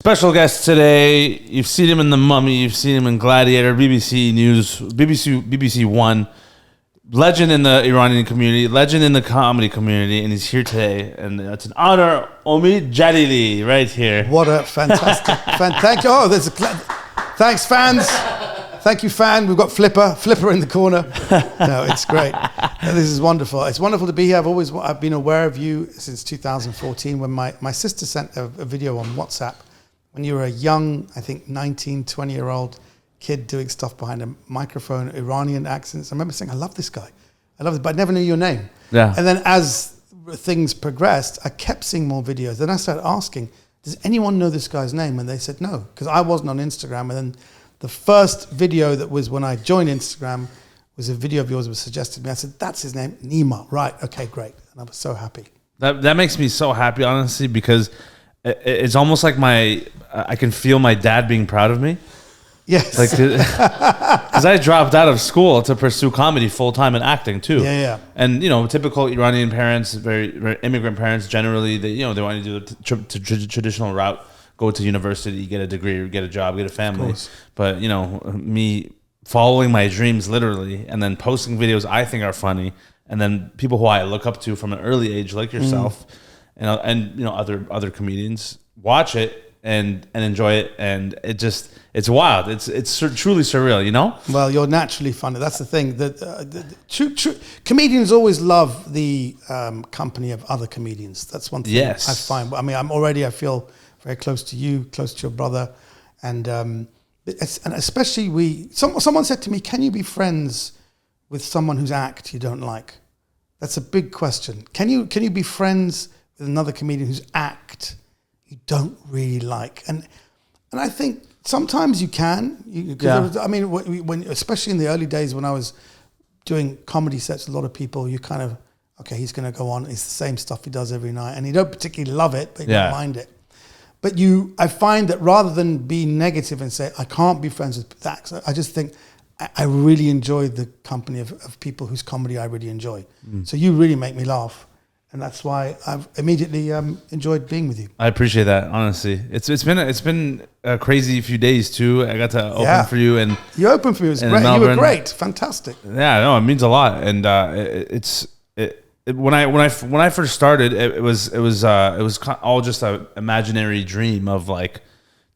Special guest today. You've seen him in The Mummy. You've seen him in Gladiator, BBC News, BBC One. Legend in the Iranian community, legend in the comedy community, and he's here today. And it's an honor. Omid Djalili, right here. What a fantastic thank you. Oh, thanks, fans. Thank you, fan. We've got Flipper in the corner. No, it's great. This is wonderful. It's wonderful to be here. I've been aware of you since 2014 when my sister sent a video on WhatsApp when you were a young, I think 19, 20-year-old kid doing stuff behind a microphone, Iranian accents. I remember saying, I love this guy. I love it, but I never knew your name. Yeah. And then as things progressed, I kept seeing more videos. Then I started asking, does anyone know this guy's name? And they said no, because I wasn't on Instagram. And then the first video that was when I joined Instagram was a video of yours that was suggested to me. I said, that's his name, Neema. Right, okay, great. And I was so happy. That makes me so happy, honestly, because it's almost like I can feel my dad being proud of me. Yes. Because I dropped out of school to pursue comedy full-time and acting too. Yeah. And, typical Iranian parents, very, very immigrant parents, generally, they want to do the traditional route, go to university, get a degree, get a job, get a family. But, me following my dreams literally and then posting videos I think are funny and then people who I look up to from an early age like yourself and other comedians watch it and enjoy it, and it's wild. It's truly surreal, Well, you're naturally funny. That's the thing. True comedians always love the company of other comedians. That's one thing. Yes. I find. I mean, I feel very close to you, close to your brother, and especially someone said to me, "Can you be friends with someone whose act you don't like?" That's a big question. Can you be friends with another comedian whose act you don't really like? And I think sometimes you can. When especially in the early days when I was doing comedy sets, a lot of people, you kind of, okay, he's going to go on. It's the same stuff he does every night, and you don't particularly love it, but you don't mind it. But I find that rather than be negative and say I can't be friends with that, I just think I really enjoy the company of people whose comedy I really enjoy. So you really make me laugh. And that's why I've immediately enjoyed being with you. I appreciate that, honestly. It's been a crazy few days too. I got to open for you, and you opened for me. It was great. You were great, fantastic. Yeah, no, it means a lot. And when I first started, it was all just an imaginary dream of like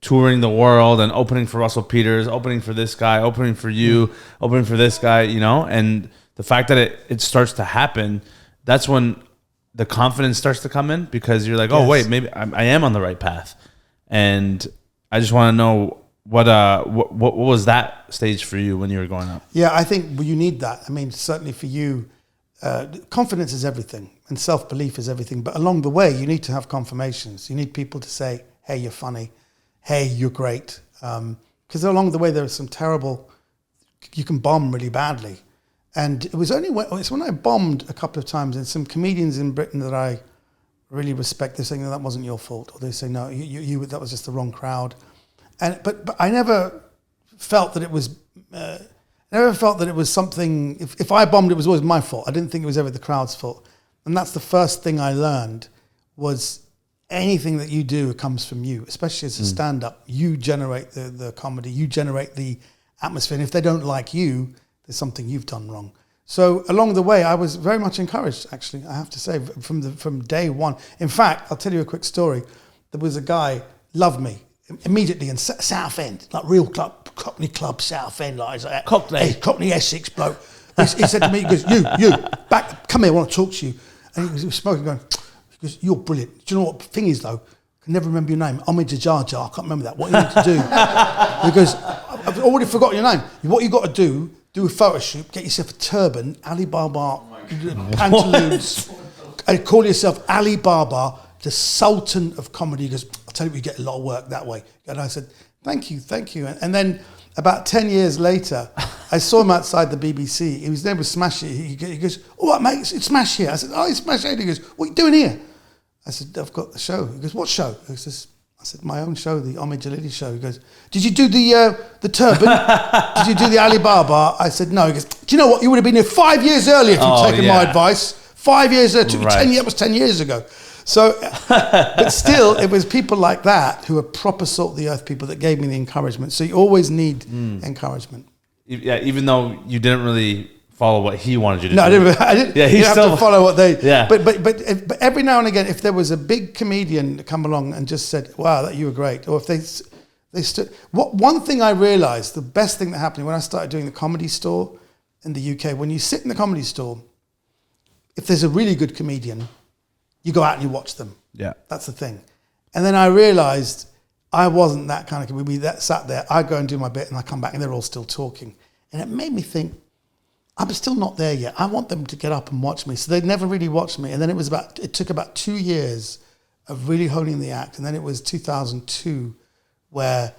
touring the world and opening for Russell Peters, opening for this guy, opening for you, opening for this guy. And the fact that it starts to happen, that's when the confidence starts to come in, because you're like, oh wait, maybe I am on the right path. And I just want to know what was that stage for you when you were growing up? Yeah, I think you need that. I mean, certainly for you, confidence is everything and self-belief is everything. But along the way, you need to have confirmations. You need people to say, hey, you're funny. Hey, you're great. Because along the way, there are some you can bomb really badly. And it's when I bombed a couple of times, and some comedians in Britain that I really respect, they're saying, no, that wasn't your fault. Or they say, no, you that was just the wrong crowd. But I never felt that it was something, if I bombed, it was always my fault. I didn't think it was ever the crowd's fault. And that's the first thing I learned, was anything that you do comes from you, especially as a stand-up. You generate the comedy, you generate the atmosphere. And if they don't like you, there's something you've done wrong. So along the way, I was very much encouraged, actually, I have to say, from day one. In fact, I'll tell you a quick story. There was a guy, loved me, immediately in Southend, like real Cockney club, Southend, like that. Cockney Essex bloke. He said to me, he goes, you, back, come here, I want to talk to you. And he was smoking, going, he goes, you're brilliant. Do you know what the thing is, though? I can never remember your name. Omid Djalili, I can't remember that. What you need to do? He goes, I've already forgotten your name. What you got to do a photo shoot, get yourself a turban, Alibaba pantaloons, and call yourself Alibaba, the Sultan of comedy. He goes, I'll tell you, we get a lot of work that way. And I said, thank you. And then about 10 years later, I saw him outside the BBC. His name was Smash. He goes, all right, mate, it's Smash here. I said, oh, it's Smash here. He goes, what are you doing here? I said, I've got the show. He goes, what show? He goes, I said, my own show, the Omid Djalili show. He goes, did you do the turban? Did you do the Alibaba? I said, no. He goes, do you know what? You would have been here 5 years earlier if you'd taken my advice. 5 years, that was 10 years ago. So, but still, it was people like that who are proper salt of the earth people that gave me the encouragement. So you always need encouragement. Yeah, even though you didn't really follow what he wanted you to do. No, I didn't. Yeah, you have to follow what they. Yeah. But every now and again, if there was a big comedian that come along and just said, "Wow, that you were great," or if they stood. One thing I realized, the best thing that happened when I started doing the Comedy Store in the UK, when you sit in the Comedy Store, if there's a really good comedian, you go out and you watch them. Yeah, that's the thing. And then I realized I wasn't that kind of comedian. We sat there, I go and do my bit, and I come back, and they're all still talking, and it made me think, I'm still not there yet. I want them to get up and watch me. So they never really watched me. And then it took about 2 years of really honing the act. And then it was 2002 where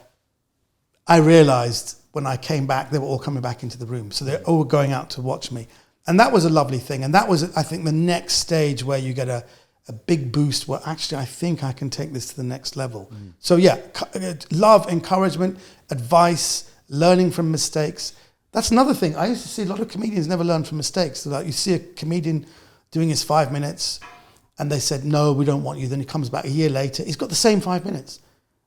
I realized when I came back, they were all coming back into the room. So they're all going out to watch me. And that was a lovely thing. And that was, I think, the next stage where you get a big boost where actually I think I can take this to the next level. So yeah, love, encouragement, advice, learning from mistakes. That's another thing. I used to see a lot of comedians never learn from mistakes. So like you see a comedian doing his 5 minutes and they said, no, we don't want you. Then he comes back a year later. He's got the same 5 minutes.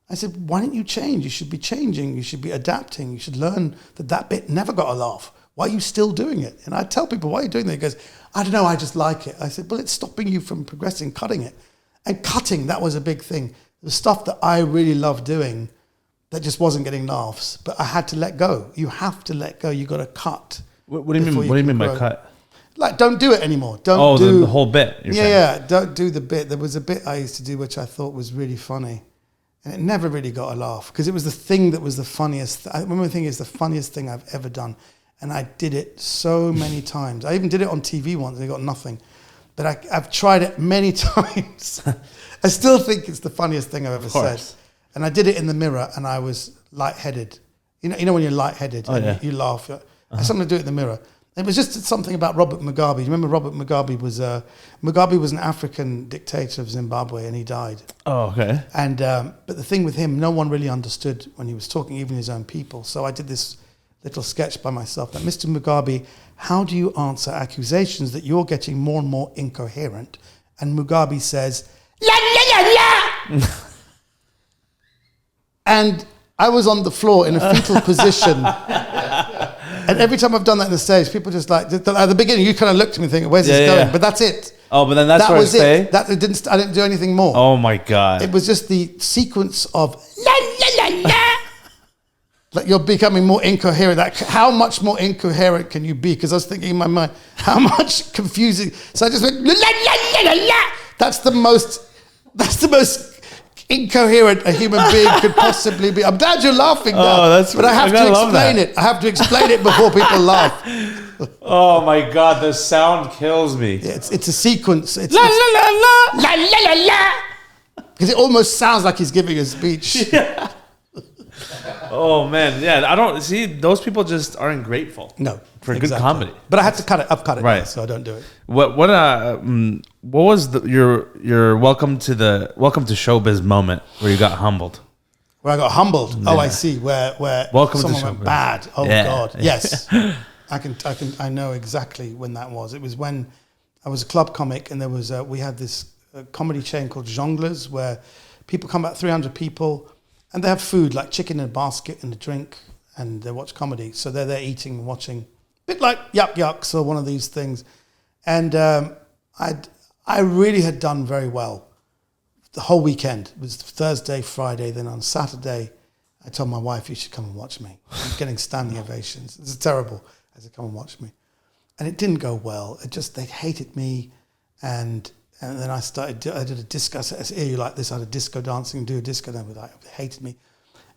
I said, why don't you change? You should be changing. You should be adapting. You should learn that bit never got a laugh. Why are you still doing it? And I tell people, why are you doing that? He goes, I don't know, I just like it. I said, well, it's stopping you from progressing, cutting it. And cutting, that was a big thing. The stuff that I really love doing that just wasn't getting laughs, but I had to let go. You have to let go. You got to cut. What do you mean? What do you mean by cut? Like, don't do it anymore. Don't do the whole bit. Yeah. Don't do the bit. There was a bit I used to do which I thought was really funny, and it never really got a laugh because it was the thing that was the funniest. I remember thinking it's the funniest thing I've ever done, and I did it so many times. I even did it on TV once. And I got nothing, but I've tried it many times. I still think it's the funniest thing I've ever said. And I did it in the mirror, and I was lightheaded. You know when you're lightheaded and you laugh. I something to do it in the mirror. It was just something about Robert Mugabe. You remember Robert Mugabe was an African dictator of Zimbabwe, and he died. Oh, okay. And but the thing with him, no one really understood when he was talking, even his own people. So I did this little sketch by myself. That Mr. Mugabe, how do you answer accusations that you're getting more and more incoherent? And Mugabe says, la la la la. And I was on the floor in a fetal position. And every time I've done that on the stage, people just like, at the beginning, you kind of looked at me thinking, where's this going? But that's it. Oh, but then that's that where was it. I didn't do anything more. Oh my God. It was just the sequence of la la la la. Like you're becoming more incoherent. Like how much more incoherent can you be? Because I was thinking in my mind, how much confusing. So I just went la la la la la. That's the most incoherent a human being could possibly be. I'm glad you're laughing now, but I have to explain it. I have to explain it before people laugh. Oh my God, the sound kills me. Yeah, it's a sequence. It's la la la la la la la la. Because it almost sounds like he's giving a speech. Yeah. Oh man, yeah. I don't see those people just aren't grateful. No, for good comedy. But I had to cut it. I've cut it, right? Now, so I don't do it. What was your welcome to showbiz moment where you got humbled? Where I got humbled? Yeah. Oh, I see. Where welcome someone to went bad. Oh God, yes. I know exactly when that was. It was when I was a club comic, and there was we had this comedy chain called Jongleurs where people come, about 300 people. And they have food like chicken in a basket and a drink, and they watch comedy. So they're there eating and watching, a bit like Yuck Yucks or one of these things. And I really had done very well the whole weekend. It was Thursday, Friday. Then on Saturday, I told my wife, you should come and watch me. I'm getting standing ovations. It's terrible. I said, come and watch me. And it didn't go well. They hated me. And then I did a disco. I said, you like this? I had a disco dancing, do a disco. They hated me.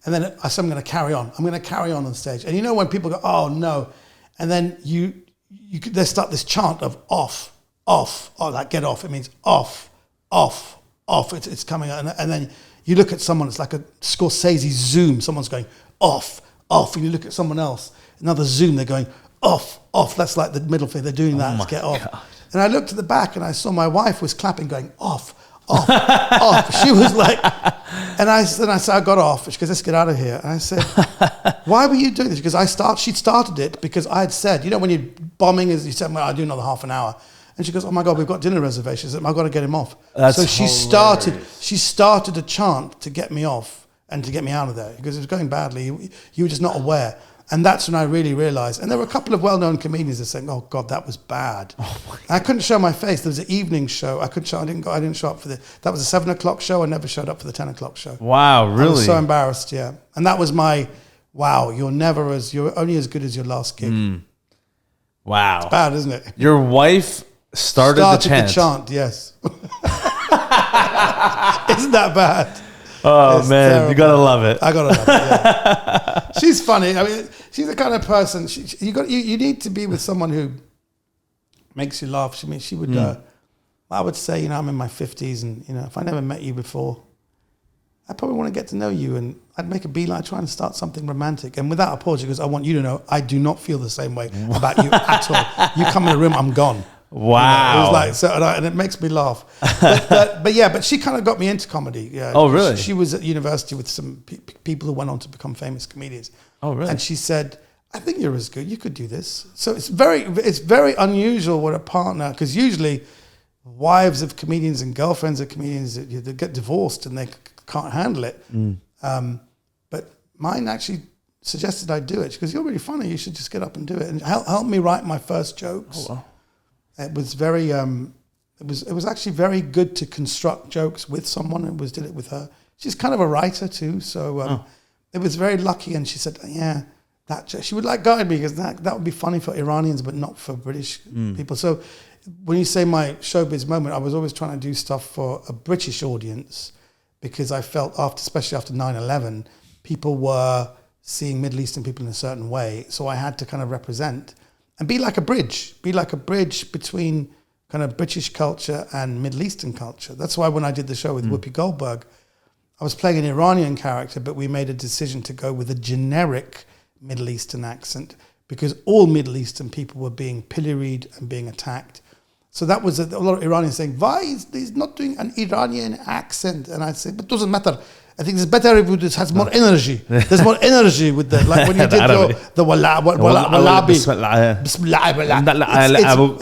And then I said, I'm going to carry on. I'm going to carry on stage. And you know when people go, oh no. And then they start this chant of off, off. Oh, like get off. It means off, off, off. It's coming out. And then you look at someone, it's like a Scorsese zoom. Someone's going off, off. And you look at someone else, another zoom, they're going off, off. That's like the middle finger. They're doing that. Get off. God. And I looked at the back and I saw my wife was clapping, going off, off, off. She was like, and I said, I got off. She goes, let's get out of here. And I said, why were you doing this? Because she started it because I had said, you know, when you're bombing, as you said, well, I'll do another half an hour. And she goes, "Oh my God, we've got dinner reservations. I've got to get him off." That's so hilarious. she started a chant to get me off and to get me out of there because it was going badly. You were just not aware. And that's when I really realized. And there were a couple of well-known comedians that saying, "Oh God, that was bad." I couldn't show my face. There was an evening show. I didn't show up for that was a 7 o'clock show. I never showed up for the 10 o'clock show. Wow, really? I was so embarrassed, yeah. And that was my, wow, you're only as good as your last gig. Wow. It's bad, isn't it? Your wife started the chant. Yes. Isn't that bad? Oh, it's man, terrible. you gotta love it. I gotta love it. Yeah. She's funny. I mean, she's the kind of person. You need to be with someone who makes you laugh. She would. I would say, I'm in my 50s, and if I never met you before, I probably want to get to know you, and I'd make a beeline, trying to start something romantic. And without apology, because I want you to know, I do not feel the same way about you at all. You come in the room, I'm gone. Wow. It was like, so, and it makes me laugh. But she kind of got me into comedy. Yeah. Oh, really? She was at university with some people who went on to become famous comedians. Oh, really? And she said, "I think you're as good. You could do this." So it's very unusual with a partner, because usually wives of comedians and girlfriends of comedians, they get divorced and they can't handle it. But mine actually suggested I do it. She goes, "You're really funny. You should just get up and do it." And help me write my first jokes. Oh, wow. It was very, it was actually very good to construct jokes with someone, and did it with her. She's kind of a writer too, so it was very lucky. And she said, "Yeah, she would guide me, because that would be funny for Iranians, but not for British people." So when you say my showbiz moment, I was always trying to do stuff for a British audience, because I felt especially after 9/11, people were seeing Middle Eastern people in a certain way. So I had to kind of represent and be like a bridge between kind of British culture and Middle Eastern culture. That's why when I did the show with Whoopi Goldberg, I was playing an Iranian character, but we made a decision to go with a generic Middle Eastern accent, because all Middle Eastern people were being pilloried and being attacked. So that was a lot of Iranians saying, "Why is he's not doing an Iranian accent?" And I said, "But it doesn't matter. I think it's better if it has more energy. There's more energy with that. Like when you did the wallabi.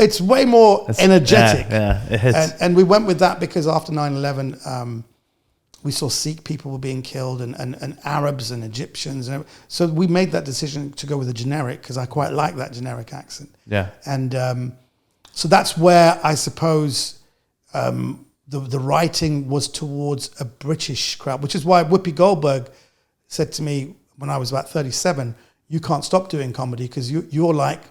It's way more energetic." Yeah, it hits. And we went with that because after 9/11, we saw Sikh people were being killed, and Arabs and Egyptians. So we made that decision to go with a generic, because I quite like that generic accent. Yeah. And so that's where I suppose the writing was towards a British crowd, which is why Whoopi Goldberg said to me when I was about 37, "You can't stop doing comedy, because you're like,"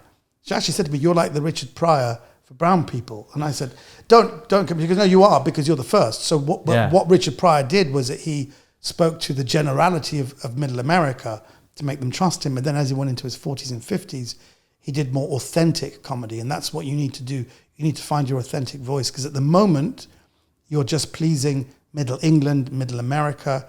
she actually said to me, "You're like the Richard Pryor for brown people." And I said, don't come, because no, you are, because you're the first. So what Richard Pryor did was that he spoke to the generality of middle America to make them trust him. And then as he went into his 40s and 50s, he did more authentic comedy. And that's what you need to do. You need to find your authentic voice, because at the moment, you're just pleasing Middle England, Middle America.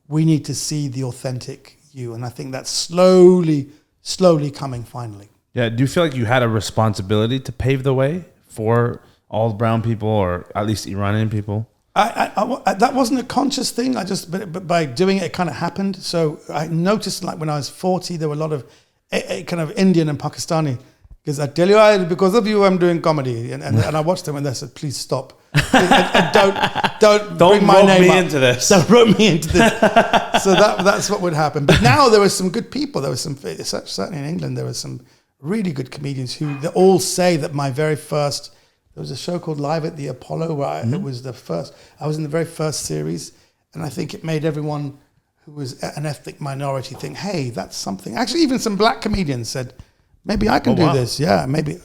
We need to see the authentic you. And I think that's slowly coming finally. Yeah. Do you feel like you had a responsibility to pave the way for all brown people, or at least Iranian people? I that wasn't a conscious thing. But by doing it, it kind of happened. So I noticed, like when I was 40, there were a lot of kind of Indian and Pakistani, because I tell you, because of you, I'm doing comedy. And I watched them, and they said, "Please stop. And don't bring my name up into this. Don't rope me into this." So that's what would happen. But now there were some good people. There was certainly in England, there were some really good comedians who they all say that my very first, there was a show called Live at the Apollo where it was I was in the very first series, and I think it made everyone who was an ethnic minority think, "Hey, that's something." Actually, even some black comedians said, "Maybe I can do this." Yeah, maybe.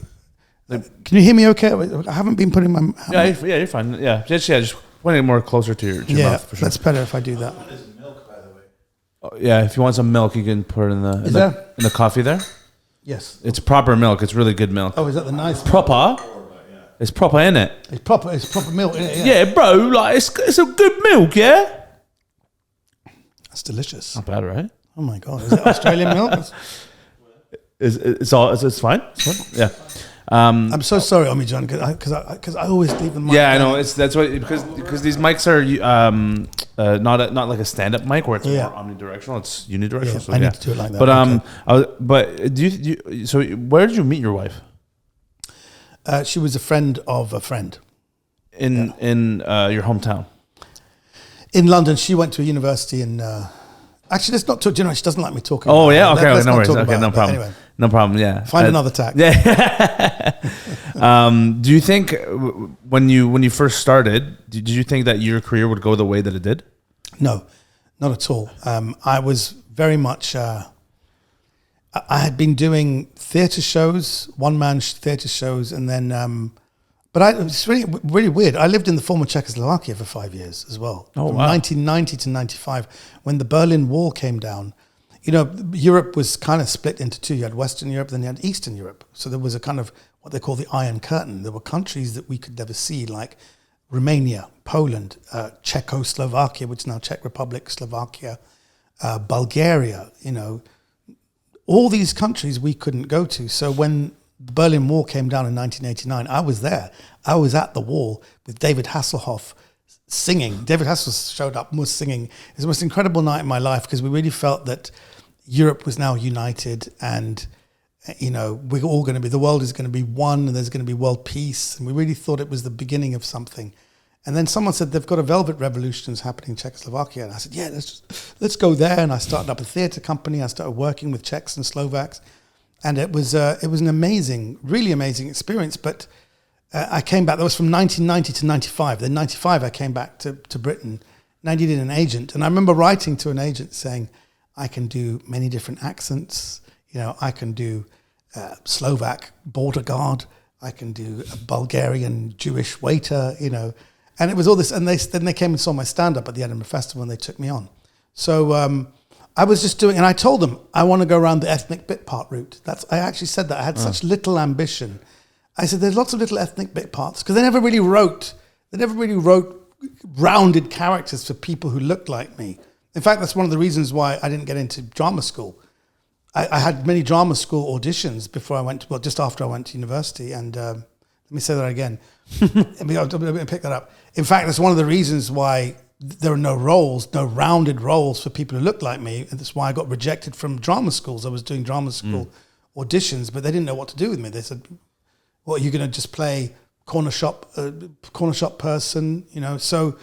Can you hear me okay? I haven't been putting my... You're fine. Yeah, just pointing more closer to your mouth, for sure. That's better if I do that. What is milk, by the way? Oh, yeah, if you want some milk, you can put it in the coffee there. Yes. It's proper milk. It's really good milk. Oh, is that the nice... Proper? It's proper, isn't it? It's proper milk, isn't it? Yeah, bro, like it's a good milk, yeah? That's delicious. Not bad, right? Oh my God. Is it Australian milk? It's fine? It's fine? Yeah. I'm so sorry, Omid John, because I always leave the mic. Yeah, I know. That's why, because these mics are not like a stand-up mic where it's more omnidirectional. It's unidirectional. Yeah, so I need to do it like that. But but do you? So where did you meet your wife? She was a friend of a friend. In your hometown? In London. She went to a university in... actually, let's not talk... You know, she doesn't like me talking Oh, about yeah? it. Okay, Let's no not worries. talk Okay, about no it, but problem. anyway, No problem, yeah. find another tack. Yeah. Do you think when you first started, did you think that your career would go the way that it did? No, not at all. I was very much... I had been doing theatre shows, one-man theatre shows, and then... but it's really, really weird. I lived in the former Czechoslovakia for 5 years as well. From 1990 to 95, when the Berlin Wall came down. You know, Europe was kind of split into two. You had Western Europe, then you had Eastern Europe. So there was a kind of what they call the Iron Curtain. There were countries that we could never see, like Romania, Poland, Czechoslovakia, which is now Czech Republic, Slovakia, Bulgaria, you know. All these countries we couldn't go to. So when the Berlin Wall came down in 1989, I was there. I was at the wall with David Hasselhoff singing. David Hasselhoff showed up and was singing. It was the most incredible night in my life because we really felt that Europe was now united and, you know, we're all going to be, the world is going to be one and there's going to be world peace. And we really thought it was the beginning of something. And then someone said, they've got a velvet revolution happening in Czechoslovakia. And I said, yeah, let's go there. And I started up a theatre company. I started working with Czechs and Slovaks. And it was an amazing, really amazing experience. But I came back, that was from 1990 to 95. Then 95, I came back to Britain and I needed an agent. And I remember writing to an agent saying, I can do many different accents. You know, I can do Slovak border guard. I can do a Bulgarian Jewish waiter, you know. And it was all this, and then they came and saw my stand-up at the Edinburgh Festival, and they took me on. So I was just doing, and I told them I want to go around the ethnic bit part route. I actually said that I had such little ambition. I said there's lots of little ethnic bit parts because they never really wrote rounded characters for people who looked like me. In fact, that's one of the reasons why I didn't get into drama school. I had many drama school auditions before I went, just after I went to university, and let me say that again. Let me pick that up. In fact, that's one of the reasons why there are no roles, no rounded roles for people who look like me. And that's why I got rejected from drama schools. I was doing drama school auditions, but they didn't know what to do with me. They said, "What, are you going to just play corner shop person?" You know. So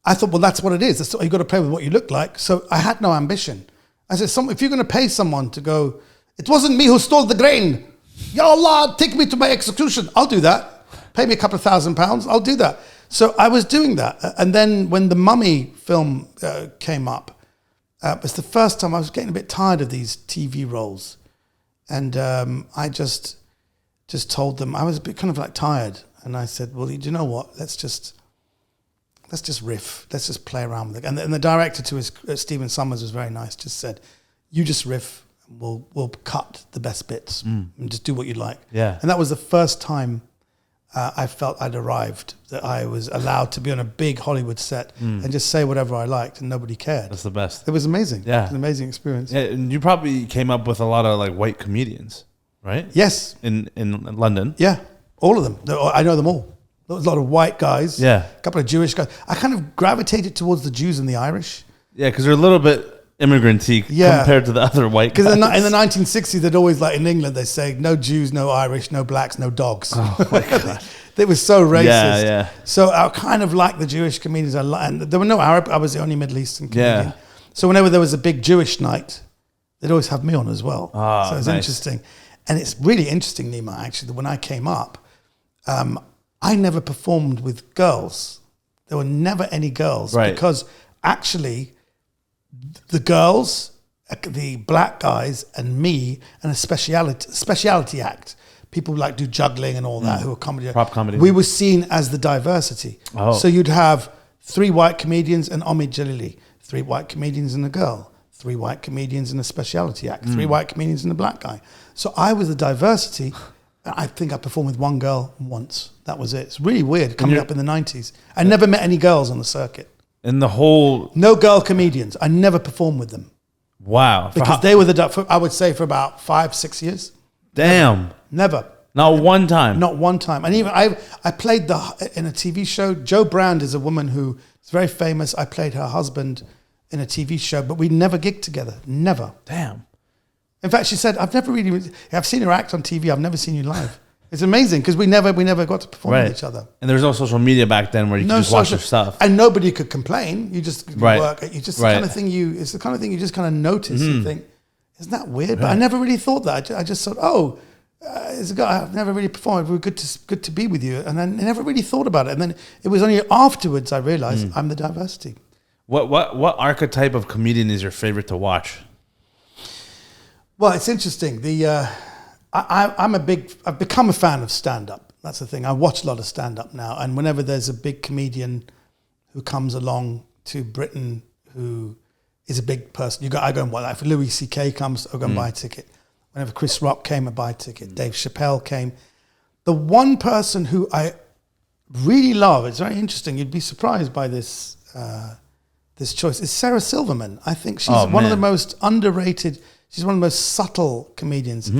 I thought, well, that's what it is. You've got to play with what you look like. So I had no ambition. I said, if you're going to pay someone to go, it wasn't me who stole the grain. Ya Allah, take me to my execution. I'll do that. Pay me a couple of £1,000. I'll do that. So I was doing that. And then when the Mummy film came up, it was the first time I was getting a bit tired of these TV roles. And I just told them, I was a bit kind of like tired. And I said, well, do you know what? Let's just riff. Let's just play around with it. And the director to his, Stephen Summers, was very nice. Just said, you just riff. And we'll cut the best bits and just do what you like. Yeah. And that was the first time I felt I'd arrived, that I was allowed to be on a big Hollywood set and just say whatever I liked and nobody cared. That's the best. It was amazing. Yeah. It was an amazing experience. Yeah, and you probably came up with a lot of like white comedians, right? Yes. In London. Yeah. All of them. I know them all. There was a lot of white guys. Yeah. A couple of Jewish guys. I kind of gravitated towards the Jews and the Irish. Yeah, because they're a little bit immigrant-y compared to the other white guys. Because in the 1960s, they'd always, like in England, they say, no Jews, no Irish, no blacks, no dogs. Oh, my God. They were so racist. Yeah, yeah. So I kind of liked the Jewish comedians. And there were no Arab. I was the only Middle Eastern comedian. Yeah. So whenever there was a big Jewish night, they'd always have me on as well. Oh, so it was nice. interesting. And it's really interesting, Neema, actually, that when I came up, I never performed with girls. There were never any girls. Right. Because actually, the girls, the black guys, and me, and a speciality act, people who like do juggling and all that, who are comedy, prop comedy, we were seen as the diversity. Oh. So you'd have 3 white comedians and Omid Djalili, 3 white comedians and a girl, 3 white comedians and a speciality act, 3 white comedians and a black guy. So I was the diversity. I think I performed with 1 girl once. That was it. It's really weird coming up in the 90s. I never met any girls on the circuit. And the whole... No girl comedians. I never performed with them. Wow. Because they were I would say, for about 5-6 years. Damn. Never. Not one time. Not one time. And even I played in a TV show. Jo Brand is a woman who is very famous. I played her husband in a TV show, but we never gigged together. Never. Damn. In fact, she said, I've seen her act on TV. I've never seen you live. It's amazing because we never got to perform with each other. And there was no social media back then where you could just watch your stuff. And nobody could complain. You just work. You just the kind of thing it's the kind of thing you just kind of notice and think, isn't that weird? But I never really thought that. I just thought, it's a guy I've never really performed. We're good to be with you. And I never really thought about it. And then it was only afterwards I realized I'm the diversity. What archetype of comedian is your favorite to watch? Well, it's interesting. I've become a fan of stand-up. That's the thing. I watch a lot of stand-up now. And whenever there's a big comedian who comes along to Britain who is a big person, I go and watch. Like if Louis C.K. comes, I go and buy a ticket. Whenever Chris Rock came, I buy a ticket. Dave Chappelle came. The one person who I really love, it's very interesting, you'd be surprised by this this choice, is Sarah Silverman. I think she's one of the most underrated, she's one of the most subtle comedians.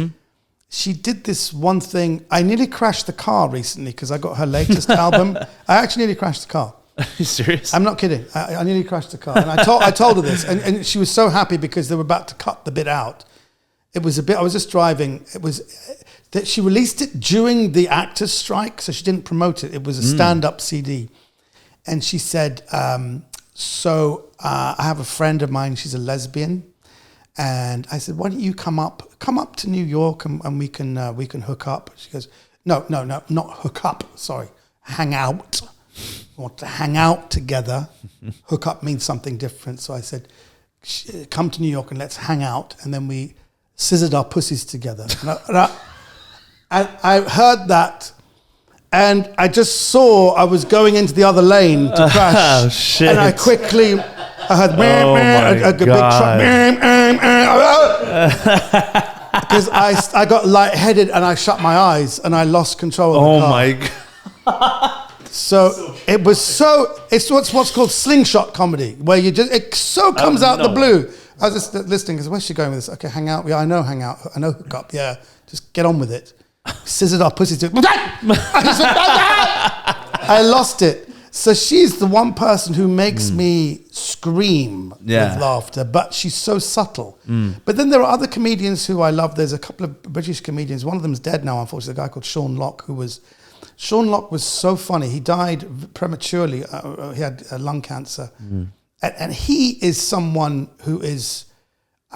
She did this one thing. I nearly crashed the car recently because I got her latest album. I actually nearly crashed the car. Are you serious? I'm not kidding. I nearly crashed the car. And I told her this. And she was so happy because they were about to cut the bit out. It was a bit, I was just driving. It was that she released it during the actors' strike, so she didn't promote it. It was a stand-up CD. And she said, I have a friend of mine, she's a lesbian. And I said, why don't you come up to New York and we can hook up. She goes, no, not hook up, sorry, hang out. We want to hang out together. Hook up means something different. So I said, come to New York and let's hang out. And then we scissored our pussies together. And I heard that. And I just saw I was going into the other lane to crash. Oh, shit. And I heard a big truck. Because I got lightheaded and I shut my eyes and I lost control of the car. Oh my God. So it was it's what's called slingshot comedy, where it comes out the blue. I was just listening because where's she going with this? Okay, hang out. Yeah, I know hang out. I know hook up. Yeah, just get on with it. Scissored our pussies. I lost it. So she's the one person who makes me scream with laughter, but she's so subtle. But then there are other comedians who I love. There's a couple of British comedians. One of them's dead now, unfortunately, a guy called Sean Locke, Sean Locke was so funny. He died prematurely. He had lung cancer. And he is someone who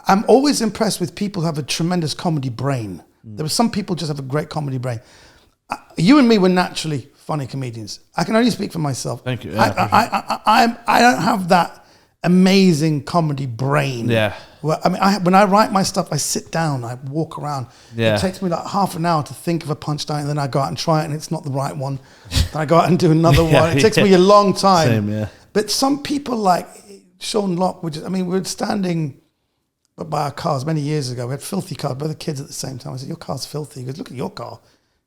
I'm always impressed with people who have a tremendous comedy brain. There are some people just have a great comedy brain. You and me were naturally funny comedians. I can only speak for myself. Thank you. Yeah, I don't have that amazing comedy brain. Yeah. Well, I mean, when I write my stuff, I sit down, I walk around. Yeah. It takes me like half an hour to think of a punchline, and then I go out and try it, and it's not the right one. Then I go out and do another one. It takes me a long time. Same, yeah. But some people like Sean Locke, we were standing by our cars many years ago. We had filthy cars, both the kids at the same time. I said, your car's filthy. He goes, look at your car.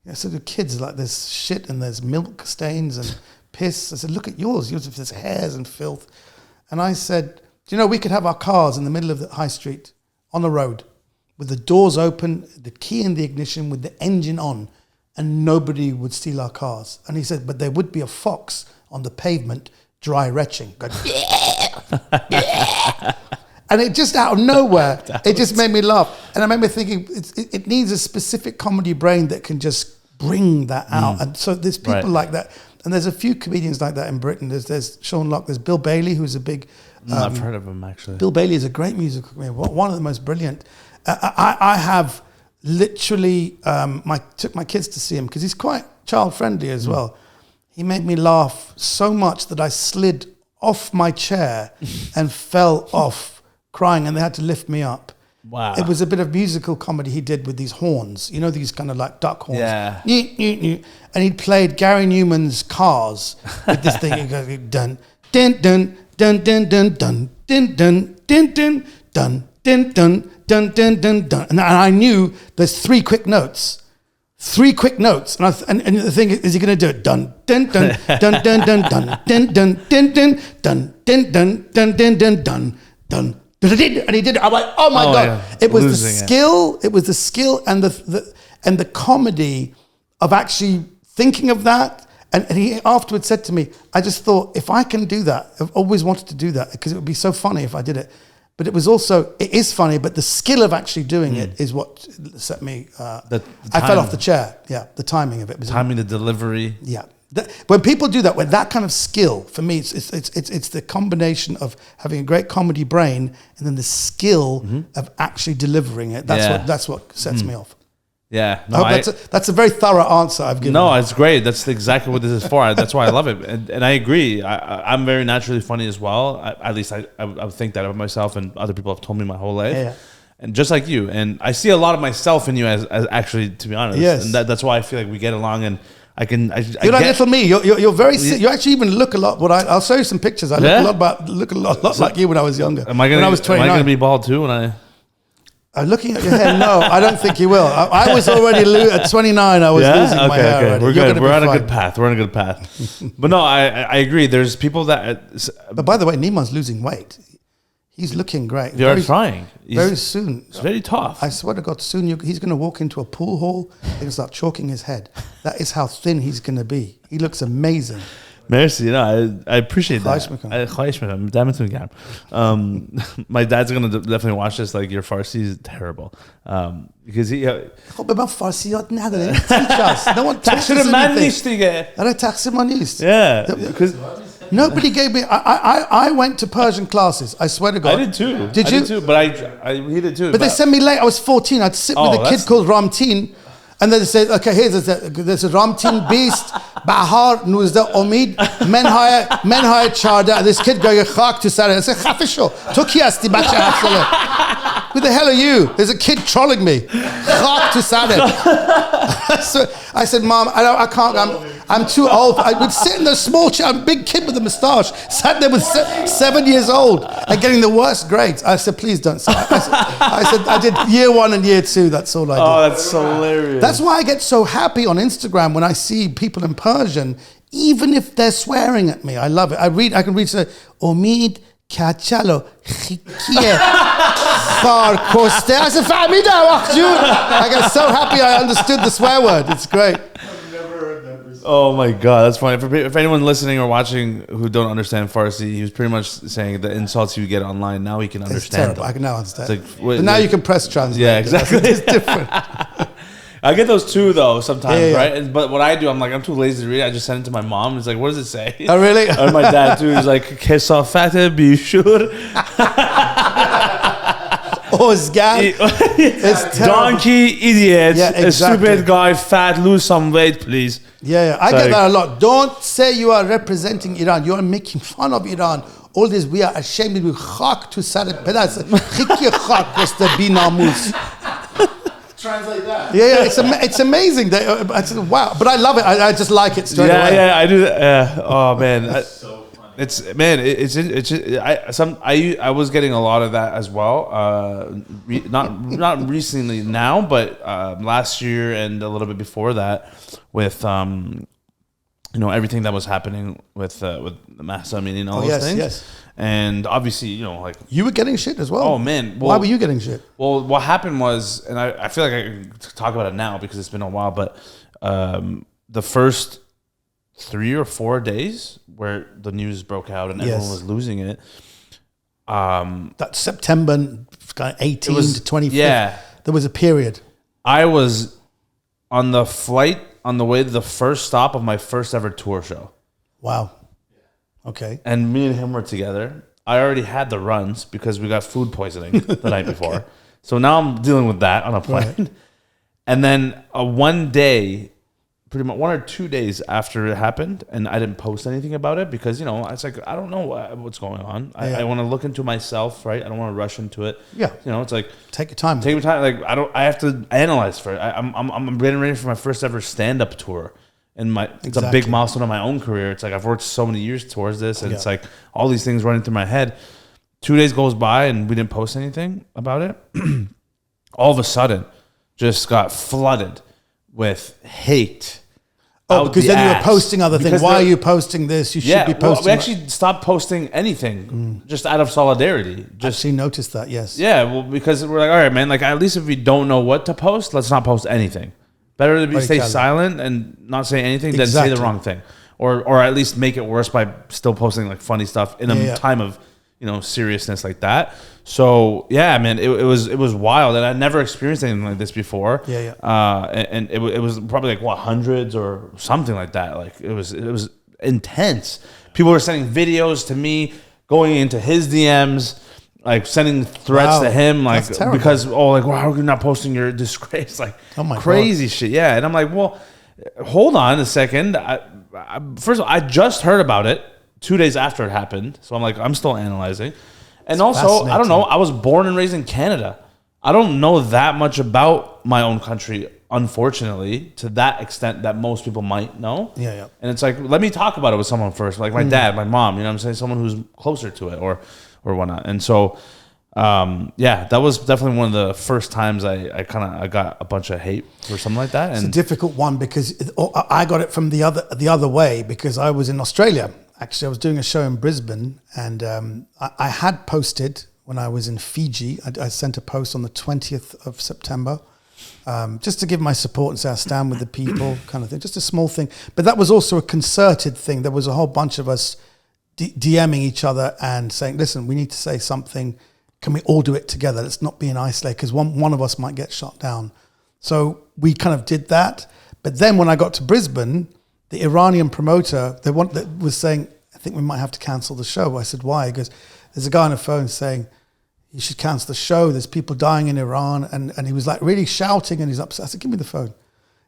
I said, the kids, like there's shit and there's milk stains and piss. I said, look at yours. Yours, there's hairs and filth. And I said, do you know, we could have our cars in the middle of the high street on the road with the doors open, the key in the ignition, with the engine on, and nobody would steal our cars. And he said, but there would be a fox on the pavement dry retching. Going, and it just out of nowhere, it just made me laugh. And I remember thinking, it needs a specific comedy brain that can just bring that out. And so there's people like that. And there's a few comedians like that in Britain. There's Sean Locke, there's Bill Bailey, who's a big... I've heard of him, actually. Bill Bailey is a great musical comedian, one of the most brilliant. I have literally took my kids to see him because he's quite child-friendly as well. He made me laugh so much that I slid off my chair and fell off crying, and they had to lift me up. Wow. It was a bit of musical comedy he did with these horns, you know, these kind of like duck horns. Yeah. And he played Gary Newman's Cars with this thing. He goes, dun, dun, dun, dun, dun, dun, dun, dun, dun, dun, dun, dun, dun, dun, dun, dun, dun, dun. And I knew there's three quick notes. And the thing is he going to do it? Dun, dun, dun, dun, dun, dun, dun, dun, dun, dun, dun, dun, dun, dun, dun, dun, dun, dun, dun. And he did it. I'm like, oh my God. Yeah. It was the skill. It was the skill and the comedy of actually thinking of that. And he afterwards said to me, I just thought, if I can do that, I've always wanted to do that because it would be so funny if I did it. But it was also, it is funny, but the skill of actually doing it is what set me, I fell off the chair. Yeah, the timing of it. Was timing, the delivery. Yeah. When people do that, with that kind of skill, for me, it's the combination of having a great comedy brain and then the skill of actually delivering it. That's what sets me off. Yeah, no, that's a very thorough answer I've given. No, it's great. That's exactly what this is for. That's why I love it, and I agree. I'm very naturally funny as well. At least I think that of myself, and other people have told me my whole life. Yeah. And just like you, and I see a lot of myself in you as actually, to be honest. Yes. And that's why I feel like we get along, and you're like little me. You're very. You actually even look a lot. I'll show you some pictures. I look a lot like you when I was younger. When I was 29. Am I going to be bald too when I? Looking at your hair, no, I don't think you will. I was already at 29. I was losing my hair. Okay. Already. We're good. We're on a good path. We're on a good path. But no, I agree. There's people that. But by the way, Neema's losing weight. He's looking great. You're trying. Very soon. It's very tough. I swear to God, soon he's going to walk into a pool hall and start chalking his head. That is how thin he's going to be. He looks amazing. Merci, I appreciate that. My dad's gonna definitely watch this. Like, your Farsi is terrible, because he. Farsi teach us. No one teaches anything. Yeah, because nobody gave me. I went to Persian classes. I swear to God, I did too. Did you? Did too, but he did too. But they sent me late. I was 14. I'd sit with a kid called Ramteen. And then they said, okay, there's a Ramteen beast, Bahar, Nuzda, Omid, Menhaya Charda. This kid going, Khak to Sarah. I said, Khafisho, Tuki asti bacha hafsala. Who the hell are you? There's a kid trolling me. Khak to Sarah. So I said, Mom, I can't, I'm too old. I would sit in the small chair. I'm a big kid with a moustache. Sat there with 7 years old and getting the worst grades. I said, please don't say. I said, I did year 1 and year 2. That's all I did. Oh, that's so hilarious. That's why I get so happy on Instagram when I see people in Persian, even if they're swearing at me. I love it. I can read say, Omid Djalili khikiye khar koste. I said, I get so happy I understood the swear word. It's great. Oh my God, that's funny. If anyone listening or watching who don't understand Farsi, he was pretty much saying the insults you get online, now he can understand. It's terrible. I can now understand. It's like, but now you can press translate. Yeah, exactly. It's different. I get those too, though, sometimes, right? But what I do, I'm too lazy to read it. I just send it to my mom. It's like, what does it say? Oh, really? Or my dad, too. He's like, Kesafate bishur. Ozgan. It's donkey, idiot. Yeah, exactly. Stupid guy, fat, lose some weight, please. Yeah. I get that a lot. Don't say you are representing Iran. You are making fun of Iran. All this, we are ashamed of you. Khak to Sadat Pedas. Khiki khak was the binamus. Translate that. Yeah, it's amazing. I said, wow, but I love it. I just like it straight away. Yeah, I do that. Oh man, That's so funny. I was getting a lot of that as well. Not recently now, but last year and a little bit before that, with everything that was happening with the Mahsa and all those things. Yes. And obviously, like, you were getting shit as well. Oh man, why were you getting shit? Well, what happened was, and I feel like I can talk about it now because it's been a while, but the first 3 or 4 days where the news broke out and everyone was losing it. That September 18 to 25th. Yeah, there was a period. I was on the flight on the way to the first stop of my first ever tour show. Wow. Okay. And me and him were together. I already had the runs because we got food poisoning the night before. Okay. So now I'm dealing with that on a plane. Right. And then one day, pretty much 1 or 2 days after it happened, and I didn't post anything about it because, it's like, I don't know what's going on. I want to look into myself, right? I don't want to rush into it. Yeah. It's like, take your time. Take your time. Like, I have to analyze for it. I'm getting ready for my first ever stand-up tour. And it's a big milestone in my own career. It's like I've worked so many years towards this, and it's like all these things running through my head. 2 days goes by, and we didn't post anything about it. All of a sudden, just got flooded with hate. Oh, because then you were posting other things. Why are you posting this? You should be posting. We actually stopped posting anything just out of solidarity. Actually noticed that, yes. Yeah, well, because we're like, all right, man, like, at least if we don't know what to post, let's not post anything. Better to stay silent and not say anything than say the wrong thing, or at least make it worse by still posting like funny stuff in a time of seriousness like that. So yeah, man, it was wild, and I'd never experienced anything like this before. Yeah. And it was probably like hundreds or something like that. Like it was intense. People were sending videos to me, going into his DMs, like sending threats to him, like because like, why are you not posting your disgrace? Like crazy shit. Yeah, and I'm like, well, hold on a second. First of all, I just heard about it 2 days after it happened, so I'm like, I'm still analyzing. And also, I don't know, I was born and raised in Canada. I don't know that much about my own country, unfortunately, to that extent that most people might know. Yeah. And it's like, let me talk about it with someone first, like my dad, my mom, you know what I'm saying? Someone who's closer to it or whatnot. And so, that was definitely one of the first times I got a bunch of hate for something like that. And it's a difficult one because I got it from the other way because I was in Australia. Actually, I was doing a show in Brisbane, and I had posted when I was in Fiji. I sent a post on the 20th of September, just to give my support and say I stand with the people, kind of thing. Just a small thing, but that was also a concerted thing. There was a whole bunch of us DMing each other and saying, "Listen, we need to say something. Can we all do it together? Let's not be in isolation because one of us might get shot down." So we kind of did that. But then when I got to Brisbane, the Iranian promoter, that was saying, I think we might have to cancel the show. I said, why? He goes, there's a guy on the phone saying, you should cancel the show. There's people dying in Iran. And he was like really shouting and he's upset. I said, give me the phone.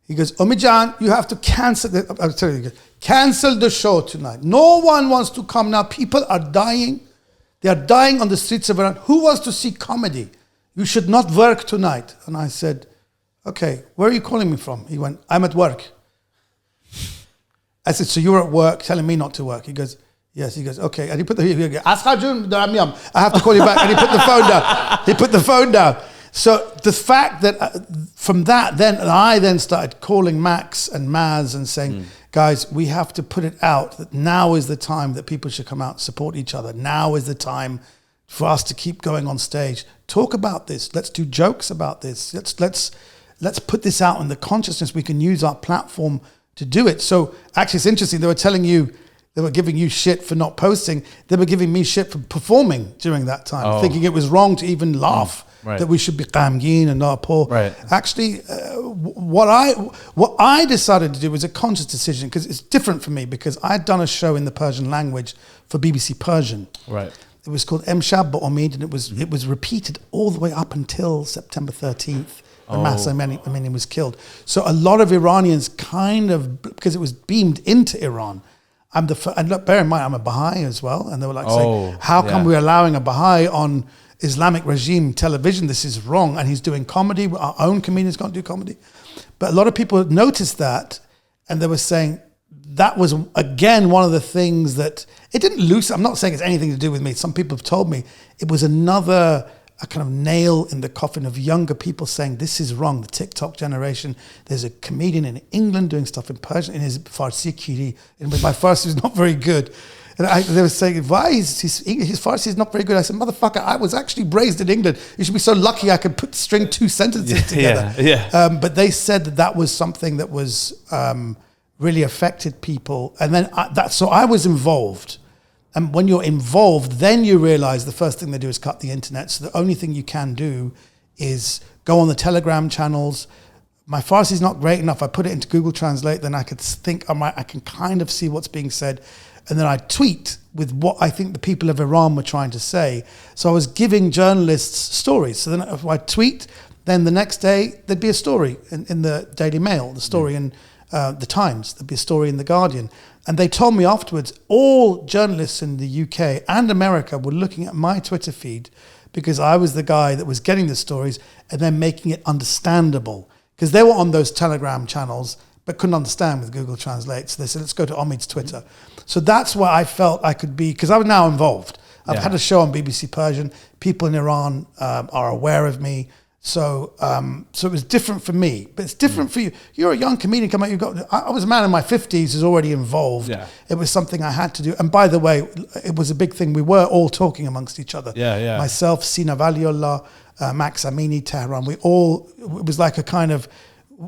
He goes, Omid Jan, you have to cancel I'll tell you, cancel the show tonight. No one wants to come now. People are dying. They are dying on the streets of Iran. Who wants to see comedy? You should not work tonight. And I said, okay, where are you calling me from? He went, I'm at work. I said, so you're at work telling me not to work? He goes, yes. He goes, okay. And he put I have to call you back. And he put the phone down. He put the phone down. So the fact that from that, then I then started calling Max and Maz and saying, guys, we have to put it out that now is the time that people should come out and support each other. Now is the time for us to keep going on stage. Talk about this. Let's do jokes about this. Let's put this out in the consciousness. We can use our platform to do it. So actually it's interesting. They were giving you shit for not posting. They were giving me shit for performing during that time, thinking it was wrong to even laugh, that we should be ghamgeen and not poor. Right. Actually, what I decided to do was a conscious decision because it's different for me because I'd done a show in the Persian language for BBC Persian. Right. It was called Emshab ba Omid, and it was repeated all the way up until September 13th. When Mahsa Amini was killed. So a lot of Iranians kind of, because it was beamed into Iran, and look, bear in mind, I'm a Baha'i as well, and they were like saying, how come we're allowing a Baha'i on Islamic regime television? This is wrong, and he's doing comedy. Our own comedians can't do comedy. But a lot of people noticed that, and they were saying, that was, again, one of the things that, it didn't loosen, I'm not saying it's anything to do with me. Some people have told me it was a kind of nail in the coffin of younger people saying this is wrong, the TikTok generation. There's a comedian in England doing stuff in Persian, in his Farsi kiri, and my Farsi is not very good. And they were saying, why is his Farsi is not very good? I said, motherfucker, I was actually raised in England. You should be so lucky I could string two sentences together. But they said that was something that was really affected people. And then so I was involved. And when you're involved, then you realize the first thing they do is cut the internet. So the only thing you can do is go on the Telegram channels. My Farsi is not great enough. I put it into Google Translate, then I could think, I can kind of see what's being said. And then I tweet with what I think the people of Iran were trying to say. So I was giving journalists stories. So then if I tweet, then the next day there'd be a story in the Daily Mail, the story in the Times, there'd be a story in The Guardian. And they told me afterwards, all journalists in the UK and America were looking at my Twitter feed because I was the guy that was getting the stories and then making it understandable. Because they were on those Telegram channels but couldn't understand with Google Translate. So they said, let's go to Omid's Twitter. So that's where I felt I could be, because I was now involved. I've had a show on BBC Persian. People in Iran are aware of me. So it was different for me, but it's different for you. You're a young comedian. I was a man in my 50s who's already involved. Yeah. It was something I had to do. And by the way, it was a big thing. We were all talking amongst each other. Yeah. Myself, Sina Valiullah, Max Amini, Tehran. It was like a kind of,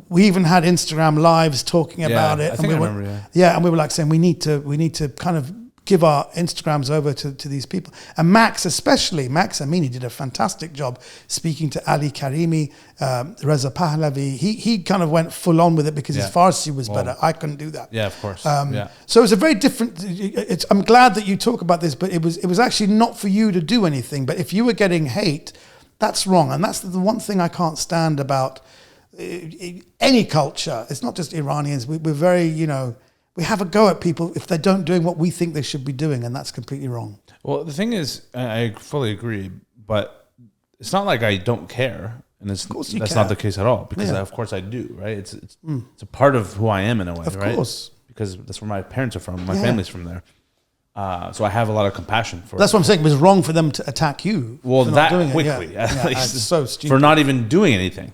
we even had Instagram lives talking about it. I remember. And we were like saying, we need to kind of give our Instagrams over to these people. And Max Amini did a fantastic job speaking to Ali Karimi, Reza Pahlavi. He kind of went full on with it because his Farsi was better. I couldn't do that. Yeah, of course. So it's a very different. I'm glad that you talk about this, but it was actually not for you to do anything. But if you were getting hate, that's wrong, and that's the one thing I can't stand about any culture. It's not just Iranians. We're very, we have a go at people if they don't doing what we think they should be doing, and that's completely wrong. Well, the thing is, I fully agree, but it's not like I don't care, and that's not the case at all. Because of course I do, right? It's a part of who I am in a way, right? Of course, because that's where my parents are from. My family's from there, so I have a lot of compassion for. That's what I'm saying. It was wrong for them to attack you. Well, that quickly, at least, so stupid. For not even doing anything.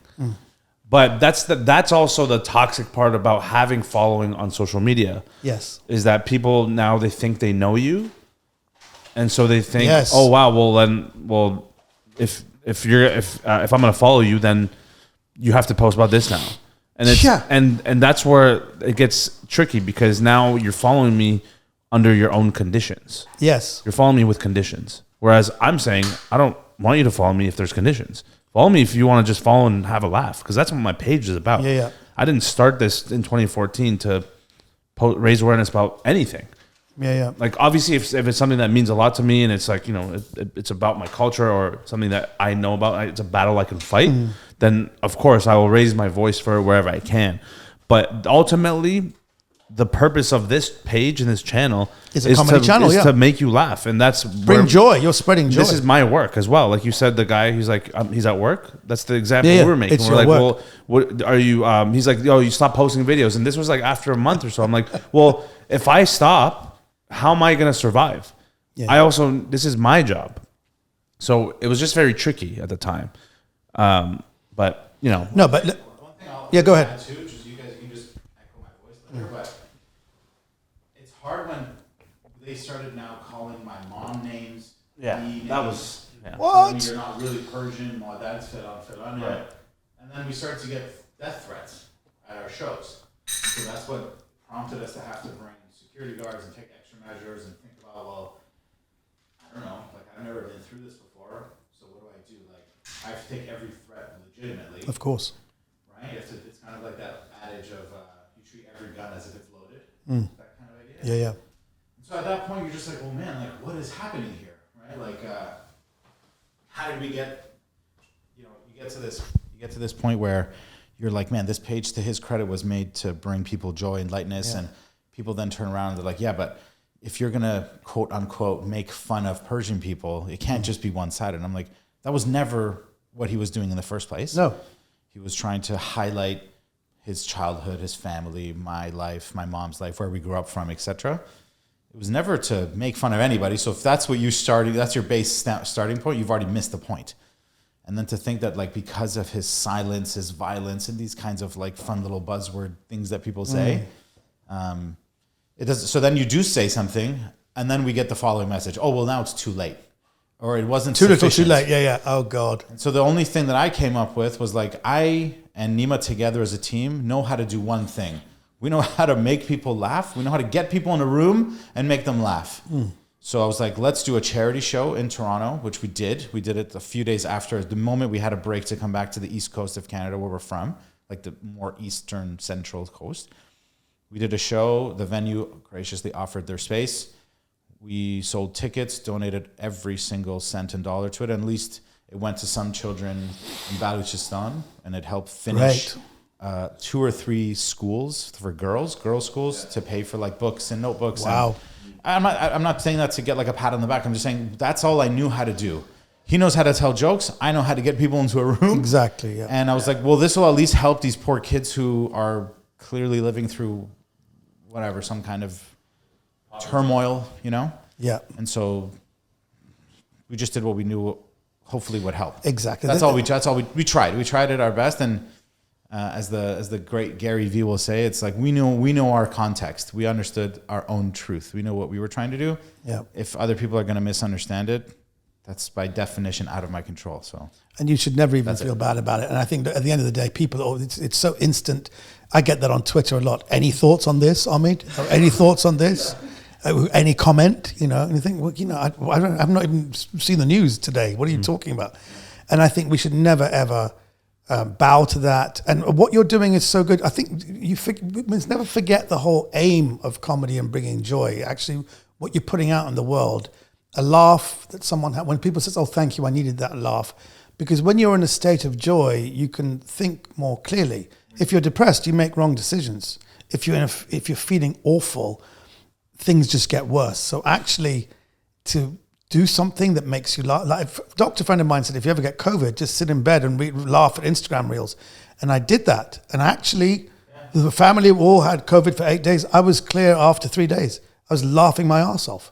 But that's also the toxic part about having following on social media. Yes, is that people now they think they know you, and so they think, oh wow, if I'm going to follow you, then you have to post about this now, and it's and that's where it gets tricky because now you're following me under your own conditions. Yes, you're following me with conditions, whereas I'm saying I don't want you to follow me if there's conditions. Follow me if you want to just follow and have a laugh, because that's what my page is about. I didn't start this in 2014 to raise awareness about anything. Like obviously, if it's something that means a lot to me, and it's like it's about my culture or something that I know about, it's a battle I can fight. Then of course I will raise my voice for it wherever I can. But ultimately, the purpose of this page and this channel is to make you laugh, and that's bring joy. You're spreading joy. This is my work as well. Like you said, the guy who's like he's at work. That's the example we're making. We're like, well, what are you? He's like, yo, you stop posting videos, and this was like after a month or so. I'm like, well, if I stop, how am I gonna survive? This is my job, so it was just very tricky at the time. But go ahead. Too, just you guys can just echo my voice later, but it's hard when they started now calling my mom names. What? You're not really Persian. My dad's Filan. Right. And then we started to get death threats at our shows. So that's what prompted us to have to bring security guards and take extra measures and think about, well, I don't know, like I've never been through this before, so what do I do? Like I have to take every threat legitimately. Of course. Right? It's kind of like that adage of you treat every gun as if it's loaded. That kind of idea. Yeah. So at that point, you're just like, well, man, like what is happening here, right? Like, how did we get? You get to this point where you're like, man, this page, to his credit, was made to bring people joy and lightness, and people then turn around and they're like, yeah, but if you're gonna quote unquote make fun of Persian people, it can't just be one-sided. And I'm like, that was never what he was doing in the first place. No. He was trying to highlight his childhood, his family, my life, my mom's life, where we grew up from, etc. It was never to make fun of anybody. So if that's what you started, that's your base starting point, you've already missed the point. And then to think that like because of his silence, his violence, and these kinds of like fun little buzzword things that people say, it does. So then you do say something, and then we get the following message: oh well, now it's too late. Or it wasn't too little, sufficient. too late. Yeah. Oh God. And so the only thing that I came up with was like, I and Neema together as a team know how to do one thing. We know how to make people laugh. We know how to get people in a room and make them laugh. So I was like, let's do a charity show in Toronto, which we did. We did it a few days after the moment we had a break to come back to the East Coast of Canada, where we're from, like the more eastern central coast. We did a show. The venue graciously offered their space. We sold tickets, donated every single cent and dollar to it. And at least it went to some children in Balochistan, and it helped finish 2 or 3 schools for girls schools, to pay for like books and notebooks. Wow. And I'm not saying that to get like a pat on the back. I'm just saying that's all I knew how to do. He knows how to tell jokes. I know how to get people into a room. Exactly. Yeah. And I was like, well, this will at least help these poor kids who are clearly living through whatever, some kind of turmoil, Yeah. And so we just did what we knew hopefully would help. Exactly. That's all we tried. We tried it our best, and as the great Gary Vee will say, it's like we know our context. We understood our own truth. We know what we were trying to do. Yeah. If other people are going to misunderstand it, that's by definition out of my control. So. And you should never even feel bad about it. And I think that at the end of the day, people, it's so instant. I get that on Twitter a lot. Any thoughts on this, Omid? Or any thoughts on this? Any comment, and you think, well, I've not even seen the news today. What are you talking about? And I think we should never, ever bow to that. And what you're doing is so good. I think we must never forget the whole aim of comedy and bringing joy. Actually, what you're putting out in the world, a laugh that someone had, when people say, oh, thank you, I needed that laugh. Because when you're in a state of joy, you can think more clearly. If you're depressed, you make wrong decisions. If you're feeling awful, things just get worse. So actually, to do something that makes you laugh. Like a doctor friend of mine said, if you ever get COVID, just sit in bed and laugh at Instagram reels. And I did that. And actually, the family all had COVID for 8 days. I was clear after 3 days. I was laughing my ass off.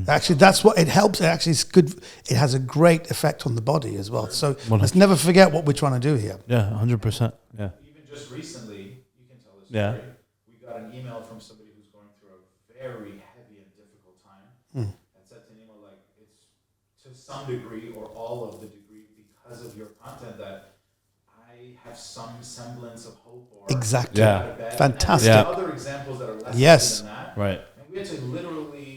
Actually, that's what it helps. It actually is good. It has a great effect on the body as well. So let's never forget what we're trying to do here. Yeah, 100%. Yeah. Even just recently, you can tell this Yeah. story. We got an email from somebody who's going through a very heavy and difficult time, and said to Neema, like, it's to some degree or all of the degree because of your content that I have some semblance of hope. Or Exactly. Yeah. out of bed. Fantastic. And other examples that are less Yes. than that. Right. And we had to literally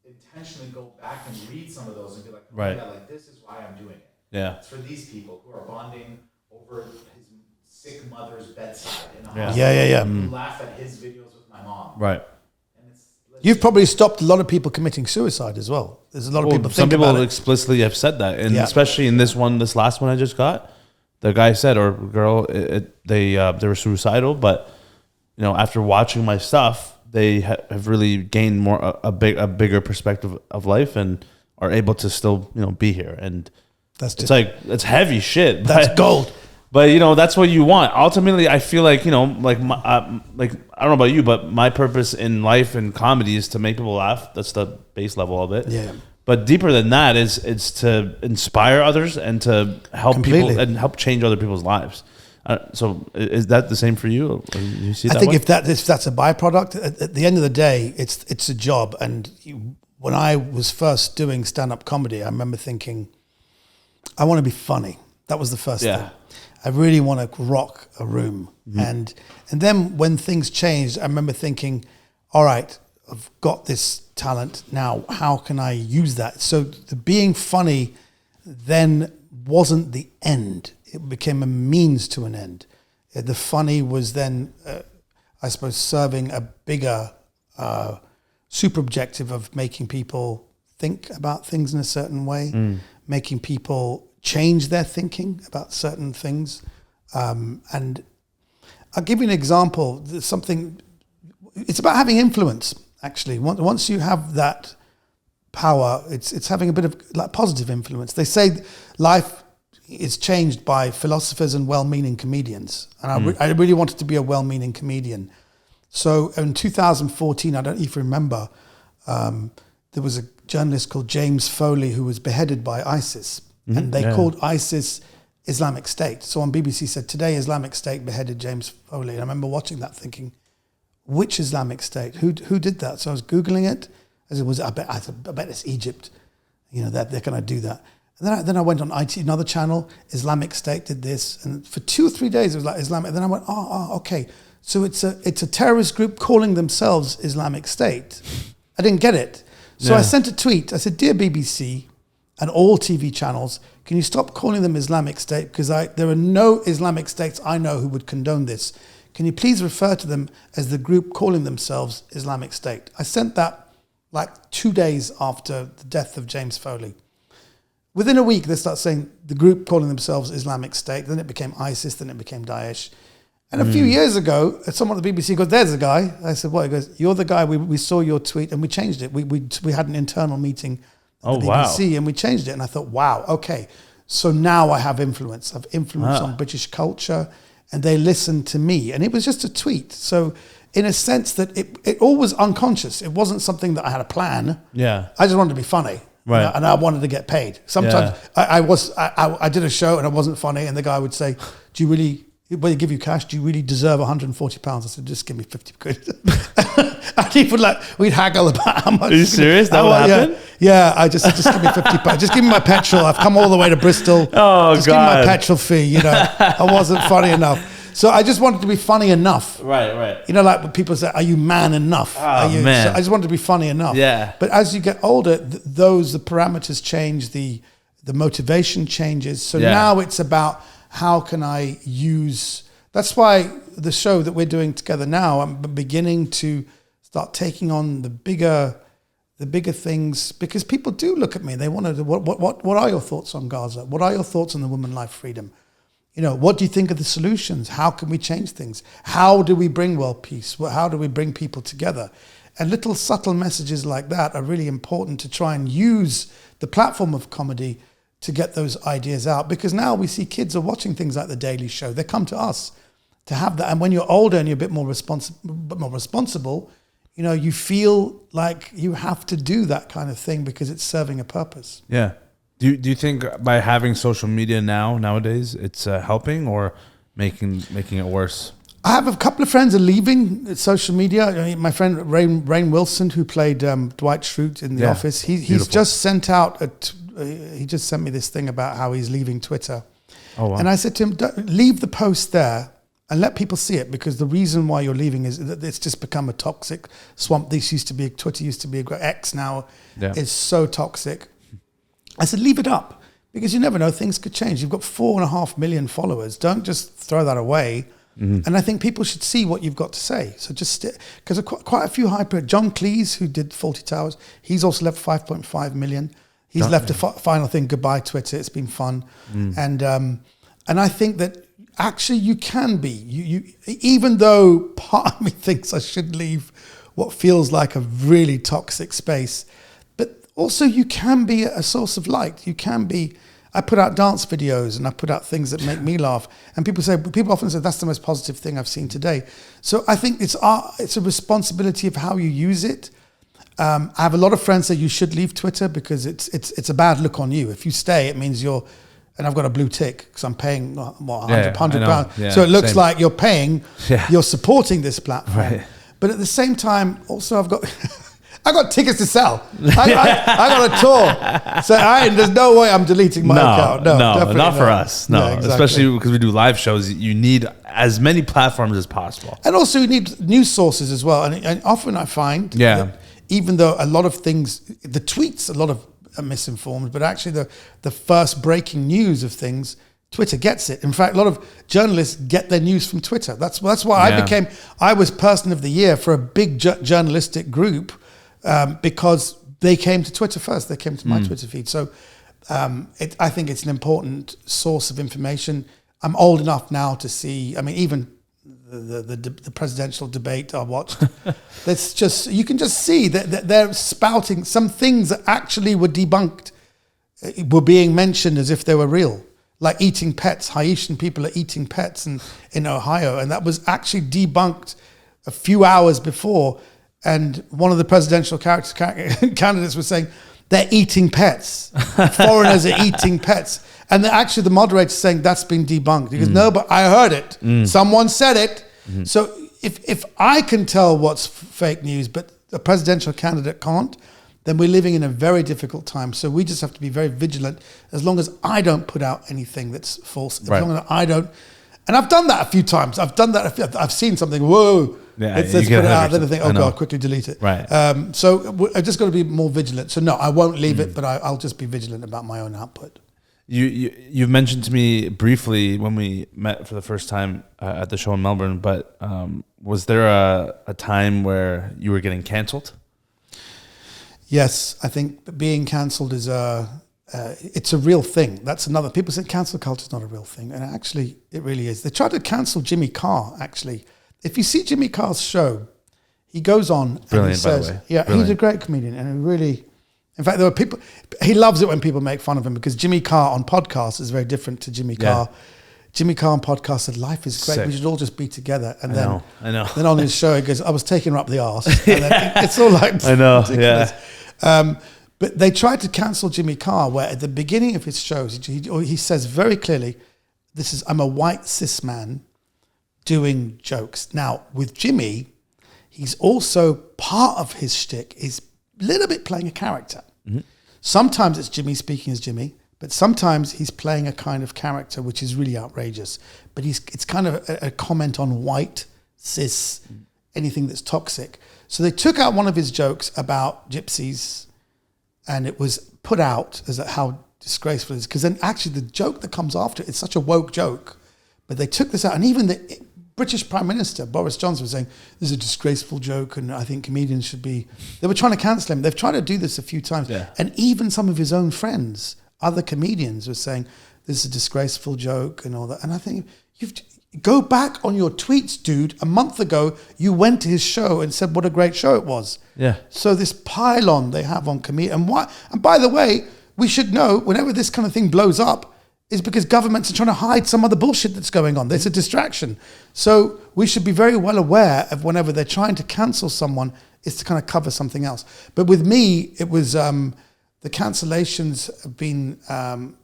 intentionally go back and read some of those and be like, oh, Right. yeah, like this is why I'm doing it. Yeah. It's for these people who are bonding over his sick mother's bedside in a Yeah. hospital. Yeah. Who laugh at his videos with my mom. Right. And it's You've probably stopped a lot of people committing suicide as well. There's a lot of people Some think about people it. explicitly have said that, and Yeah. especially in this last one I just got, the guy said, or girl, they were suicidal, but after watching my stuff, they have really gained more a bigger perspective of life and are able to still be here. And it's heavy shit. That's gold. But that's what you want. Ultimately, I feel like like I don't know about you, but my purpose in life and comedy is to make people laugh. That's the base level of it. Yeah. But deeper than that is it's to inspire others and to help Completely. people and help change other people's lives. So is that the same for you? Or you see that I think way? if that's a byproduct, at the end of the day, it's a job. And when I was first doing stand-up comedy, I remember thinking, I want to be funny. That was the first thing. I really want to rock a room. And then when things changed, I remember thinking, all right, I've got this talent now. How can I use that? So the being funny then wasn't the end. It became a means to an end. The funny was then, I suppose, serving a bigger super objective of making people think about things in a certain way, making people change their thinking about certain things. And I'll give you an example. There's something, it's about having influence, actually. Once you have that power, it's having a bit of like positive influence. They say life is changed by philosophers and well-meaning comedians. And I really wanted to be a well-meaning comedian. So in 2014, I don't even remember, there was a journalist called James Foley who was beheaded by ISIS. And they called ISIS Islamic State. So on BBC said, today Islamic State beheaded James Foley. And I remember watching that thinking, which Islamic State? Who did that? So I was Googling it. I bet it's Egypt. That they're going to do that. And then I went on IT, another channel, Islamic State did this. And for 2 or 3 days, it was like Islamic. Then I went, okay. So it's a terrorist group calling themselves Islamic State. I didn't get it. So I sent a tweet. I said, dear BBC and all TV channels, can you stop calling them Islamic State? Because there are no Islamic states I know who would condone this. Can you please refer to them as the group calling themselves Islamic State? I sent that like 2 days after the death of James Foley. Within a week, they start saying the group calling themselves Islamic State. Then it became ISIS. Then it became Daesh. And a few years ago, someone at the BBC goes, there's a guy. I said, what? He goes, you're the guy. We saw your tweet and we changed it. We had an internal meeting at the BBC and we changed it. And I thought, wow, okay. So now I have influence. I have influence on British culture and they listen to me. And it was just a tweet. So in a sense that it all was unconscious. It wasn't something that I had a plan. Yeah. I just wanted to be funny. Right. And I wanted to get paid. Sometimes I did a show and I wasn't funny and the guy would say, do you really, when they give you cash, do you really deserve 140 pounds? I said, just give me 50 quid. And he would we'd haggle about how much. Are you serious? That would happen? Yeah, I just give me 50 pounds. Just give me my petrol. I've come all the way to Bristol. Oh, just God. give me my petrol fee. I wasn't funny enough. So I just wanted to be funny enough. Right. You know, like when people say, "Are you man enough?" Man. So I just wanted to be funny enough. Yeah. But as you get older, the parameters change, the motivation changes. So now it's about how can I use. That's why the show that we're doing together now, I'm beginning to start taking on the bigger things, because people do look at me. They want to. What are your thoughts on Gaza? What are your thoughts on the woman life freedom? You know, what do you think of the solutions? How can we change things? How do we bring world peace? How do we bring people together? And little subtle messages like that are really important to try and use the platform of comedy to get those ideas out. Because now we see kids are watching things like The Daily Show. They come to us to have that. And when you're older and you're a bit more responsible, you know, you feel like you have to do that kind of thing because it's serving a purpose. Yeah. Do you think by having social media nowadays, it's helping or making it worse? I have a couple of friends are leaving social media. I mean, my friend Rainn Wilson, who played Dwight Schrute in The Office, he's just sent out he just sent me this thing about how he's leaving Twitter. Oh, wow. And I said to him, leave the post there and let people see it, because the reason why you're leaving is that it's just become a toxic swamp. Twitter used to be X now is so toxic. I said, leave it up, because you never know, things could change. You've got 4.5 million followers. Don't just throw that away. Mm-hmm. And I think people should see what you've got to say. So just, because quite a few John Cleese, who did Fawlty Towers, he's also left 5.5 million. He's left a final thing, goodbye Twitter, it's been fun. And I think that actually you can be, you even though part of me thinks I should leave what feels like a really toxic space, but also you can be a source of light. You can be, I put out dance videos and I put out things that make me laugh. And people often say, that's the most positive thing I've seen today. So I think it's a responsibility of how you use it. I have a lot of friends say you should leave Twitter because it's a bad look on you. If you stay, it means you're, and I've got a blue tick because I'm paying £100 pounds. Yeah, so it looks like you're paying, you're supporting this platform. Right. But at the same time, also I've got tickets to sell. I got a tour. So there's no way I'm deleting my account. No, not for us. No, yeah, exactly. Especially because we do live shows. You need as many platforms as possible. And also you need news sources as well. And often I find that even though a lot of things, the tweets, a lot of are misinformed, but actually the first breaking news of things, Twitter gets it. In fact, a lot of journalists get their news from Twitter. That's why I was person of the year for a big journalistic group, because they came to Twitter first. They came to my Twitter feed. So I think it's an important source of information. I'm old enough now to see, I mean, even the presidential debate I watched, that's just, you can just see that they're spouting some things that actually were debunked, were being mentioned as if they were real. Like eating pets, Haitian people are eating pets in Ohio. And that was actually debunked a few hours before. And one of the presidential candidates was saying, they're eating pets. Foreigners are eating pets. And actually the moderator's saying, that's been debunked. He goes, no, but I heard it. Someone said it. So if I can tell what's fake news, but a presidential candidate can't, then we're living in a very difficult time. So we just have to be very vigilant. As long as I don't put out anything that's false, as long as I don't, and I've done that a few times. I've seen something, whoa, let's put it out, then I think, oh God, quickly delete it. Right. So I just got to be more vigilant. So no, I won't leave it, but I'll just be vigilant about my own output. You've mentioned to me briefly when we met for the first time at the show in Melbourne, but was there a time where you were getting cancelled? Yes, I think being cancelled is it's a real thing. That's another. People say cancel culture is not a real thing, and actually, it really is. They tried to cancel Jimmy Carr. Actually, if you see Jimmy Carr's show, he goes on and he says, he's a great comedian, and really, in fact, there were people. He loves it when people make fun of him because Jimmy Carr on podcasts is very different to Jimmy Carr. Jimmy Carr on podcast said, life is great. Sick. We should all just be together. And I know. Then on his show, he goes, I was taking her up the arse. And then it's all like, I know, ridiculous. But they tried to cancel Jimmy Carr, where at the beginning of his shows, he says very clearly, I'm a white cis man doing jokes. Now, with Jimmy, he's also, part of his shtick is a little bit playing a character. Mm-hmm. Sometimes it's Jimmy speaking as Jimmy. But sometimes he's playing a kind of character which is really outrageous. But it's kind of a comment on white, cis, anything that's toxic. So they took out one of his jokes about gypsies, and it was put out as how disgraceful it is. Because then actually the joke that comes after it's such a woke joke. But they took this out, and even the British Prime Minister, Boris Johnson, was saying, this is a disgraceful joke, and I think comedians should be... They were trying to cancel him. They've tried to do this a few times. Yeah. And even some of his own friends, other comedians, were saying, this is a disgraceful joke and all that. And I think, go back on your tweets, dude. A month ago, you went to his show and said what a great show it was. Yeah. So this pile-on they have on comedians... And by the way, we should know, whenever this kind of thing blows up, is because governments are trying to hide some other bullshit that's going on. There's a distraction. So we should be very well aware of whenever they're trying to cancel someone is to kind of cover something else. But with me, it was the cancellations have been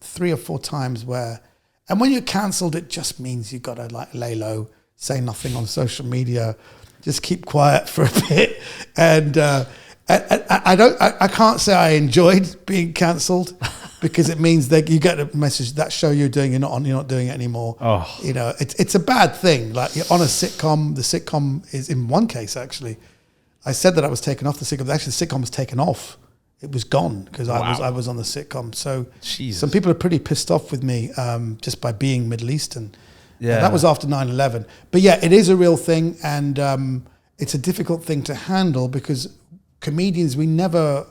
3 or 4 times where, and when you're cancelled, it just means you've got to like lay low, say nothing on social media, just keep quiet for a bit. And I can't say I enjoyed being cancelled. Because it means that you get a message, that show you're doing, you're not doing it anymore. Oh. You know, it's a bad thing. Like you're on a sitcom, the sitcom is, in one case actually, I said that I was taken off the sitcom, but actually the sitcom was taken off. It was gone because I was on the sitcom. So Jesus. Some people are pretty pissed off with me just by being Middle Eastern. Yeah. That was after 9/11. But yeah, it is a real thing, and it's a difficult thing to handle because comedians, we never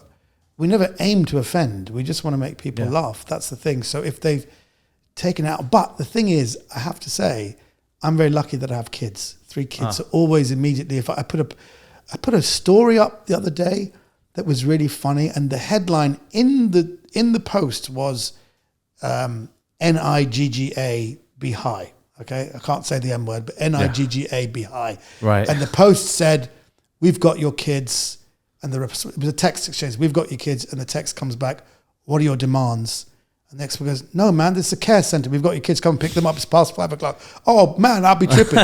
aim to offend. We just want to make people laugh. That's the thing. So if they've taken out... But the thing is, I have to say, I'm very lucky that I have kids. 3 kids. So always immediately... If I put a story up the other day that was really funny, and the headline in the post was NIGGA be high. Okay? I can't say the M word, but NIGGA be high. Right. And the post said, we've got your kids... And it was a text exchange. We've got your kids, and the text comes back. What are your demands? And the next one goes, no, man, this is a care center. We've got your kids. Come and pick them up. It's past 5 o'clock. Oh man, I'll be tripping.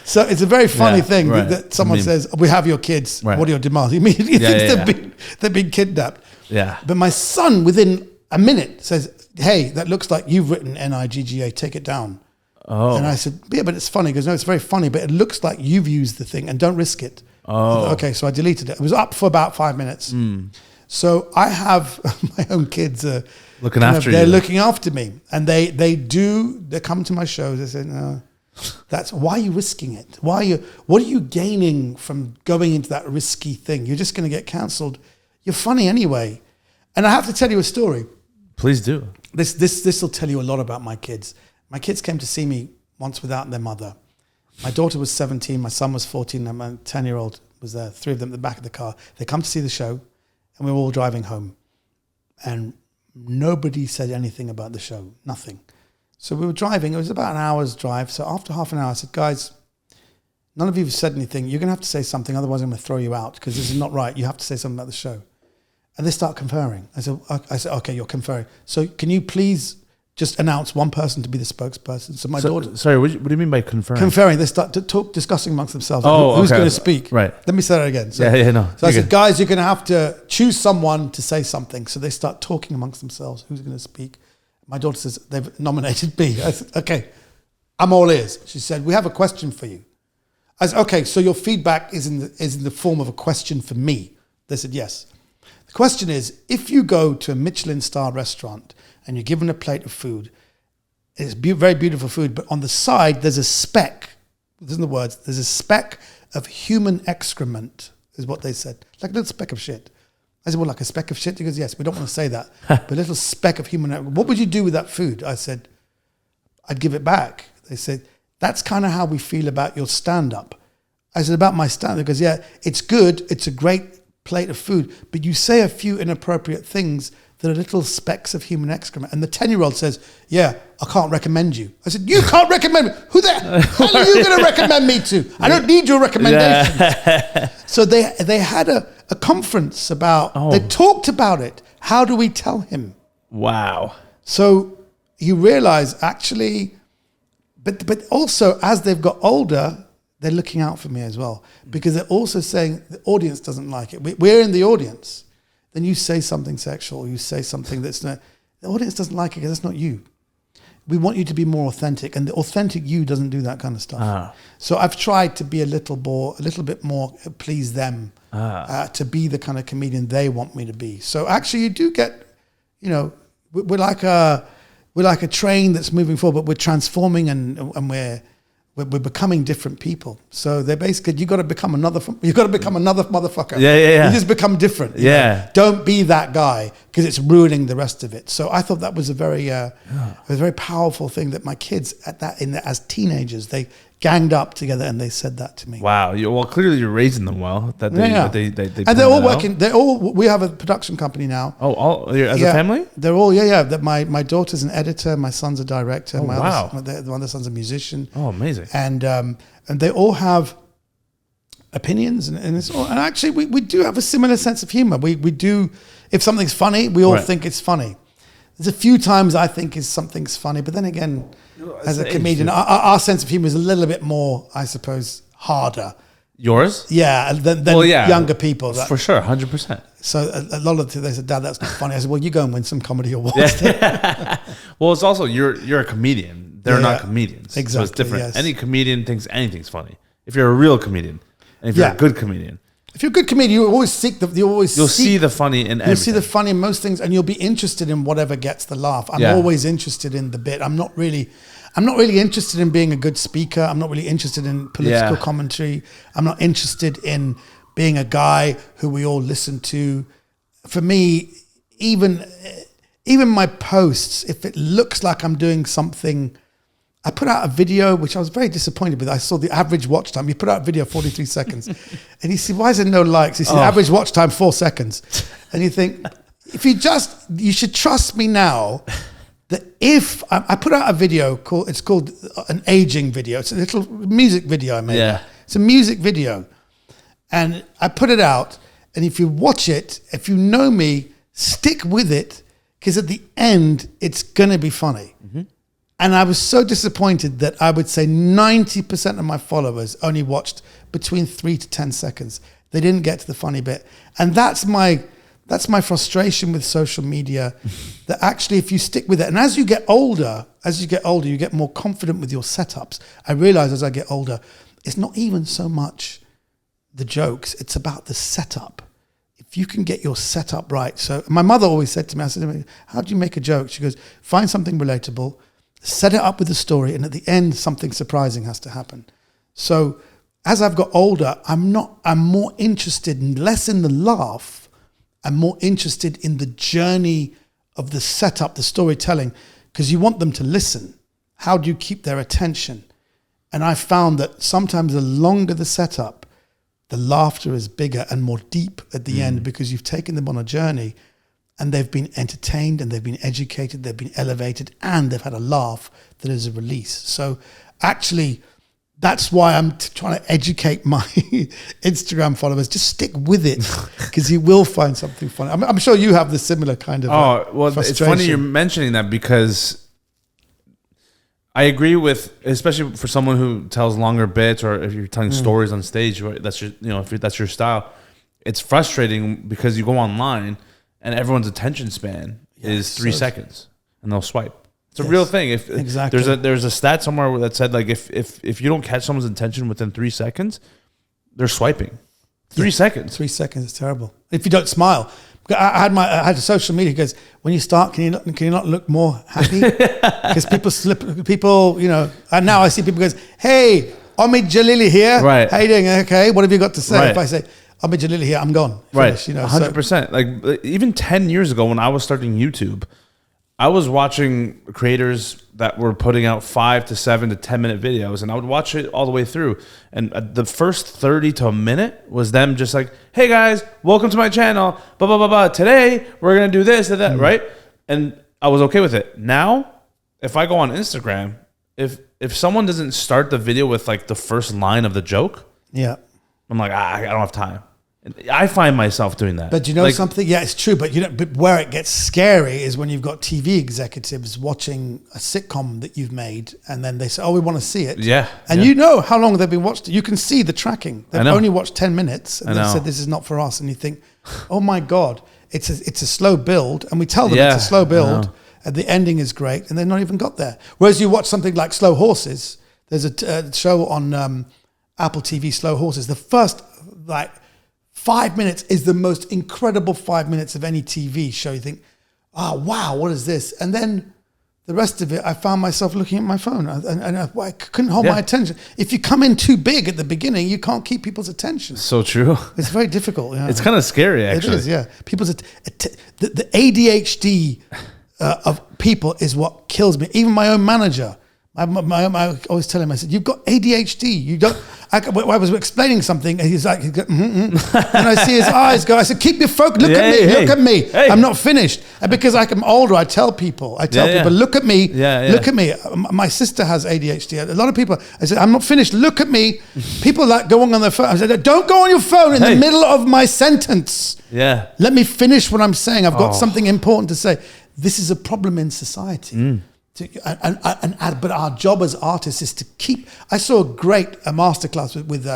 So it's a very funny thing that someone says, we have your kids. Right. What are your demands? He immediately thinks they've been kidnapped. Yeah. But my son, within a minute, says, hey, that looks like you've written NIGGA. Take it down. Oh. And I said, yeah, but it's funny. He goes, no, it's very funny, but it looks like you've used the thing, and don't risk it. Oh. Okay, so I deleted it. It was up for about 5 minutes. So I have my own kids looking after they're you. looking after me, and they come to my shows. They say, no, why are you risking it? What are you gaining from going into that risky thing? You're just going to get cancelled. You're funny anyway. And I have to tell you a story. Please do. This will tell you a lot about my kids. My kids came to see me once without their mother. My daughter was 17, my son was 14, and my 10-year-old was there, 3 of them at the back of the car. They come to see the show, and we were all driving home. And nobody said anything about the show, nothing. So we were driving, it was about an hour's drive. So after half an hour, I said, guys, none of you have said anything. You're going to have to say something, otherwise I'm going to throw you out, because this is not right. You have to say something about the show. And they start conferring. I said, okay, you're conferring. So can you please... just announce one person to be the spokesperson. So my daughter... Sorry, what do you mean by conferring? Conferring. They start to talk, discussing amongst themselves. Who's going to speak? Right. Let me say that again. So, no. So I said, guys, you're going to have to choose someone to say something. So they start talking amongst themselves. Who's going to speak? My daughter says, they've nominated me. I said, okay, I'm all ears. She said, we have a question for you. I said, okay, so your feedback is in the form of a question for me. They said, yes. The question is, if you go to a Michelin-star restaurant and you're given a plate of food, it's very beautiful food, but on the side, there's a speck, this is the words, there's a speck of human excrement, is what they said. Like a little speck of shit. I said, well, like a speck of shit? He goes, yes, we don't want to say that. But a little speck of human excrement. What would you do with that food? I said, I'd give it back. They said, that's kind of how we feel about your stand-up. I said, about my stand-up? Because, yeah, it's good, it's a great plate of food, but you say a few inappropriate things that are little specks of human excrement. And the 10-year-old says, yeah, I can't recommend you. I said, you can't recommend me? Who the hell are you going to recommend me to? I don't need your recommendations. Yeah. So they had a conference about, they talked about it. How do we tell him? Wow. So you realize actually, but also as they've got older, they're looking out for me as well. Because they're also saying the audience doesn't like it. We're in the audience. Then you say something sexual, you say something that's not, the audience doesn't like it because that's not you. We want you to be more authentic, and the authentic you doesn't do that kind of stuff. So I've tried to be a little bit more please them, to be the kind of comedian they want me to be. So actually, you do get, we're like a train that's moving forward, but we're transforming and we're becoming different people. So they're basically, you got to become another motherfucker. Yeah. You just become different. You know? Don't be that guy because it's ruining the rest of it. So I thought that was a very powerful thing that my kids as teenagers, they ganged up together and they said that to me. Wow. Well, clearly you're raising them well. That they and they're all working. We have a production company now. Oh, all as a family? They're all, That my daughter's an editor. My son's a director. Oh, wow. My other son's a musician. Oh, amazing. And they all have opinions, and it's all, and actually we do have a similar sense of humor. We do, if something's funny, we all think it's funny. There's a few times I think something's funny, but then again, as a comedian, our sense of humor is a little bit more, I suppose, harder. Yours? Yeah, than younger people. For sure, 100%. So a lot of they said, "Dad, that's not funny." I said, "Well, you go and win some comedy awards." Well, it's also you're a comedian. They're not comedians. Exactly. So it's different. Yes. Any comedian thinks anything's funny. If you're a real comedian, and if you're a good comedian. If you're a good comedian, you always seek You'll see the funny in everything. You'll see the funny in most things, and you'll be interested in whatever gets the laugh. I'm always interested in the bit. I'm not really interested in being a good speaker. I'm not really interested in political commentary. I'm not interested in being a guy who we all listen to. For me, even my posts, if it looks like I'm doing something, I put out a video, which I was very disappointed with. I saw the average watch time. You put out a video 43 seconds. And you see, why is there no likes? You see, the average watch time, 4 seconds. And you think, you should trust me now that if I put out a video it's called an aging video. It's a little music video I made. Yeah. It's a music video. And I put it out. And if you watch it, if you know me, stick with it. Because at the end, it's going to be funny. Mm-hmm. And I was so disappointed that I would say 90% of my followers only watched between 3 to 10 seconds. They didn't get to the funny bit. And that's my frustration with social media, that actually if you stick with it, and as you get older, you get more confident with your setups. I realize as I get older, it's not even so much the jokes, it's about the setup. If you can get your setup right. So my mother always said to me, I said, how do you make a joke? She goes, find something relatable, set it up with a story, and at the end, something surprising has to happen. So as I've got older, I'm more interested less in the laugh. I'm more interested in the journey of the setup, the storytelling, because you want them to listen. How do you keep their attention? And I found that sometimes the longer the setup, the laughter is bigger and more deep at the end, because you've taken them on a journey and they've been entertained and they've been educated, they've been elevated, and they've had a laugh that is a release. So actually, that's why I'm trying to educate my Instagram followers. Just stick with it, because you will find something funny. I'm sure you have the similar kind of frustration. It's funny you're mentioning that, because I agree with, especially for someone who tells longer bits, or if you're telling stories on stage, right, that's that's your style. It's frustrating because you go online and everyone's attention span is 3 seconds, and they'll swipe. It's a real thing. Exactly. There's a stat somewhere that said, like, if you don't catch someone's attention within 3 seconds, they're swiping. 3 seconds. 3 seconds is terrible. If you don't smile. I had a social media. He goes, when you start, can you not look more happy? Because people, and now I see people goes, hey, Omid Djalili here. Right. How you doing? Okay. What have you got to say? Right. If I say, Omid Djalili here, I'm gone. Finish, right. 100%. Like, even 10 years ago when I was starting YouTube, I was watching creators that were putting out 5 to 7 to 10 minute videos, and I would watch it all the way through. And the first 30 to a minute was them just like, hey guys, welcome to my channel, blah, blah, blah, blah. Today, we're going to do this and that, right? And I was okay with it. Now, if I go on Instagram, if someone doesn't start the video with like the first line of the joke, I'm like, I don't have time. I find myself doing that. But you know something? Yeah, it's true. But but where it gets scary is when you've got TV executives watching a sitcom that you've made, and then they say, "Oh, we want to see it." Yeah. And you know how long they've been watched. You can see the tracking. They've only watched 10 minutes, and they said, "This is not for us." And you think, "Oh my God, it's a slow build," and we tell them it's a slow build. and the ending is great, and they've not even got there. Whereas you watch something like Slow Horses, there's a show on Apple TV, Slow Horses. The first 5 minutes is the most incredible 5 minutes of any TV show. You think, oh wow, what is this? And then the rest of it, I found myself looking at my phone, and I couldn't hold my attention. If you come in too big at the beginning, you can't keep people's attention. So true. It's very difficult. Yeah. It's kind of scary, actually. It is, yeah. People's the ADHD of people is what kills me. Even my own manager, I always tell him, I said, "You've got ADHD. You don't." I was explaining something, and he's like, and I see his eyes go. I said, "Keep your focus. Look at me. Look at me. Hey. I'm not finished." And because I'm older, I tell people, "Look at me. Look at me." My sister has ADHD. A lot of people. I said, "I'm not finished. Look at me." People like going on their phone. I said, "Don't go on your phone in the middle of my sentence. Yeah. Let me finish what I'm saying. I've got something important to say." This is a problem in society. But our job as artists is to keep. I saw a masterclass with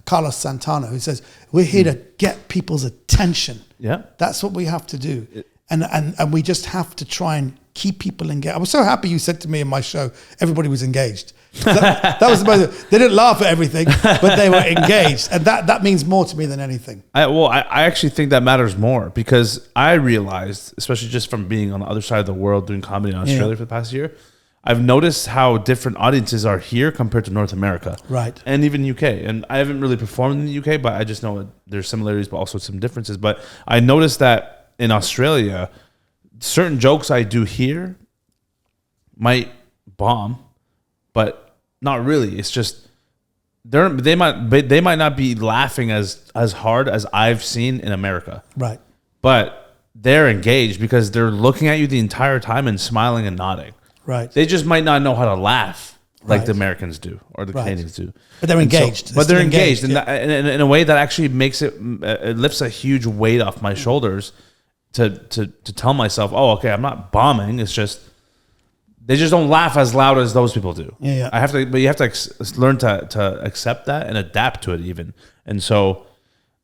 Carlos Santana, who says we're here to get people's attention. Yeah, that's what we have to do, and we just have to try and keep people engaged. I was so happy you said to me in my show everybody was engaged. That was they didn't laugh at everything, but they were engaged, and that means more to me than anything. I actually think that matters more, because I realized, especially just from being on the other side of the world doing comedy in Australia for the past year, I've noticed how different audiences are here compared to North America, right, and even UK. And I haven't really performed in the UK, but I just know there's similarities, but also some differences. But I noticed that in Australia, certain jokes I do here might bomb, but not really. It's just they might not be laughing as hard as I've seen in America. Right. But they're engaged because they're looking at you the entire time and smiling and nodding. Right. They just might not know how to laugh like the Americans do or the Canadians do. But they're engaged. But they're engaged, and in a way that actually makes it lifts a huge weight off my shoulders to tell myself, oh, okay, I'm not bombing. It's just they just don't laugh as loud as those people do. Yeah. But you have to learn to accept that and adapt to it even. And so,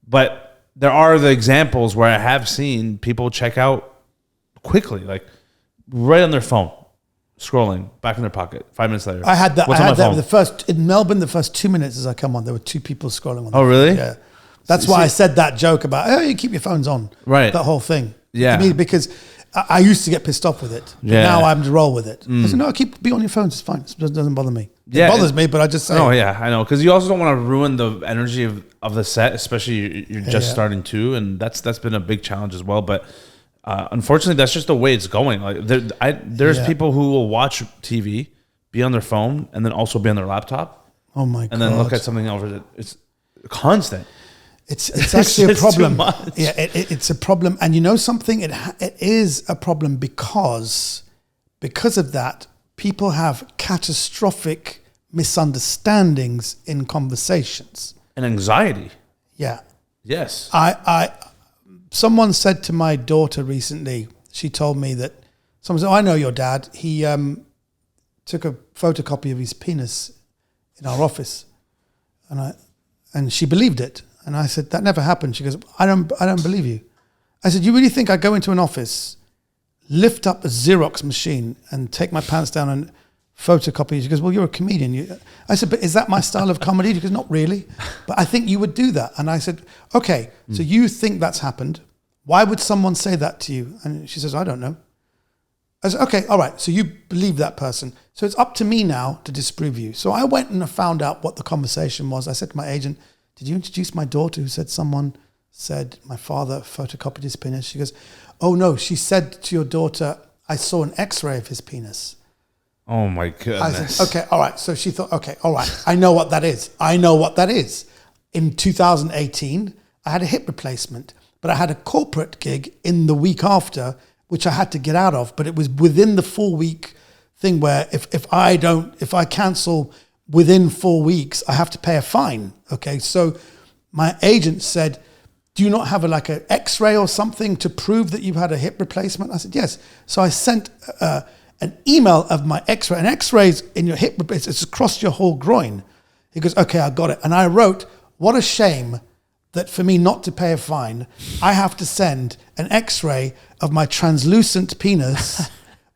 but there are the examples where I have seen people check out quickly, like right on their phone, scrolling back in their pocket. 5 minutes later, I had that. What's I had on my that phone? in Melbourne. The first 2 minutes as I come on, there were two people scrolling on. Oh, really? Yeah. That's why I said that joke about you keep your phones on. Right. That whole thing. Yeah. I mean, because I used to get pissed off with it. But now I'm to roll with it. I said, no, be on your phones. It's fine. It doesn't bother me. It bothers me, but I just say. Oh yeah, I know, because you also don't want to ruin the energy of the set, especially you're just starting to, and that's been a big challenge as well. But unfortunately, that's just the way it's going. Like there's people who will watch TV, be on their phone, and then also be on their laptop. Oh my god! And then look at something over it. It's constant. It's actually a problem. Too much. Yeah, it's a problem, and you know something? It is a problem because of that, people have catastrophic misunderstandings in conversations And anxiety. Yeah. Yes. Someone said to my daughter recently, she told me that someone said, "Oh, I know your dad. He took a photocopy of his penis in our office," and she believed it. And I said, "That never happened." She goes, I don't believe you." I said, "You really think I go into an office, lift up a Xerox machine and take my pants down and photocopy?" She goes, "Well, you're a comedian." I said, "But is that my style of comedy?" She goes, "Not really, but I think you would do that." And I said, "Okay, so you think that's happened. Why would someone say that to you?" And she says, "I don't know." I said, "Okay, all right, so you believe that person. So it's up to me now to disprove you." So I went and I found out what the conversation was. I said to my agent, "Did you introduce my daughter who said someone said my father photocopied his penis?" She goes, "Oh no, she said to your daughter, I saw an X-ray of his penis." Oh my goodness. I said, "Okay, all right." So she thought, "Okay, all right, I know what that is. In 2018, I had a hip replacement, but I had a corporate gig in the week after, which I had to get out of, but it was within the 4-week thing where if I cancel within 4 weeks, I have to pay a fine." Okay, so my agent said, "Do you not have an X-ray or something to prove that you've had a hip replacement?" I said, "Yes." So I sent an email of my X-ray. An X-ray's in your hip, it's across your whole groin. He goes, "Okay, I got it." And I wrote, "What a shame that for me not to pay a fine, I have to send an X-ray of my translucent penis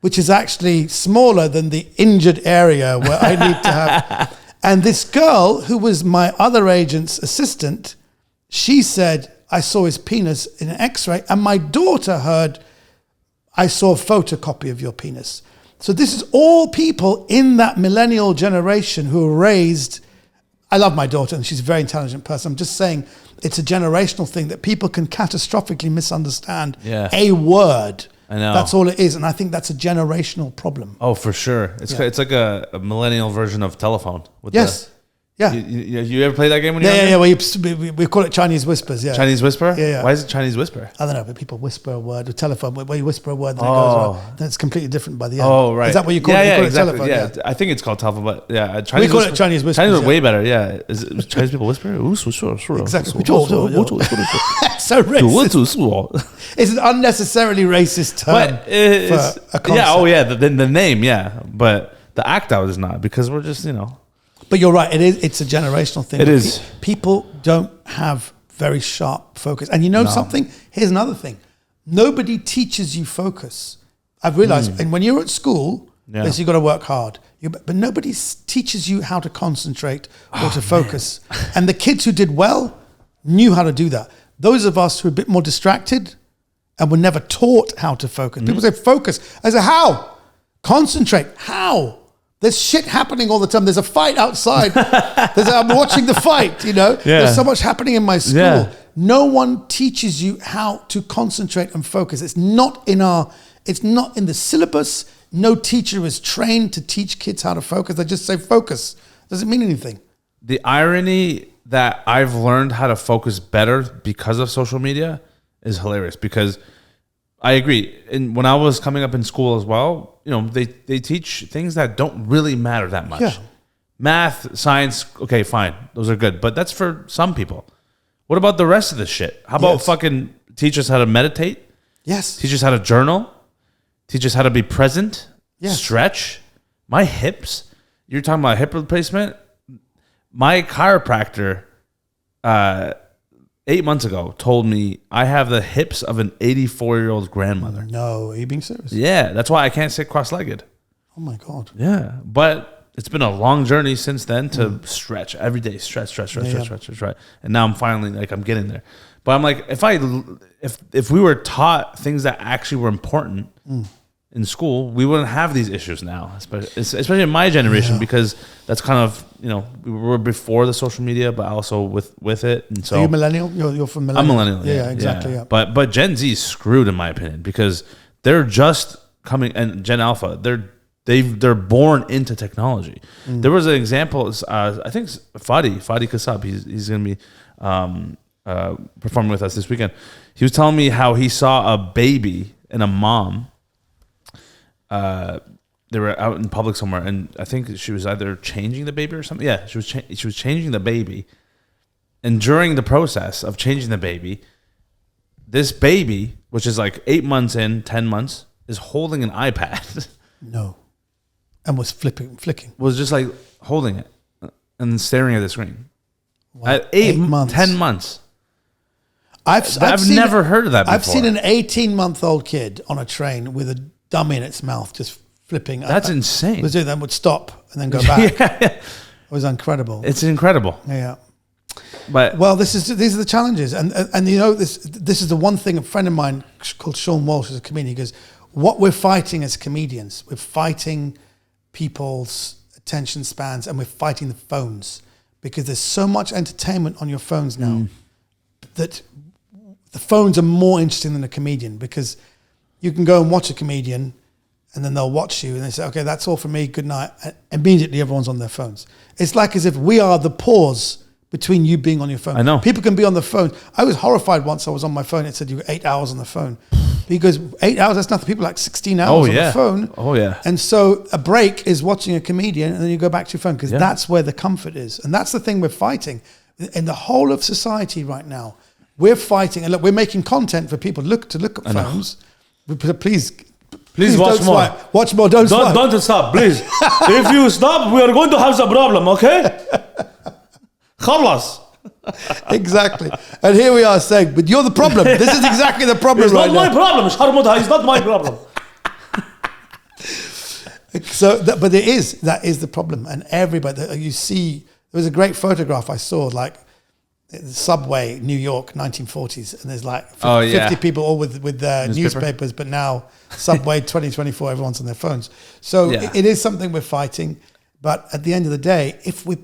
which is actually smaller than the injured area where I need to have. And this girl, who was my other agent's assistant, she said, I saw his penis in an x-ray, and my daughter heard, I saw a photocopy of your penis. So this is all people in that millennial generation who were raised. I love my daughter, and she's a very intelligent person. I'm just saying it's a generational thing that people can catastrophically misunderstand a word. I know. That's all it is. And I think that's a generational problem. Oh, for sure. It's like a millennial version of telephone. With Yes. Yeah. You ever play that game when you were younger? We call it Chinese whispers. Yeah. Chinese whisper? Yeah. Why is it Chinese whisper? I don't know, but people whisper a word with telephone. Where you whisper a word, then it goes right. Then it's completely different by the end. Oh, right. Is that what you call it? You call exactly. it telephone? I think it's called telephone, but Chinese we call it Chinese whispers. Chinese are way better. Yeah. Chinese people whisper? Exactly. So racist. It's an unnecessarily racist term for a concept. Yeah. The name. Yeah. But the act out is not, because we're just, But you're right. It's a generational thing. It is. People don't have very sharp focus. And you know something? Here's another thing. Nobody teaches you focus. I've realized, and when you're at school, yes, you've got to work hard. But nobody teaches you how to concentrate or to focus. And the kids who did well knew how to do that. Those of us who are a bit more distracted and were never taught how to focus. People say focus. I say, how? Concentrate. How? There's shit happening all the time. There's a fight outside. I'm watching the fight, There's so much happening in my school. Yeah. No one teaches you how to concentrate and focus. It's not in the syllabus. No teacher is trained to teach kids how to focus. They just say focus. Doesn't mean anything. The irony that I've learned how to focus better because of social media is hilarious, because I agree. And when I was coming up in school as well, they teach things that don't really matter that much. Yeah. Math, science, okay, fine. Those are good. But that's for some people. What about the rest of the shit? How about fucking teach us how to meditate? Yes. Teach us how to journal? Teach us how to be present? Yes. Stretch? My hips? You're talking about hip replacement? My chiropractor 8 months ago told me I have the hips of an 84-year-old grandmother. No, are you being serious? Yeah, that's why I can't sit cross-legged. Oh my God. Yeah, but it's been a long journey since then to stretch every day, stretch. And now I'm finally I'm getting there. But I'm like, if we were taught things that actually were important in school, we wouldn't have these issues now, especially in my generation, because that's kind of, we were before the social media, but also with it. And so, are you millennial? You're from millennial. I'm millennial. Yeah, exactly. Yeah. But Gen Z is screwed, in my opinion, because they're just coming, and Gen Alpha, they're born into technology. There was an example. I think Fadi Kassab. He's going to be performing with us this weekend. He was telling me how he saw a baby and a mom. They were out in public somewhere, and I think she was either changing the baby or something. Yeah, she was changing the baby, and during the process of changing the baby, this baby, which is like 8 months in, 10 months, is holding an iPad. No, and was flicking. Was just like holding it and staring at the screen. Wow. At 8 months, 10 months. I've never heard of that before. I've seen an 18-month-old kid on a train with a dummy in its mouth, just flipping. That's insane. Then would stop and then go back. It was incredible. It's incredible. Yeah. But these are the challenges, and this is the one thing. A friend of mine called Sean Walsh is a comedian. He goes, "What we're fighting as comedians, we're fighting people's attention spans, and we're fighting the phones, because there's so much entertainment on your phones now that the phones are more interesting than a comedian, because you can go and watch a comedian, and then they'll watch you and they say, okay, that's all for me, good night. And immediately everyone's on their phones. It's like as if we are the pause between you being on your phone. I know. People can be on the phone. I was horrified once I was on my phone. It said you were 8 hours on the phone. Because 8 hours, that's nothing. People are like 16 hours on the phone. Oh, yeah. And so a break is watching a comedian, and then you go back to your phone, because that's where the comfort is. And that's the thing we're fighting. In the whole of society right now, we're fighting. And look, we're making content for people to look at phones. Please watch don't more. Swipe. Watch more. Don't swipe. Don't stop, please. If you stop, we are going to have a problem, okay? Khalas. Exactly. And here we are saying, but you're the problem. This is exactly the problem. It's not my problem. Sharmuta, it's not my problem. But that is the problem. And everybody, you see, there was a great photograph I saw, like the subway, New York, 1940s, and there's like 50 people all with their newspapers, but now subway 2024, everyone's on their phones. So it is something we're fighting. But at the end of the day, if we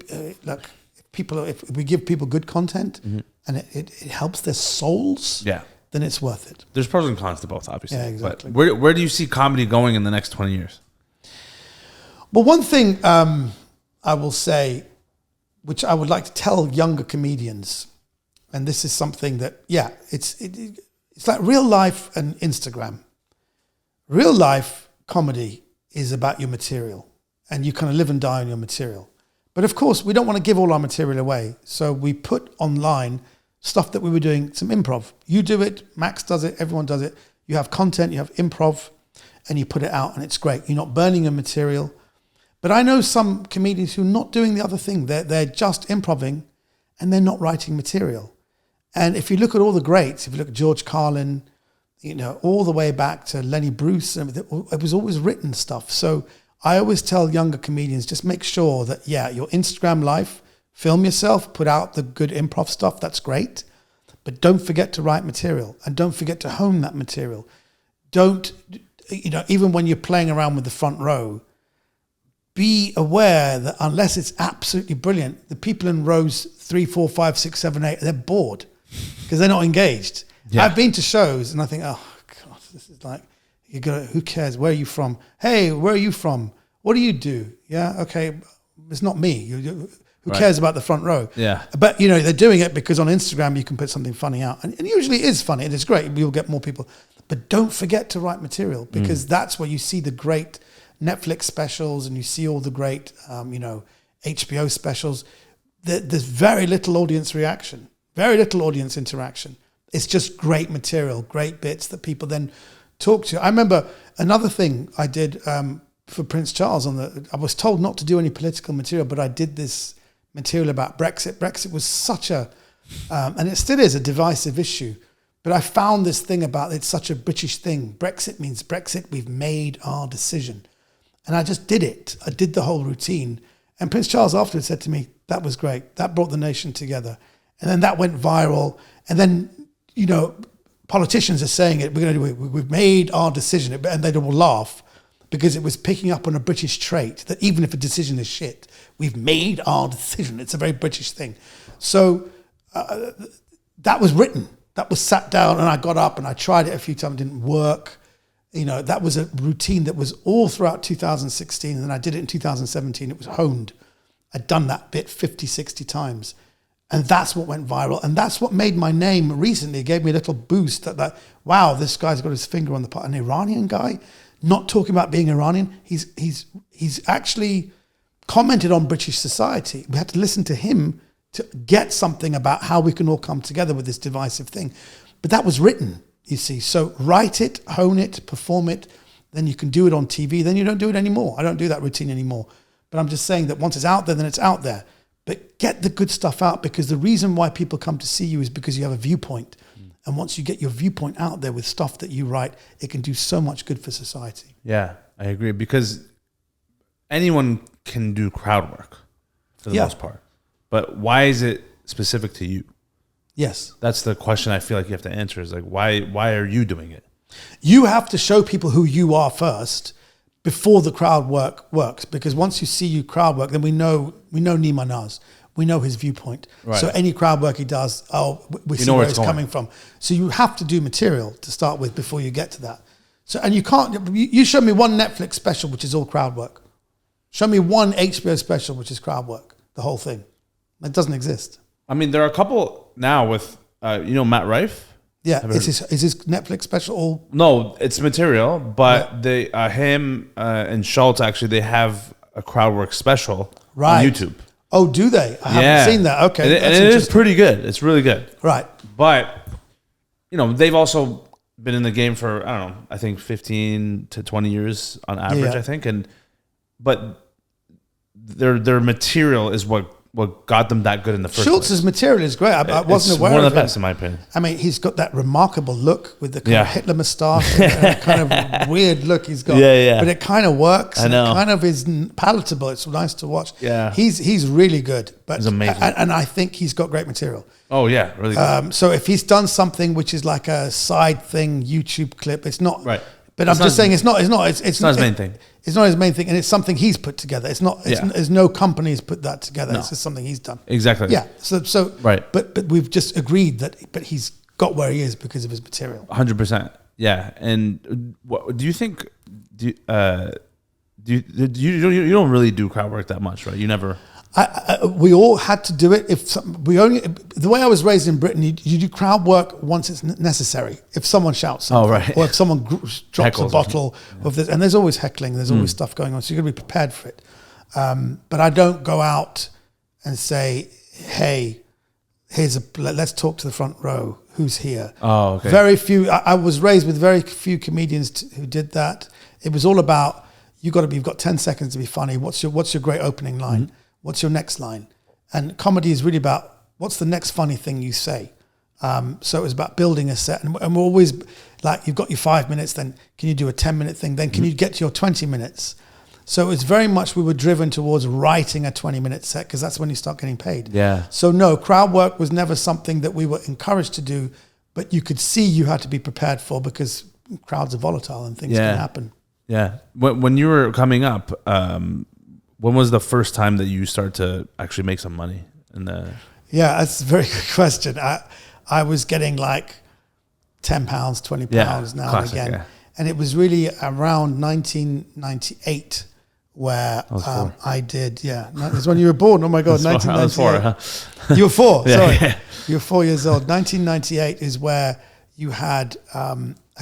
if we give people good content and it helps their souls, then it's worth it. There's pros and cons to both, obviously. Yeah, exactly. But where do you see comedy going in the next 20 years? Well, one thing I will say, which I would like to tell younger comedians, and this is something that, it's like real life and Instagram. Real life comedy is about your material, and you kind of live and die on your material. But of course, we don't want to give all our material away, so we put online stuff that we were doing, some improv. You do it, Max does it, everyone does it. You have content, you have improv, and you put it out, and it's great. You're not burning your material. But I know some comedians who are not doing the other thing. They're just improving, and they're not writing material. And if you look at all the greats, if you look at George Carlin, all the way back to Lenny Bruce, it was always written stuff. So I always tell younger comedians, just make sure that, your Instagram life, film yourself, put out the good improv stuff, that's great. But don't forget to write material, and don't forget to hone that material. Don't, even when you're playing around with the front row, be aware that unless it's absolutely brilliant, the people in rows 3, 4, 5, 6, 7, 8, they're bored because they're not engaged. Yeah. I've been to shows and I think, oh God, this is like, who cares? Where are you from? Hey, where are you from? What do you do? Yeah, okay, it's not me. Who cares about the front row? Yeah. But, they're doing it because on Instagram you can put something funny out. And usually it is funny and it's great. You'll get more people. But don't forget to write material because that's where you see the great Netflix specials and you see all the great, HBO specials. There's very little audience reaction, very little audience interaction. It's just great material, great bits that people then talk to. I remember another thing I did for Prince Charles I was told not to do any political material, but I did this material about Brexit. Brexit was such and it still is a divisive issue. But I found this thing about it's such a British thing. Brexit means Brexit. We've made our decision. And I just did it. I did the whole routine. And Prince Charles afterwards said to me, that was great. That brought the nation together. And then that went viral. And then, politicians are saying it. We've made our decision. And they will laugh because it was picking up on a British trait that even if a decision is shit, we've made our decision. It's a very British thing. So that was written. That was sat down and I got up and I tried it a few times. It didn't work. That was a routine that was all throughout 2016. And then I did it in 2017. It was honed. I'd done that bit 50, 60 times. And that's what went viral. And that's what made my name recently. It gave me a little boost that wow, this guy's got his finger on the pot. An Iranian guy, not talking about being Iranian. He's actually commented on British society. We had to listen to him to get something about how we can all come together with this divisive thing. But that was written. You see, so write it, hone it, perform it, then you can do it on TV, then you don't do it anymore. I don't do that routine anymore. But I'm just saying that once it's out there, then it's out there. But get the good stuff out because the reason why people come to see you is because you have a viewpoint. And once you get your viewpoint out there with stuff that you write, it can do so much good for society. Yeah, I agree because anyone can do crowd work for the most part. But why is it specific to you? Yes. That's the question I feel like you have to answer is like, why are you doing it? You have to show people who you are first before the crowd work works. Because once you see you crowd work, then we know NeemaNaz. We know his viewpoint. Right. So any crowd work he does, we see where it's coming from. So you have to do material to start with before you get to that. So, and you can't, you show me one Netflix special, which is all crowd work. Show me one HBO special, which is crowd work, the whole thing. It doesn't exist. I mean, there are a couple now with, Matt Rife. Yeah, is his Netflix special all? No, it's material, but they, him and Schultz actually they have a crowd work special on YouTube. Oh, do they? I haven't seen that. Okay, and it is pretty good. It's really good. Right, but they've also been in the game for I think 15 to 20 years on average. I think, but their material is what what got them that good in the first place. Schultz's material is great. I wasn't It's aware one of of the him. best in my opinion. I mean, he's got that remarkable look with the kind of Hitler moustache, and kind of weird look he's got. Yeah. But it kind of works. I know. And it kind of is palatable. It's nice to watch. Yeah. He's really good. But He's amazing. And I think he's got great material. Oh yeah, really good. So if he's done something which is like a side thing, YouTube clip, it's not Right. But It's I'm just not- saying it's not It's not his main thing. It's not his main thing, and it's something he's put together. It's not. Yeah. There's no company has put that together. No. It's just something he's done. Exactly. Yeah. So Right. But we've just agreed that. But he's got where he is because of his material. 100%. Yeah. And what do you think? You don't really do crowd work that much, right? You never. We all had to do it. The way I was raised in Britain, you do crowd work once it's necessary. If someone shouts something, Oh, right. or if someone drops Heckles a bottle of this, and there's always heckling, there's always stuff going on, so you've got to be prepared for it. But I don't go out and say, "Hey, let's talk to the front row. Who's here?" Oh, okay. Very few. I was raised with very few comedians who did that. It was all about you've got 10 seconds to be funny. What's your great opening line? Mm-hmm. What's your next line? And comedy is really about what's the next funny thing you say. So it was about building a set, and we're always like, you've got your 5 minutes, then can you do a 10-minute thing? Then can you get to your 20 minutes? So it's very much we were driven towards writing a 20-minute set because that's when you start getting paid. Yeah. So no, crowd work was never something that we were encouraged to do, but you could see you had to be prepared for because crowds are volatile and things can happen. Yeah. When you were coming up, when was the first time that you started to actually make some money? Yeah, that's a very good question. I was getting like £10, £20 now classic, and again. yeah. And it was really around 1998 where I did, that's when you were born. Oh my God, 1998. I was 4, huh? You were 4, Yeah, sorry. yeah. You were 4 years old. 1998 is where you had a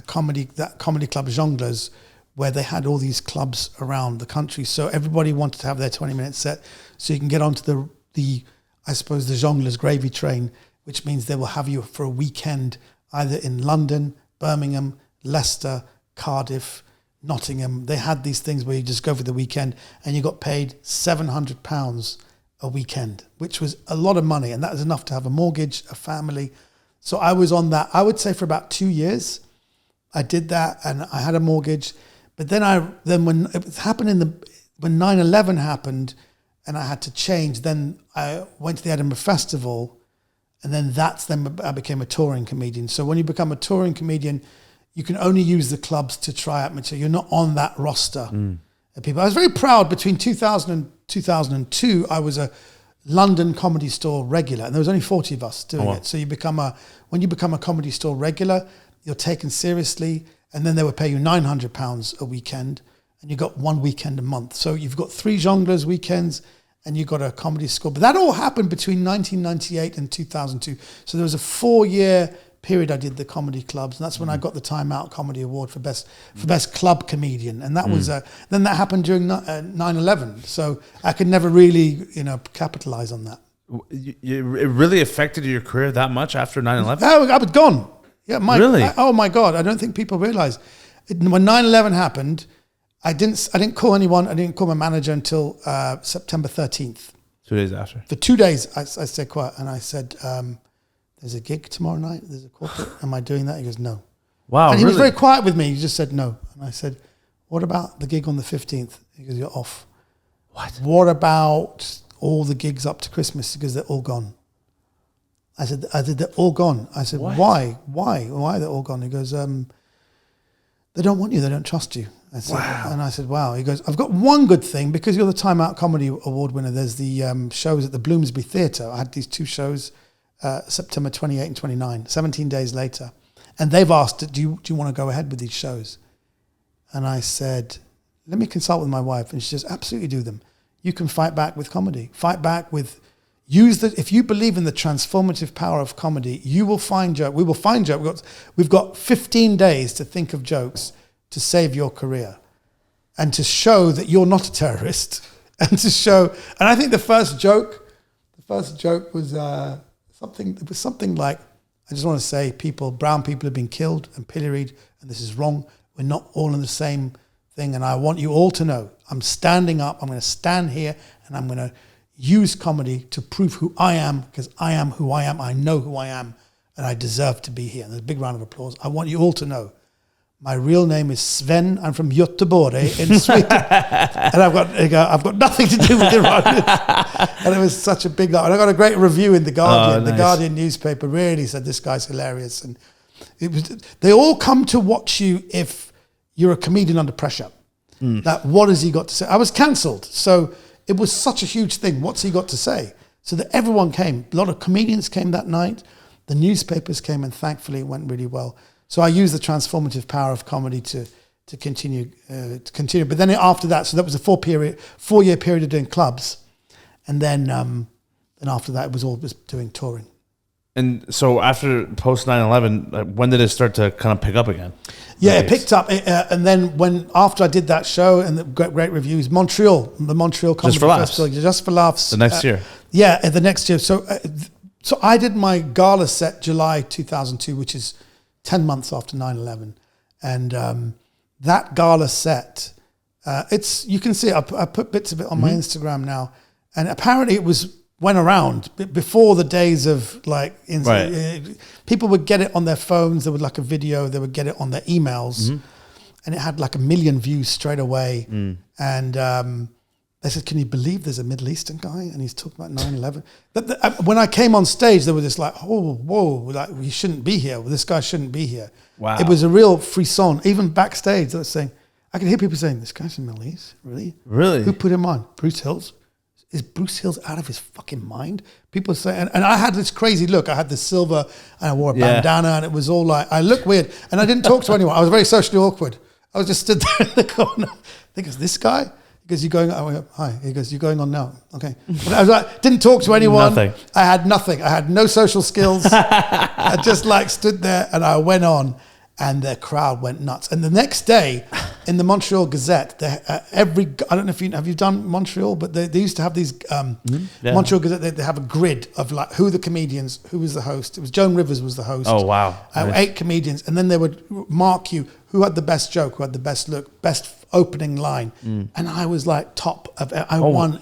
comedy club, Jongleurs, where they had all these clubs around the country. So everybody wanted to have their 20-minute set so you can get onto the I suppose, the Jongleurs gravy train, which means they will have you for a weekend either in London, Birmingham, Leicester, Cardiff, Nottingham. They had these things where you just go for the weekend and you got paid £700 a weekend, which was a lot of money. And that was enough to have a mortgage, a family. So I was on that, I would say, for about 2 years. I did that and I had a mortgage. But then when it happened when 9/11 happened and I had to change, then I went to the Edinburgh Festival, and then I became a touring comedian. So when you become a touring comedian, you can only use the clubs to try out material. You're not on that roster of people. I was very proud. Between 2000 and 2002, I was a London Comedy Store regular, and there was only 40 of us doing it. So when you become a Comedy Store regular, you're taken seriously, and then they would pay you £900 a weekend, and you got one weekend a month. So you've got 3 Jongleurs weekends, and you got a comedy school. But that all happened between 1998 and 2002. So there was a 4-year period I did the comedy clubs, and that's when I got the Time Out Comedy Award for best club comedian. And that was then that happened during 9/11. So I could never really capitalize on that. It really affected your career that much after 9/11? I was gone. Yeah, Really? Oh my God! I don't think people realize when 9/11 happened. I didn't call anyone. I didn't call my manager until September 13th. 2 days after. For 2 days, I stayed quiet and I said, "There's a gig tomorrow night. There's a corporate. Am I doing that?" He goes, "No." Wow, And he was really? very quiet with me. He just said no. And I said, "What about the gig on the 15th?" He goes, "You're off." What about all the gigs up to Christmas? He goes, "They're all gone." I said, "They're all gone." I said, What? "Why? Why they're all gone?" He goes, "They don't want you. They don't trust you." I said, Wow. And I said, "Wow." He goes, "I've got one good thing because you're the Time Out Comedy Award winner. There's the shows at the Bloomsbury Theatre. I had these 2 shows, September 28 and 29, 17 days later. And they've asked, do you want to go ahead with these shows?" And I said, "Let me consult with my wife." And she says, "Absolutely do them. You can fight back with comedy. Fight back with, if you believe in the transformative power of comedy, you will find joke. We will find joke. We've got 15 days to think of jokes to save your career and to show that you're not a terrorist and to show." And I think the first joke was something like, I just want to say brown people have been killed and pilloried and this is wrong. We're not all in the same thing. And I want you all to know I'm standing up. I'm going to stand here and I'm going to, use comedy to prove who I am, because I am who I am. I know who I am, and I deserve to be here. And there's a big round of applause. I want you all to know, my real name is Sven. I'm from Göteborg in Sweden, and I've got nothing to do with Iranians. And it was such a big. And I got a great review in the Guardian. Nice. The Guardian newspaper really said this guy's hilarious, and it was. They all come to watch you if you're a comedian under pressure. That what has he got to say? I was cancelled, so it was such a huge thing. What's he got to say? So that everyone came. A lot of comedians came that night. The newspapers came, and thankfully it went really well. So I used the transformative power of comedy to continue. But then after that, so that was a 4-year period of doing clubs, and then after that, it was all just doing touring. And so after post 9/11, when did it start to kind of pick up again? Yeah, it picked up, and then after I did that show and the great reviews, the Montreal Comedy Festival, just for laughs, the next year. Yeah, the next year. So I did my gala set July 2002, which is 10 months after 9/11, and that gala set, you can see it. I put bits of it on my Instagram now, and apparently it went around before the days of like people would get it on their phones. There was like a video. They would get it on their emails, and it had like 1 million views straight away. And they said, "Can you believe there's a Middle Eastern guy and he's talking about 9/11?" When I came on stage, they were just like, "Oh, whoa! Like we shouldn't be here. This guy shouldn't be here." Wow! It was a real frisson. Even backstage, they were saying, I could hear people saying, "This guy's from the Middle East, really? Really? Who put him on? Bruce Hills? Is Bruce Hills out of his fucking mind?" People say, and I had this crazy look. I had this silver, and I wore a bandana, and it was all like, I looked weird, and I didn't talk to anyone. I was very socially awkward. I was just stood there in the corner. He goes, "This guy?" He goes, "You going?" I went, "Hi." He goes, "You going on now?" Okay. But I was like, didn't talk to anyone. Nothing. I had nothing. I had no social skills. I just like stood there, and I went on, and the crowd went nuts. And the next day, in the Montreal Gazette, I don't know if have you done Montreal, but they used to have these Montreal Gazette. They have a grid of like who the comedians, who was the host. It was Joan Rivers was the host. Oh wow! 8 comedians, and then they would mark you who had the best joke, who had the best look, best opening line, and I was like top of. I won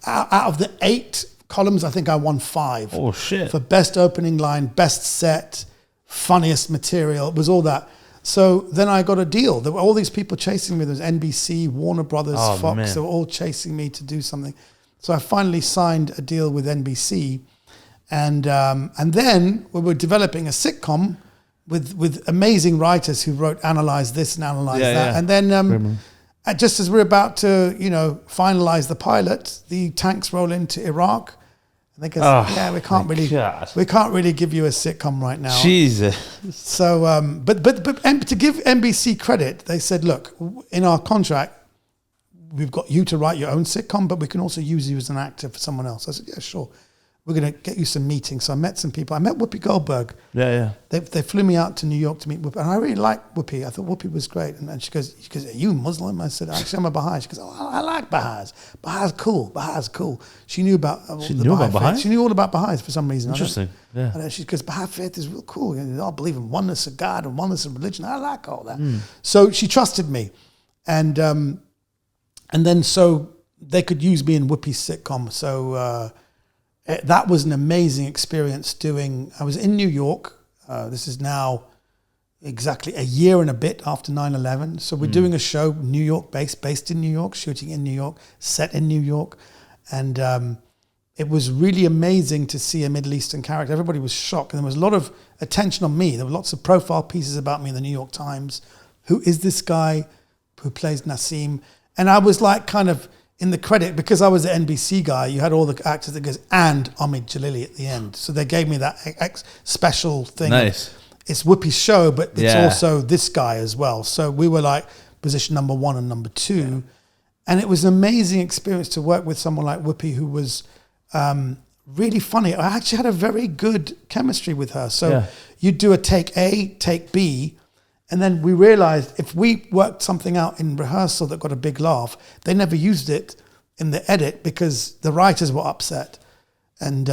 out of the 8 columns. I think I won 5. Oh shit! For best opening line, best set, funniest material. It was all that. So then I got a deal. There were all these people chasing me. There was NBC, Warner Brothers, Fox. Man. They were all chasing me to do something. So I finally signed a deal with NBC, and then we were developing a sitcom with amazing writers who wrote Analyze This and Analyze That. Yeah. And then just as we're about to finalize the pilot, the tanks roll into Iraq. And they go, we can't really give you a sitcom right now. Jesus. So, but to give NBC credit, they said, look, in our contract, we've got you to write your own sitcom, but we can also use you as an actor for someone else. I said, yeah, sure. We're going to get you some meetings. So I met some people. I met Whoopi Goldberg. Yeah. They flew me out to New York to meet Whoopi. And I really liked Whoopi. I thought Whoopi was great. And she goes, "Are you Muslim?" I said, "Actually, I'm a Baha'i." She goes, "Oh, I like Baha'is. Baha'is cool. She knew about Baha'i. She knew all about Baha'is for some reason. Interesting. Yeah. And she goes, "Baha'i faith is real cool. They all believe in oneness of God and oneness of religion. I like all that." So she trusted me. And then so they could use me in Whoopi's sitcom. So that was an amazing experience I was in New York. This is now exactly a year and a bit after 9/11. So we're doing a show, New York based in New York, shooting in New York, set in New York. And it was really amazing to see a Middle Eastern character. Everybody was shocked. And there was a lot of attention on me. There were lots of profile pieces about me in the New York Times. Who is this guy who plays Nassim? And I was like kind of in the credit, because I was the NBC guy, you had all the actors that goes, and Omid Djalili at the end. So they gave me that special thing. Nice. It's Whoopi's show, but it's also this guy as well. So we were like position number 1 and number 2. And it was an amazing experience to work with someone like Whoopi, who was really funny. I actually had a very good chemistry with her. So you'd do a take A, take B, and then we realized if we worked something out in rehearsal that got a big laugh, they never used it in the edit because the writers were upset. And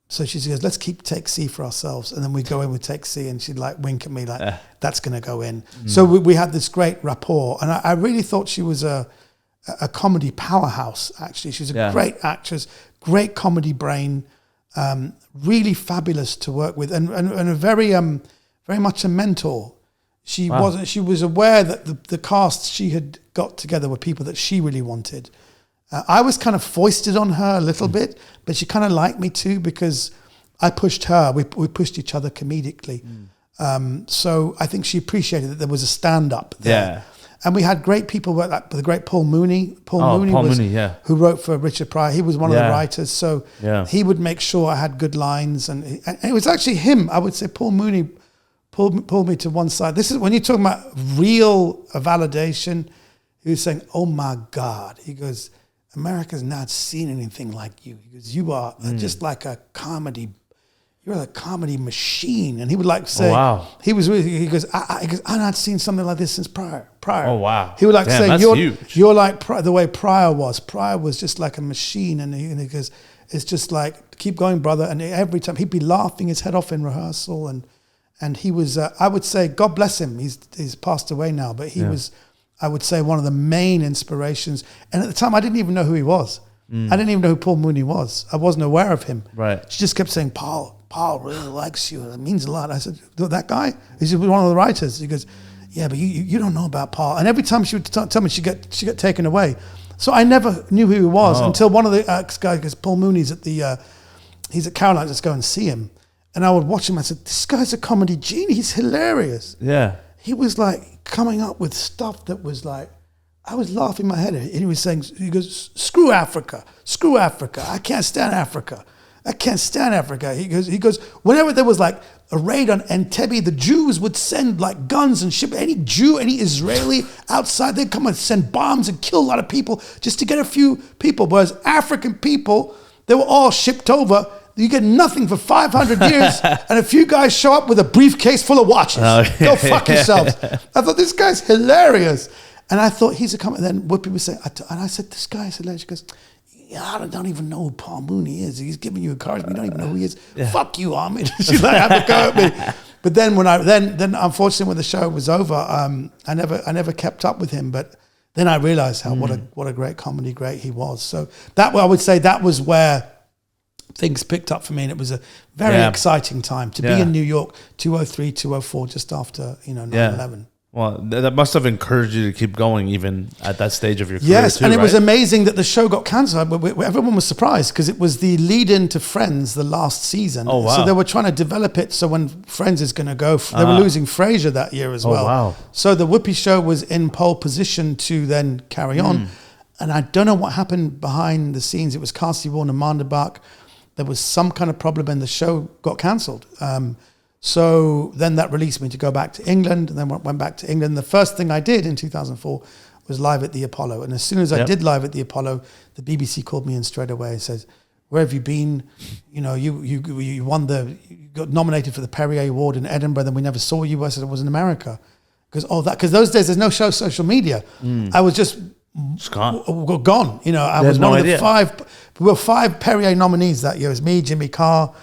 so she says, "Let's keep take C for ourselves." And then we go in with take C, and she'd like wink at me like, "That's going to go in." So we had this great rapport. And I really thought she was a a comedy powerhouse. Actually, she's a great actress, great comedy brain, really fabulous to work with, and a very much a mentor. She wasn't. She was aware that the cast she had got together were people that she really wanted. I was kind of foisted on her a little bit, but she kind of liked me too because I pushed her. We pushed each other comedically. So I think she appreciated that there was a stand-up there. Yeah. And we had great people, like the great Paul Mooney. Paul Mooney, who wrote for Richard Pryor. He was one of the writers. So he would make sure I had good lines. And it was actually him, I would say Paul Mooney pulled me to one side. This is when you're talking about real validation. He was saying, oh my God. He goes, America's not seen anything like you. He goes, you are just like a comedy. You're a comedy machine. And he would like say, he goes, I've not seen something like this since Pryor. Oh, wow. He would like say, huge. you're like the way Pryor was. Pryor was just like a machine. And he goes, it's just like, keep going, brother. And every time he'd be laughing his head off in rehearsal. And he was, I would say, God bless him. He's passed away now, but he was, I would say, one of the main inspirations. And at the time, I didn't even know who he was. I didn't even know who Paul Mooney was. I wasn't aware of him. Right. She just kept saying, Paul really likes you. That means a lot. I said, that guy? He's one of the writers. He goes, yeah, but you don't know about Paul. And every time she would tell me, she got taken away. So I never knew who he was until one of the guys, because Paul Mooney's he's at Caroline's, let's go and see him. And I would watch him. I said, this guy's a comedy genius. He's hilarious. Yeah. He was like coming up with stuff that was like, I was laughing my head at it. And he was saying, he goes, screw Africa. I can't stand Africa. He goes, whenever there was like a raid on Entebbe, the Jews would send like guns and ship any Jew, any Israeli outside. They'd come and send bombs and kill a lot of people just to get a few people. Whereas African people, they were all shipped over. You get nothing for 500 years, and a few guys show up with a briefcase full of watches. Go fuck yourselves. I thought, this guy's hilarious. And I thought, he's a comic. And then Whoopi would say, and I said, this guy's hilarious. She goes, I don't even know who Paul Mooney is. He's giving you encouragement. You don't even know who he is. Yeah. Fuck you, Omid. She's like, have a go at me. But then then unfortunately when the show was over, I never kept up with him. But then I realized what a great comedy great he was. So I would say that was where things picked up for me, and it was a very exciting time to be in New York, 2003, 2004, just after 9/11. Well, that must have encouraged you to keep going even at that stage of your career. Yes, and it was amazing that the show got cancelled. Everyone was surprised because it was the lead-in to Friends, the last season. Oh, wow. So they were trying to develop it so when Friends is going to go, they were losing Frasier that year as well. Wow. So the Whoopi show was in pole position to then carry on. And I don't know what happened behind the scenes. It was Carsey Warren and Amanda Bach. There was some kind of problem and the show got cancelled. So then that released me to go back to England, and then went back to England. The first thing I did in 2004 was live at the Apollo. And as soon as I did live at the Apollo, the BBC called me in straight away and says, where have you been? You you got nominated for the Perrier Award in Edinburgh, then we never saw you. I said, I was in America. Because those days there's no social media. I was just gone. I was one of the five. We were 5 Perrier nominees that year. It was me, Jimmy Carr,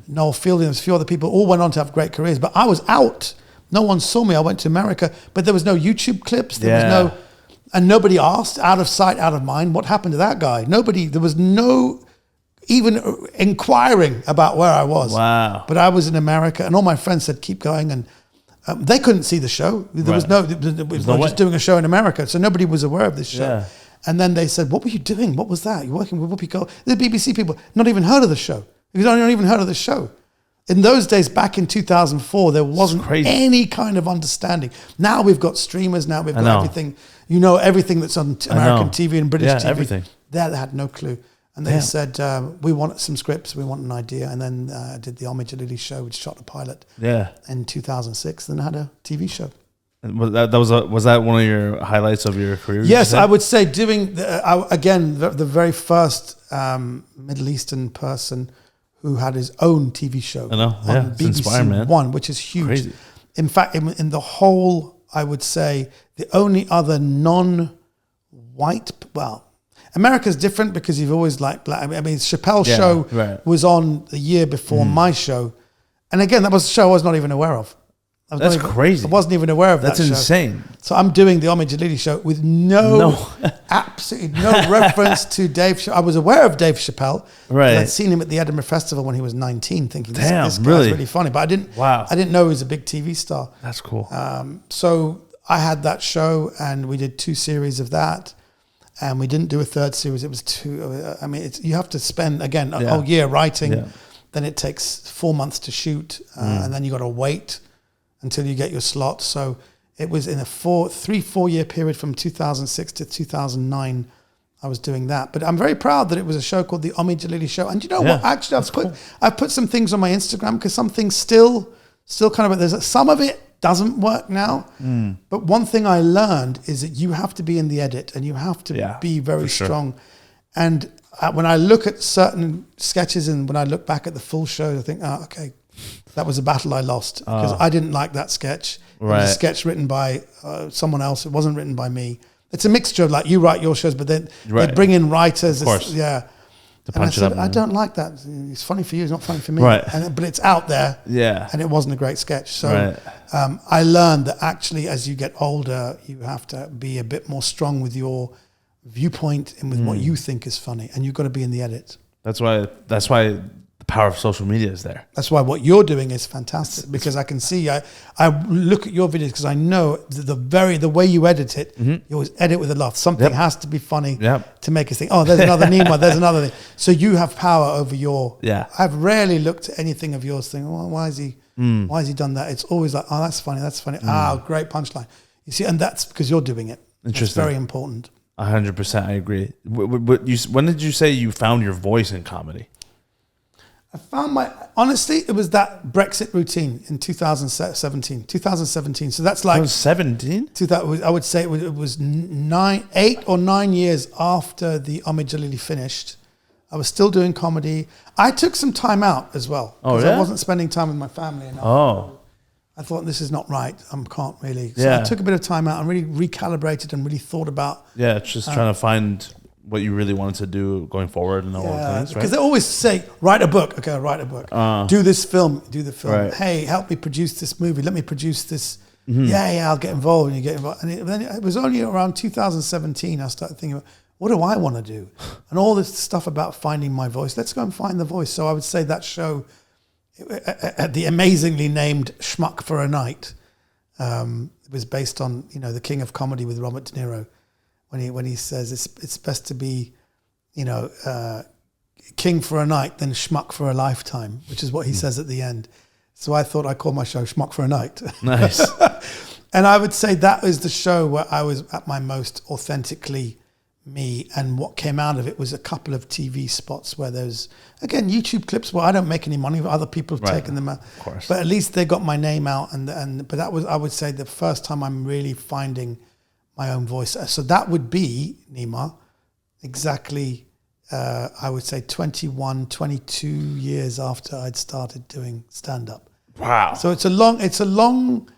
Noel Fielding, there's a few other people, all went on to have great careers. But I was out. No one saw me. I went to America, but there was no YouTube clips. And nobody asked, out of sight, out of mind, what happened to that guy? There was no even inquiring about where I was. Wow. But I was in America, and all my friends said, keep going. And they couldn't see the show. We were just doing a show in America, so nobody was aware of this show. Yeah. And then they said, what were you doing? What was that? You're working with Whoopi Goldberg. The BBC people, not even heard of the show. You don't even heard of the show. In those days, back in 2004, there wasn't any kind of understanding. Now we've got streamers. Now we've got everything. Everything that's on American TV and British TV. Everything. They had no clue. And they said, we want some scripts, we want an idea. And then I did the Omid Djalili show, which shot a pilot in 2006. Then I had a TV show. Was that one of your highlights of your career? Yes, I would say doing the very first Middle Eastern person who had his own TV show on BBC One, which is huge. Crazy. In fact, in the whole, I would say the only other non-white, America's different because you've always liked black. I mean, Chappelle's show was on the year before my show, and again, that was a show I was not even aware of. That's crazy. I wasn't even aware of that. That's insane. So I'm doing the Omid Djalili show with absolutely no reference to Dave. I was aware of Dave Chappelle. Right. I'd seen him at the Edinburgh Festival when he was 19, thinking this guy's really funny. But I didn't know he was a big TV star. That's cool. So I had that show, and we did 2 series of that. And we didn't do a 3rd series. It was 2. I mean, you have to spend, again, a whole year writing. Yeah. Then it takes 4 months to shoot. And then you got to wait until you get your slot. So it was in a 4 year period from 2006 to 2009. I was doing that. But I'm very proud that it was a show called The Omid Djalili Show. And you know what? Actually, I've put some things on my Instagram because some things still kind of, there's some of it doesn't work now. But one thing I learned is that you have to be in the edit and you have to be very strong. And when I look at certain sketches and when I look back at the full show, I think, okay, that was a battle I lost because I didn't like that sketch. Right. It was a sketch written by someone else. It wasn't written by me. It's a mixture of like you write your shows, but then they bring in writers. Of course. To punch it up. I don't like that. It's funny for you. It's not funny for me. Right. But it's out there. Yeah. And it wasn't a great sketch. So I learned that actually as you get older, you have to be a bit more strong with your viewpoint and with what you think is funny. And you've got to be in the edit. That's why the power of social media is there. That's why what you're doing is fantastic because I can see, I look at your videos because I know the way you edit it, you always edit with a laugh. Something has to be funny to make us think, oh, there's another Neema, there's another thing. So you have power over your, I've rarely looked at anything of yours thinking, well, why has he done that? It's always like, oh, that's funny. Great punchline. You see, and that's because you're doing it. Interesting. It's very important. 100%, I agree. When did you say you found your voice in comedy? I found honestly, it was that Brexit routine in 2017. So that's like 17. I would say it was 8 or 9 years after the Omid Djalili finished. I was still doing comedy. I took some time out as well because I wasn't spending time with my family enough. I thought this is not right. I can't really. So I took a bit of time out and really recalibrated and really thought about. Yeah, just trying to find what you really wanted to do going forward and all those things, right? Because they always say, write a book. Okay, I'll write a book. Do this film. Do the film. Right. Hey, help me produce this movie. Let me produce this. I'll get involved. And you get involved. And then it was only around 2017 I started thinking about, what do I want to do? And all this stuff about finding my voice. Let's go and find the voice. So I would say that show, the amazingly named Schmuck for a Night, it was based on, the king of comedy with Robert De Niro. When he says it's best to be, king for a night than schmuck for a lifetime, which is what he says at the end. So I thought I'd call my show Schmuck for a Night. Nice. And I would say that was the show where I was at my most authentically me. And what came out of it was a couple of TV spots where there's, again, YouTube clips where I don't make any money, but other people have taken them out. Of course. But at least they got my name out. But that was, I would say, the first time I'm really finding my own voice. So that would be, Neema, exactly, I would say 21, 22 years after I'd started doing stand-up. Wow. So it's a long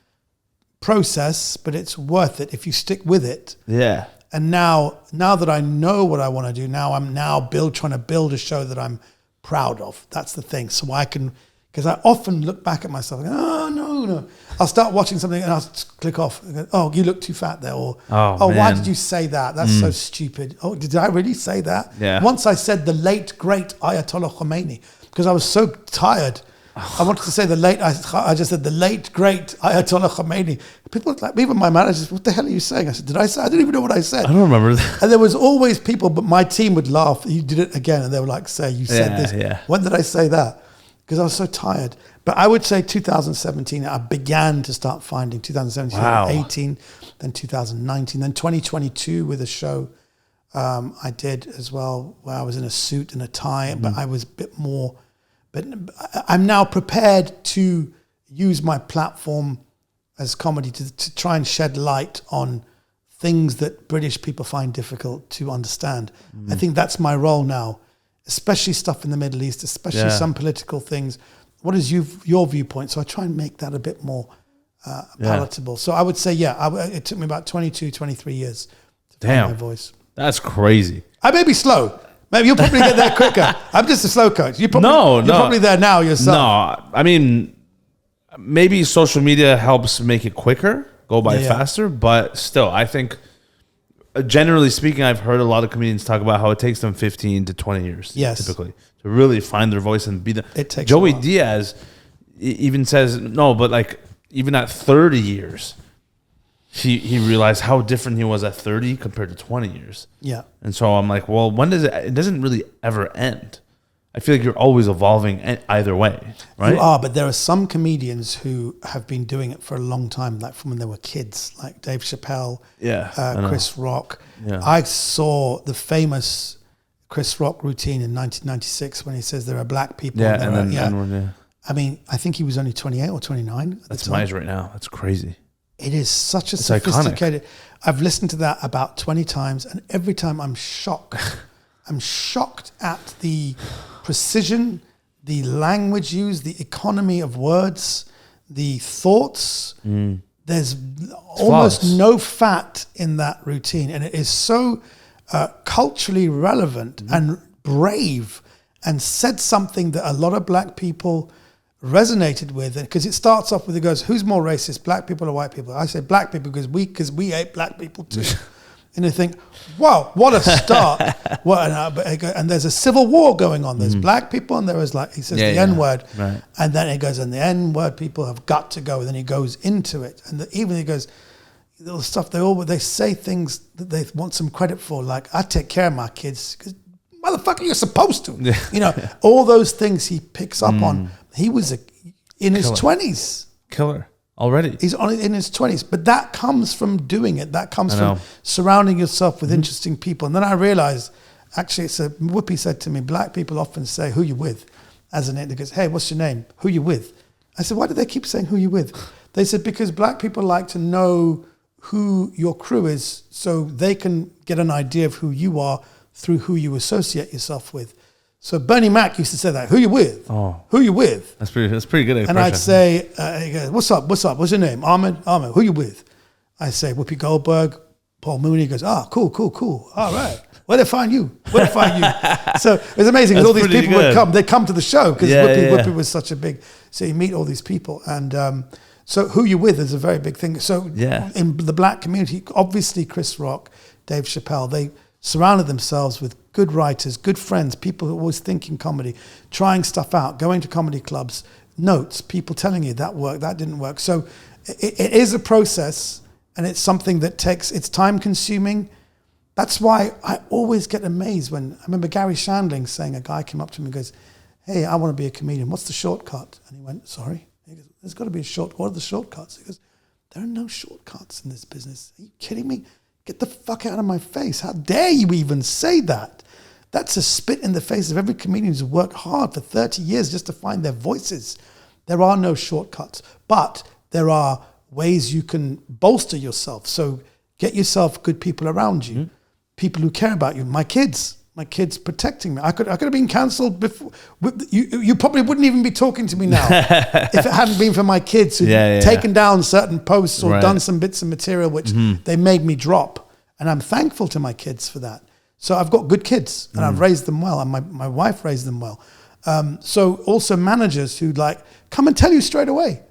process, but it's worth it if you stick with it. Yeah. And now that I know what I want to do, now I'm trying to build a show that I'm proud of. That's the thing. So I can, because I often look back at myself and go, oh, no. I'll start watching something and I'll click off. And go, oh, you look too fat there. Or, why did you say that? That's so stupid. Oh, did I really say that? Yeah. Once I said the late, great Ayatollah Khomeini, because I was so tired. I wanted to say I just said the late, great Ayatollah Khomeini. People like, even my managers, what the hell are you saying? I said, I didn't even know what I said. I don't remember that. And there was always people, but my team would laugh. You did it again. And they were like, say, you said this. Yeah. When did I say that? Because I was so tired. But I would say 2017, I began to start finding 2017, 18, then 2019, then 2022 with a show I did as well, where I was in a suit and a tie, but I was a bit more. But I'm now prepared to use my platform as comedy to try and shed light on things that British people find difficult to understand. I think that's my role now, especially stuff in the Middle East, especially some political things. What is your viewpoint? So I try and make that a bit more palatable. So I would say, it took me about 22, 23 years to find my voice. That's crazy. I may be slow. Maybe you'll probably get there quicker. I'm just a slow coach. You're probably there now yourself. No, I mean, maybe social media helps make it quicker, go by faster, but still, I think, generally speaking, I've heard a lot of comedians talk about how it takes them 15 to 20 years, typically, to really find their voice and be the. It takes Joey Diaz even says no, but like even at 30 years, he realized how different he was at 30 compared to 20 years. Yeah, and so I'm like, well, when does it? It doesn't really ever end. I feel like you're always evolving either way, right? You are, but there are some comedians who have been doing it for a long time, like from when they were kids, like Dave Chappelle, Chris Rock. Yeah. I saw the famous Chris Rock routine in 1996 when he says there are black people. I mean, I think he was only 28 or 29. That's my age right now. That's crazy. It is such a sophisticated. Iconic. I've listened to that about 20 times, and every time I'm shocked. I'm shocked at the precision, the language used, the economy of words, the thoughts. There's almost no fat in that routine. And it is so culturally relevant and brave, and said something that a lot of black people resonated with. Because it starts off with, it goes, who's more racist, black people or white people? I say black people because we hate black people too. And they think, wow, what a start. And there's a civil war going on. There's black people, and there is, like, he says the N-word. Right. And then it goes, and the N-word people have got to go. And then he goes into it. And even he goes, little stuff, they say things that they want some credit for. Like, I take care of my kids because, motherfucker, you're supposed to. Yeah. You know, all those things he picks up on. He was in his 20s. Killer. Already. He's only in his 20s. But that comes from doing it. That comes from surrounding yourself with interesting people. And then I realized, actually, Whoopi said to me, black people often say, who you with? As an, they goes, hey, what's your name? Who you with? I said, why do they keep saying who you with? They said, because black people like to know who your crew is so they can get an idea of who you are through who you associate yourself with. So Bernie Mac used to say that. Who you with? Oh. Who you with? That's pretty good expression. And I'd say, he goes, what's up? What's your name? Ahmed, who you with? I say, Whoopi Goldberg, Paul Mooney. He goes, cool. All right. Where'd they find you? So it was amazing because all these people would come. They'd come to the show because Whoopi was such a big, so you meet all these people. And so who you with is a very big thing. So in the black community, obviously Chris Rock, Dave Chappelle, they surrounded themselves with good writers, good friends, people who are always thinking comedy, trying stuff out, going to comedy clubs, notes, people telling you that worked, that didn't work. So it is a process, and it's something that it's time consuming. That's why I always get amazed when, I remember Gary Shandling saying, a guy came up to me and goes, hey, I want to be a comedian. What's the shortcut? And he went, sorry? He goes, there's got to be a shortcut. What are the shortcuts? He goes, there are no shortcuts in this business. Are you kidding me? Get the fuck out of my face. How dare you even say that? That's a spit in the face of every comedian who's worked hard for 30 years just to find their voices. There are no shortcuts, but there are ways you can bolster yourself. So get yourself good people around you, people who care about you. My kids protecting me. I could have been cancelled before. You probably wouldn't even be talking to me now if it hadn't been for my kids who'd taken down certain posts or done some bits of material which they made me drop. And I'm thankful to my kids for that. So I've got good kids and I've raised them well, and my wife raised them well. So also managers who come and tell you straight away.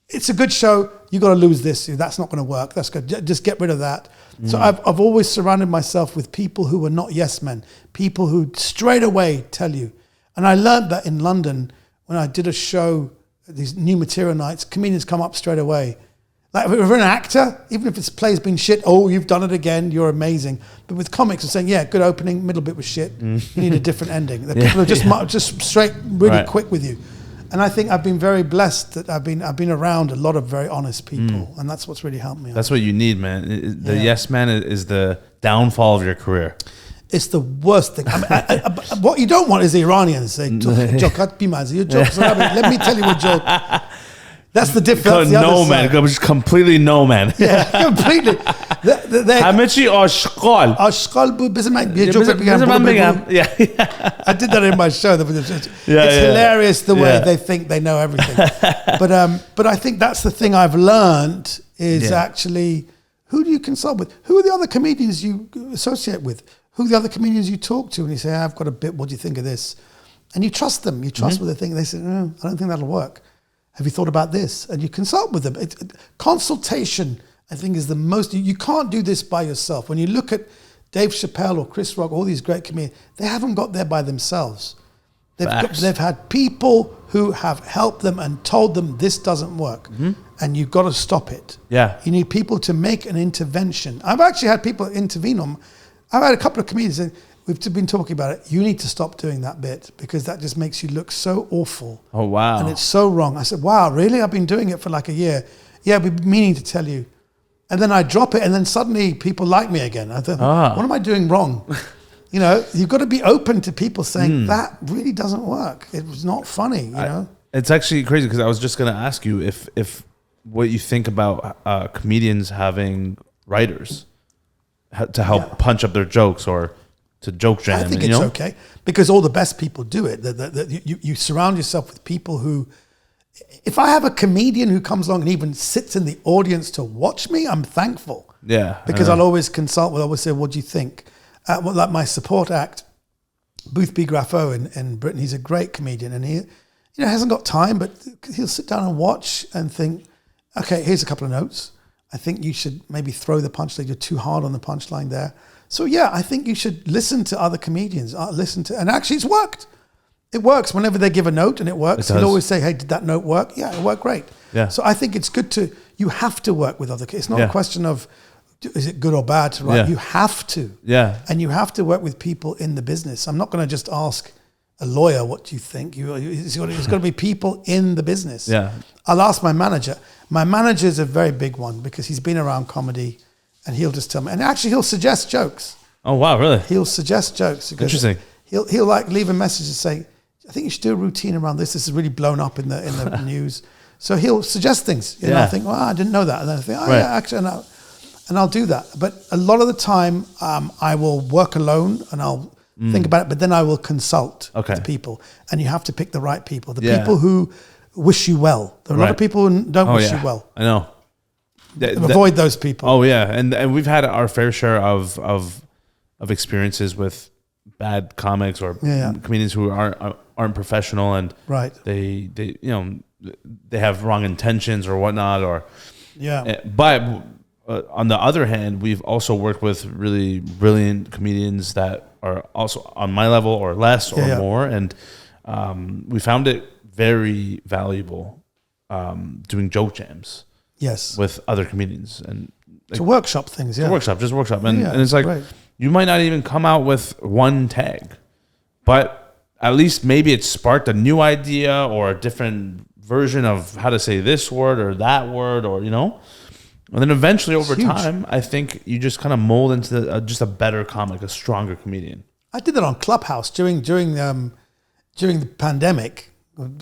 It's a good show. You got to lose this. That's not going to work. That's good. Just get rid of that. So I've always surrounded myself with people who are not yes men, people who straight away tell you. And I learned that in London when I did a show, these new material nights, comedians come up straight away. Like if you're an actor, even if its play's been shit, you've done it again, you're amazing. But with comics, they're saying, yeah, good opening, middle bit was shit. You need a different ending. The people are just straight, really quick with you. And I think I've been very blessed that I've been around a lot of very honest people, and that's what's really helped me. That's what you need, man. The yes man is the downfall of your career. It's the worst thing. What you don't want is the Iranians say, "Jokat bimazi, you joke." Let me tell you a joke. That's the difference. No man, just completely no man. Yeah, completely. همه چی آشغال. آشغال بود. بذار من یه جوک بگم. Yeah. I did that in my show. It's hilarious the way they think they know everything. But I think that's the thing I've learned is actually, who do you consult with? Who are the other comedians you associate with? Who are the other comedians you talk to? And you say, I've got a bit, what do you think of this? And you trust them. You trust what they think. They say, no, I don't think that'll work. Have you thought about this? And you consult with them. Consultation, I think, is the most. You can't do this by yourself. When you look at Dave Chappelle or Chris Rock, all these great comedians, they haven't got there by themselves. They've had people who have helped them and told them this doesn't work, and you've got to stop it. Yeah, you need people to make an intervention. I've actually had people intervene on. I've had a couple of comedians, and we've been talking about it. You need to stop doing that bit because that just makes you look so awful. Oh wow! And it's so wrong. I said, "Wow, really? I've been doing it for like a year." Yeah, I've been meaning to tell you, and then I drop it, and then suddenly people like me again. I thought, what am I doing wrong? You know, you've got to be open to people saying that really doesn't work. It was not funny, you know? It's actually crazy because I was just going to ask you if what you think about comedians having writers to help punch up their jokes or to joke jam. I think it's okay because all the best people do it. You surround yourself with people who, if I have a comedian who comes along and even sits in the audience to watch me, I'm thankful. Yeah. Because I'll always consult with, I always say, what do you think? Like my support act, Booth B. Graffo in Britain, he's a great comedian, and he, hasn't got time, but he'll sit down and watch and think, okay, here's a couple of notes. I think you should maybe throw the punchline. You're too hard on the punchline there. So yeah, I think you should listen to other comedians. And actually, it's worked. It works whenever they give a note, and it works. He'll always say, "Hey, did that note work?" Yeah, it worked great. Yeah. So I think it's good you have to work with other. It's not a question of, is it good or bad to write? Yeah. You have to. Yeah. And you have to work with people in the business. I'm not going to just ask a lawyer, what do you think? It's got to be people in the business. Yeah. I'll ask my manager. My manager is a very big one because he's been around comedy, and he'll just tell me. And actually, he'll suggest jokes. Oh, wow, really? He'll suggest jokes. Interesting. He'll like leave a message and say, I think you should do a routine around this. This is really blown up in the news. So he'll suggest things. And I think, well, I didn't know that. And then I think, yeah, actually, no. And I'll do that. But a lot of the time, I will work alone and I'll think about it, but then I will consult the people. And you have to pick the right people, the people who wish you well. There are a lot of people who don't wish you well. I know. Avoid those people. Oh, yeah. And we've had our fair share of experiences with bad comics or comedians who aren't professional, and they have wrong intentions or whatnot, but on the other hand, we've also worked with really brilliant comedians that are also on my level or less or more, and we found it very valuable doing joke jams with other comedians and to workshop things, just workshop, and it's like you might not even come out with one tag, but at least maybe it sparked a new idea or a different version of how to say this word or that word, or and then eventually over time, I think you just kind of mold into just a better comic, a stronger comedian. I did that on Clubhouse during the pandemic.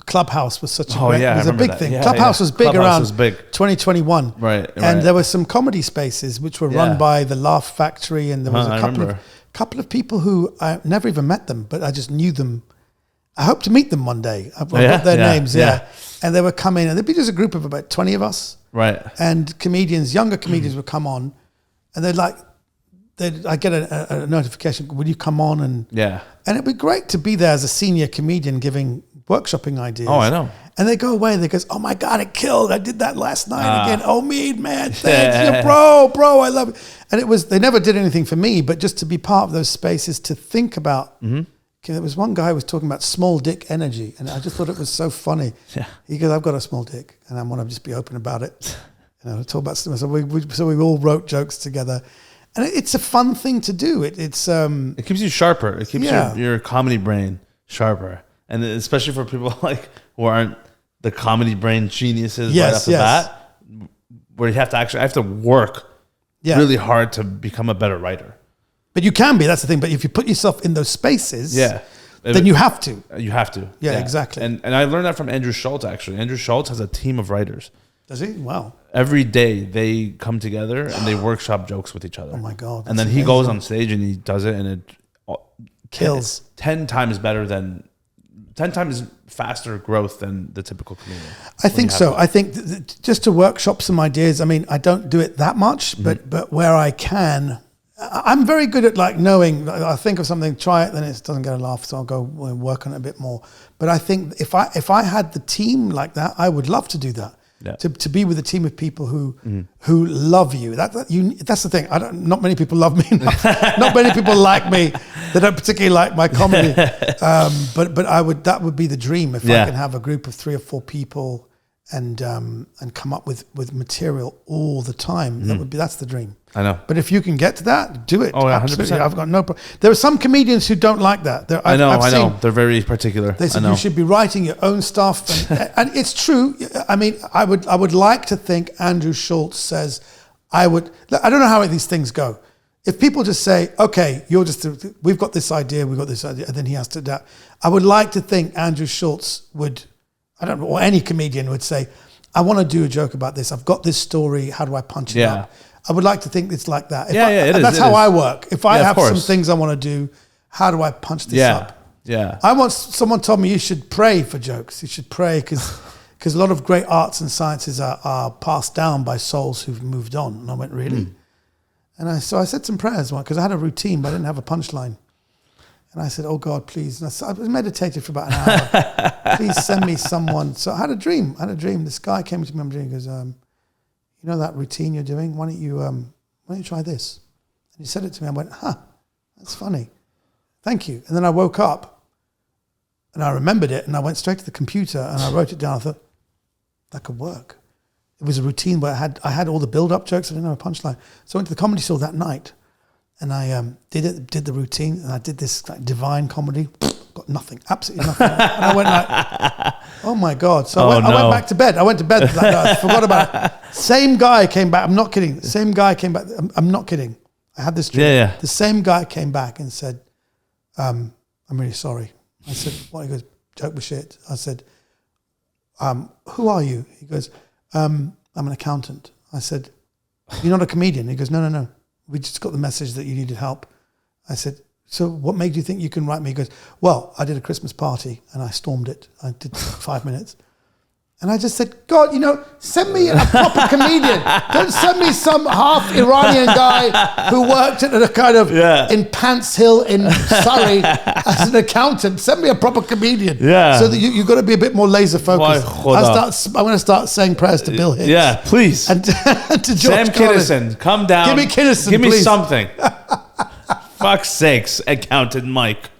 Clubhouse was such a big thing. Yeah, Clubhouse was big Clubhouse around was big. 2021. Right. And there were some comedy spaces which were run by the Laugh Factory, and there was a couple of people who I never even met them, but I just knew them. I hope to meet them one day. I've got their names, and they would come in, and there'd be just a group of about 20 of us. Right. And younger comedians would come on, and I get a notification, will you come on? And it'd be great to be there as a senior comedian giving workshopping ideas. Oh, I know. And they go away and they go, oh my God, it killed. I did that last night again. Omid, man, thanks. Bro, I love it. And they never did anything for me, but just to be part of those spaces, to think about. There was one guy who was talking about small dick energy, and I just thought it was so funny. Yeah. He goes, I've got a small dick, and I want to just be open about it. Talk about stuff. So we all wrote jokes together. And it's a fun thing to do. It keeps you sharper. It keeps your comedy brain sharper. And especially for people who aren't the comedy brain geniuses right off the bat, where you have to work really hard to become a better writer. But you can be, that's the thing. But if you put yourself in those spaces, then you have to. You have to. Yeah, exactly. And I learned that from Andrew Schultz, actually. Andrew Schultz has a team of writers. Does he? Wow. Every day they come together and they workshop jokes with each other. Oh my God. And then he goes on stage and he does it, and it kills. 10 times faster growth than the typical comedian. I think so. I think just to workshop some ideas. I mean, I don't do it that much, but where I can, I'm very good at like knowing. I think of something, try it, then it doesn't get a laugh, so I'll go work on it a bit more. But I think if I had the team like that, I would love to do that. Yeah. To be with a team of people who love you. That's the thing. Not many people love me. Not many people like me. They don't particularly like my comedy. But that would be the dream if I can have a group of 3 or 4 people and come up with material all the time. That's the dream. I know. But if you can get to that, do it. Oh, yeah, absolutely. 100%. I've got no problem. There are some comedians who don't like that. I know. They're very particular. They said you should be writing your own stuff, and it's true. I mean, I would like to think Andrew Schultz says, I don't know how these things go. If people just say, okay, we've got this idea, and then he has to adapt. I would like to think Andrew Schultz would, I don't know, or any comedian would say, I want to do a joke about this. I've got this story. How do I punch it up? I would like to think it's like that. That's how I work. If I have some things I want to do, how do I punch this up? Yeah. Someone told me you should pray for jokes. You should pray because a lot of great arts and sciences are passed down by souls who've moved on. And I went, really? And so I said some prayers because I had a routine, but I didn't have a punchline. And I said, oh God, please. And I meditated for about an hour. Please send me someone. So I had a dream. This guy came to me in my dream and goes, you know that routine you're doing? Why don't you try this? And he said it to me. I went, that's funny. Thank you. And then I woke up and I remembered it and I went straight to the computer and I wrote it down. I thought, that could work. It was a routine where I had all the build-up jokes. I didn't have a punchline. So I went to the comedy store that night and I did the routine and I did this like divine comedy. Got nothing, absolutely nothing. And I went like, oh my God. So I went back to bed. I went to bed that night. I forgot about it. Same guy came back. I'm not kidding. Same guy came back. I'm not kidding. I had this dream. Yeah. The same guy came back and said, I'm really sorry. I said, what? He goes, joke was shit. I said, who are you? He goes, I'm an accountant. I said, you're not a comedian? He goes, no. We just got the message that you needed help. I said, so what made you think you can write me? He goes, well, I did a Christmas party and I stormed it. I did 5 minutes. And I just said, God, send me a proper comedian. Don't send me some half Iranian guy who worked at a kind of in Pants Hill in Surrey as an accountant. Send me a proper comedian. Yeah. So that you've got to be a bit more laser focused. I'm going to start saying prayers to Bill Hicks. Yeah, please. And to George Sam Kinnison, come down. Give me Kinnison, Give me please. something. Fuck's sakes, accountant Mike.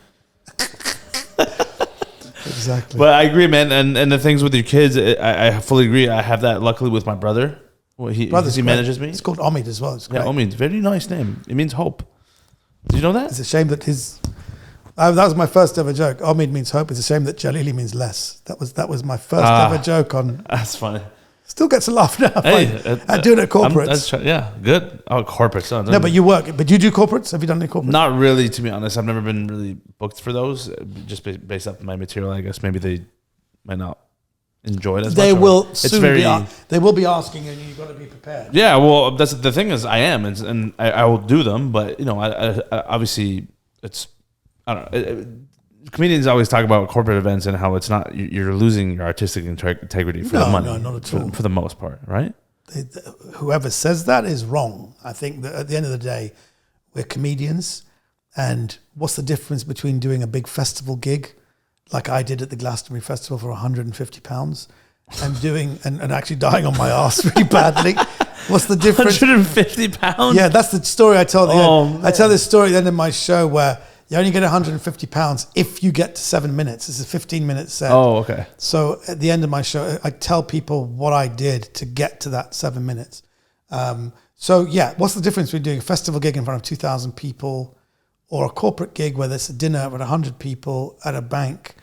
Exactly. But I agree, man. And the things with your kids, I fully agree. I have that luckily with my brother. He manages me. It's called Omid as well. It's great. Omid. Very nice name. It means hope. Did you know that? It's a shame that that was my first ever joke. Omid means hope. It's a shame that Djalili means less. That was my first ever joke on. That's funny. Still gets a laugh now. I do it at corporates. Good. Oh, corporates. No, but you work. But you do corporates? Have you done any corporates? Not really, to be honest. I've never been really booked for those. Just based off my material, I guess maybe they might not enjoy it as they much. Will soon they will be asking, and you've got to be prepared. Yeah, well, that's the thing is I am, and I will do them. But I obviously it's I don't know. Comedians always talk about corporate events and how it's not you're losing your artistic integrity for the money. No, not at all. For the most part, right? Whoever says that is wrong. I think that at the end of the day, we're comedians, and what's the difference between doing a big festival gig, like I did at the Glastonbury Festival for £150, and doing and actually dying on my ass really badly? What's the difference? £150? Yeah, that's the story I tell. I tell this story at the end of my show where you only get £150 if you get to 7 minutes. It's a 15-minute set. Oh, okay. So at the end of my show, I tell people what I did to get to that 7 minutes. So yeah, what's the difference between doing a festival gig in front of 2,000 people or a corporate gig where there's a dinner with 100 people at a bank?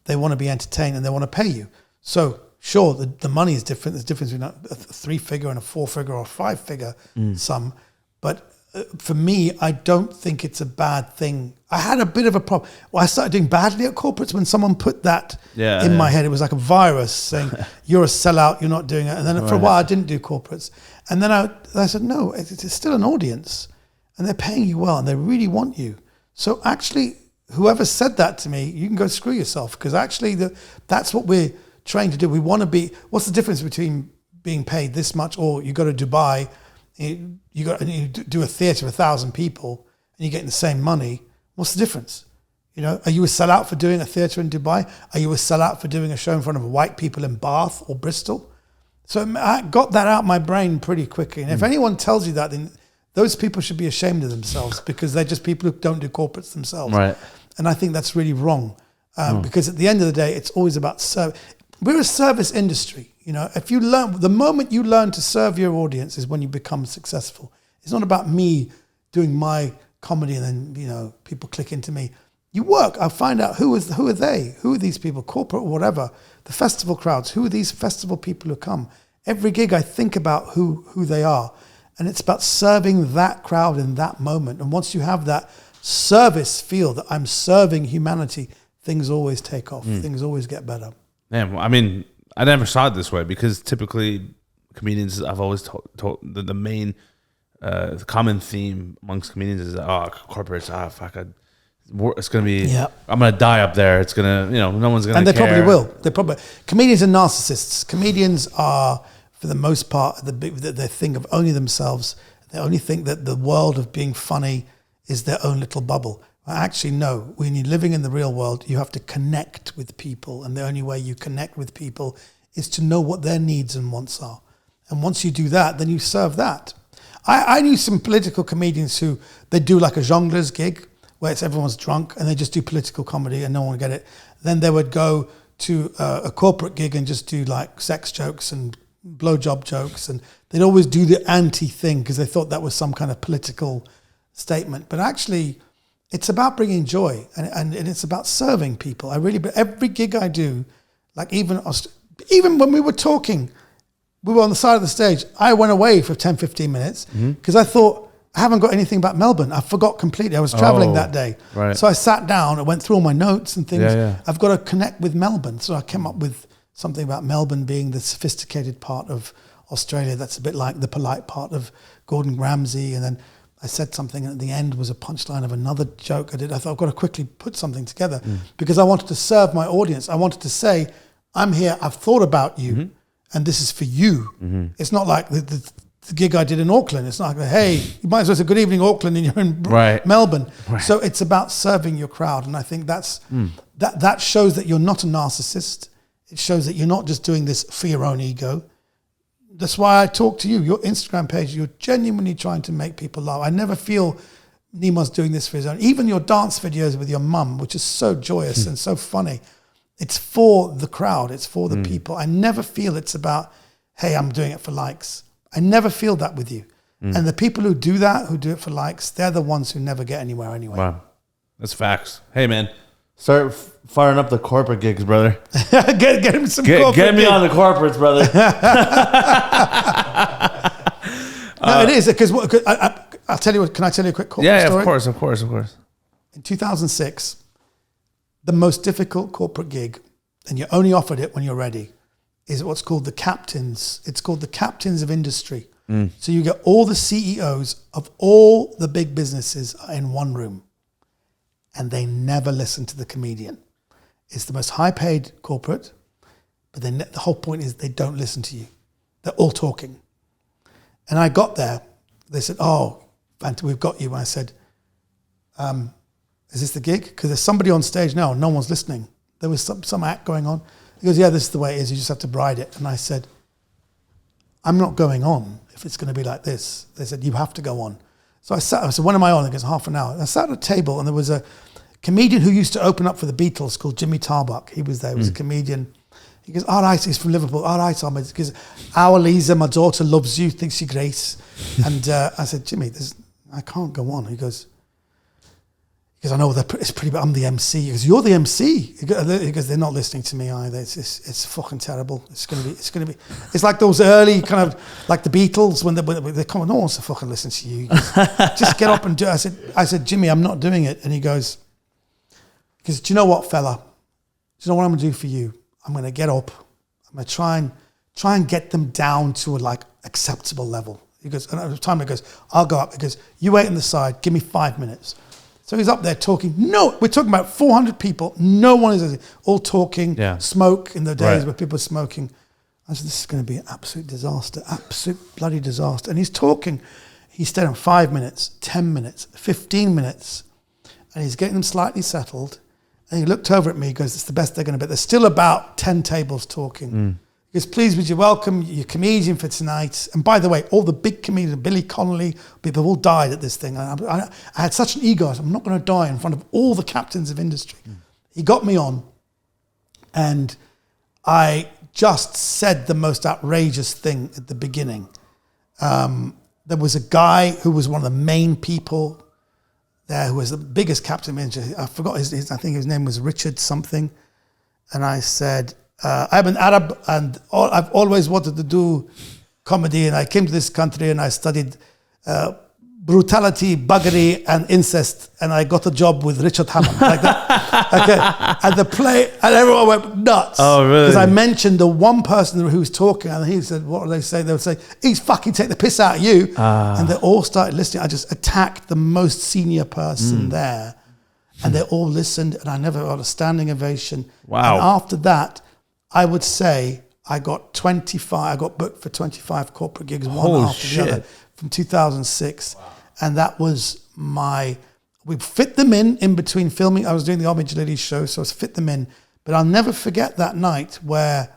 They want to be entertained and they want to pay you. So sure, the money is different. There's a difference between a 3-figure and a 4-figure or a 5-figure sum. But for me, I don't think it's a bad thing. I had a bit of a problem. Well, I started doing badly at corporates when someone put that in my head. It was like a virus saying, you're a sellout, you're not doing it. And then for a while, I didn't do corporates. And then I said, no, it's still an audience. And they're paying you well, and they really want you. So actually, whoever said that to me, you can go screw yourself. Because actually, that's what we're trained to do. We want to be... What's the difference between being paid this much or you go to Dubai You do a theatre of 1,000 people and you're getting the same money. What's the difference? You know, are you a sellout for doing a theatre in Dubai? Are you a sellout for doing a show in front of white people in Bath or Bristol? So I got that out of my brain pretty quickly. And if anyone tells you that, then those people should be ashamed of themselves because they're just people who don't do corporates themselves. Right. And I think that's really wrong because at the end of the day, it's always about service. We're a service industry. You know, if you learn, the moment you learn to serve your audience is when you become successful. It's not about me doing my comedy and then, you know, people click into me. You work. I find out who are they? Who are these people? Corporate or whatever. The festival crowds. Who are these festival people who come? Every gig I think about who they are. And it's about serving that crowd in that moment. And once you have that service feel that I'm serving humanity, things always take off. Things always get better. Yeah, well, I mean, I never saw it this way because typically comedians, I've always told the main common theme amongst comedians is, corporates, fuck, it's going to be, I'm going to die up there. It's going to, you know, no one's going to And they care. probably will. They probably, comedians are narcissists. Comedians are, for the most part, they think of only themselves. They only think that the world of being funny is their own little bubble. Actually, no. When you're living in the real world, you have to connect with people. And the only way you connect with people is to know what their needs and wants are. And once you do that, then you serve that. I knew some political comedians who, they do like a jongleurs gig where it's everyone's drunk and they just do political comedy and no one would get it. Then they would go to a corporate gig and just do like sex jokes and blowjob jokes. And they'd always do the anti thing because they thought that was some kind of political statement. But actually, it's about bringing joy and it's about serving people. But every gig I do, like even when we were talking, we were on the side of the stage. I went away for 10, 15 minutes because I thought, I haven't got anything about Melbourne. I forgot completely. I was traveling that day. Right. So I sat down and went through all my notes and things. Yeah. I've got to connect with Melbourne. So I came up with something about Melbourne being the sophisticated part of Australia. That's a bit like the polite part of Gordon Ramsay. And then I said something and at the end was a punchline of another joke I did. I thought I've got to quickly put something together because I wanted to serve my audience. I wanted to say, I'm here, I've thought about you and this is for you. It's not like the gig I did in Auckland. It's not like, hey, you might as well say good evening Auckland and you're in Melbourne. Right. So it's about serving your crowd. And I think that's that shows that you're not a narcissist. It shows that you're not just doing this for your own ego. That's why I talk to you. Your Instagram page, you're genuinely trying to make people laugh. I never feel Neema's doing this for his own. Even your dance videos with your mum, which is so joyous and so funny, it's for the crowd. It's for the people. I never feel it's about, hey, I'm doing it for likes. I never feel that with you. And the people who do that, who do it for likes, they're the ones who never get anywhere anyway. Wow. That's facts. Hey, man, start firing up the corporate gigs, brother. get him some corporate Get me gigs. on the corporates, brother. No, it is, because I'll tell you what, can I tell you a quick corporate story? Of course. In 2006, the most difficult corporate gig, and you're only offered it when you're ready, is what's called the captains. It's called the captains of industry. So you get all the CEOs of all the big businesses in one room and they never listen to the comedian. It's the most high paid corporate, but then the whole point is they don't listen to you. They're all talking. And I got there. They said, oh, Fanta, we've got you. And I said, is this the gig? Because there's somebody on stage now. No one's listening. There was some act going on. He goes, yeah, this is the way it is. You just have to bride it. And I said, I'm not going on if it's going to be like this. They said, you have to go on. So I said, when am I on? It goes, half an hour. And I sat at a table and there was a comedian who used to open up for the Beatles called Jimmy Tarbuck. He was there. He was a comedian. He goes, all right, he's from Liverpool. All right, Omid. He goes, our Lisa, my daughter loves you, thinks you're great. And I said, Jimmy, I can't go on. He goes, I know it's pretty bad. I'm the MC. He goes, you're the MC. He goes, they're not listening to me either. It's fucking terrible. It's gonna be. It's like those early kind of like the Beatles when they come. No one wants to fucking listen to you. He goes, just get up and do it. I said, Jimmy, I'm not doing it. And he goes, do you know what, fella? Do you know what I'm gonna do for you? I'm gonna get up. I'm gonna try and get them down to a like acceptable level. He goes, and at the time he goes, I'll go up. He goes, you wait on the side. Give me 5 minutes. So he's up there talking. No, we're talking about 400 people. No one is all talking, smoke in the days where people were smoking. I said, this is going to be an absolute disaster, absolute bloody disaster. And he's talking. He stayed on 5 minutes, 10 minutes, 15 minutes, and he's getting them slightly settled. And he looked over at me, he goes, it's the best they're going to be. There's still about 10 tables talking. He goes, please, would you welcome your comedian for tonight? And by the way, all the big comedians, Billy Connolly, people all died at this thing. I had such an ego. I said, I'm not going to die in front of all the captains of industry. He got me on, and I just said the most outrageous thing at the beginning. There was a guy who was one of the main people there, who was the biggest captain of industry. I forgot I think his name was Richard something. And I said, I'm an Arab, and I've always wanted to do comedy, and I came to this country and I studied brutality, buggery, and incest, and I got a job with Richard Hammond, like that. Okay, and the play, and everyone went nuts. Oh, really? Because I mentioned the one person who was talking, and he said, "What are they saying?" They would say, "He's fucking take the piss out of you," and they all started listening. I just attacked the most senior person there, and they all listened, and I never got a standing ovation. Wow! And after that, I would say I got 25. I got booked for 25 corporate gigs, one after the other, from 2006. Wow. And that was we fit them in between filming. I was doing the Omid Djalili show, so I was fit them in. But I'll never forget that night where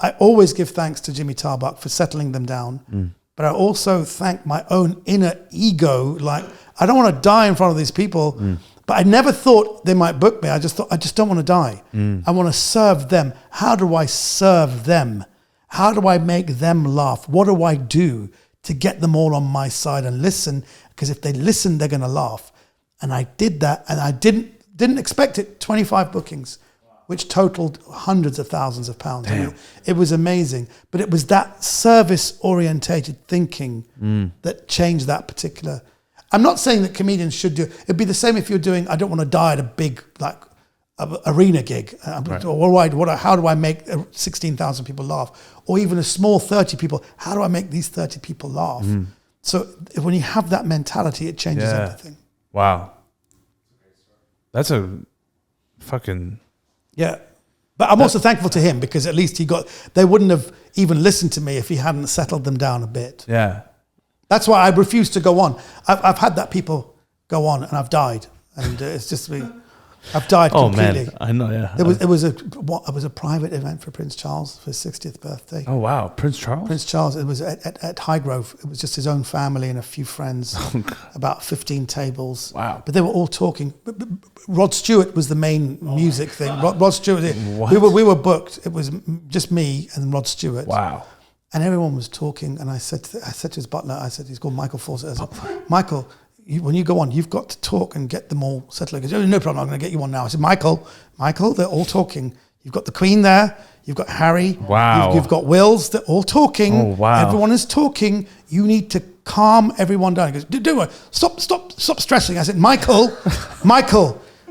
I always give thanks to Jimmy Tarbuck for settling them down. But I also thank my own inner ego. Like, I don't want to die in front of these people. But I never thought they might book me. I just thought, I just don't want to die. I want to serve them. How do I serve them? How do I make them laugh? What do I do to get them all on my side and listen? Because if they listen, they're going to laugh. And I did that, and I didn't expect it. 25 bookings, which totaled hundreds of thousands of pounds. I mean, it was amazing. But it was that service-orientated thinking that changed that particular. I'm not saying that comedians should do. It'd be the same if you're doing, I don't want to die at a big arena gig. Right. Or how do I make 16,000 people laugh? Or even a small 30 people. How do I make these 30 people laugh? So when you have that mentality, it changes everything. Wow. That's a fucking... Yeah. But I'm also thankful to him, because at least they wouldn't have even listened to me if he hadn't settled them down a bit. Yeah. That's why I refuse to go on. I've had that people go on, and I've died. And it's just... I've died completely. Oh man, I know. Yeah, It was a private event for Prince Charles for his 60th birthday. Oh wow, Prince Charles. Prince Charles. It was at Highgrove. It was just his own family and a few friends. About 15 tables. Wow. But they were all talking. Rod Stewart was the main music thing. Rod Stewart. What? We were booked. It was just me and Rod Stewart. Wow. And everyone was talking. And I said to his butler, he's called Michael Fawcett. I said, Michael, when you go on, you've got to talk and get them all settled. He goes, no problem, I'm going to get you on now. I said, Michael, they're all talking. You've got the Queen there. You've got Harry. Wow. You've got Wills. They're all talking. Oh, wow. Everyone is talking. You need to calm everyone down. He goes, don't worry. Stop stressing. I said, Michael,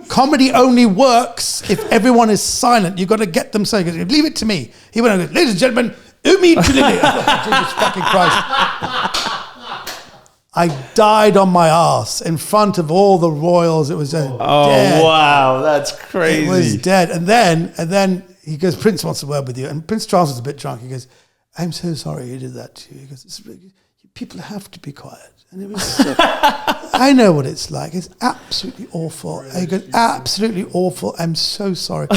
comedy only works if everyone is silent. You've got to get them saying, leave it to me. He went, ladies and gentlemen, Omid Djalili. Jesus fucking Christ. I died on my ass in front of all the royals. It was dead. Wow, that's crazy. It was dead. And then he goes, Prince wants a word with you. And Prince Charles was a bit drunk. He goes, I'm so sorry you did that to you. He goes, people have to be quiet. And it was so, I know what it's like. It's absolutely awful. He goes, absolutely awful. I'm so sorry.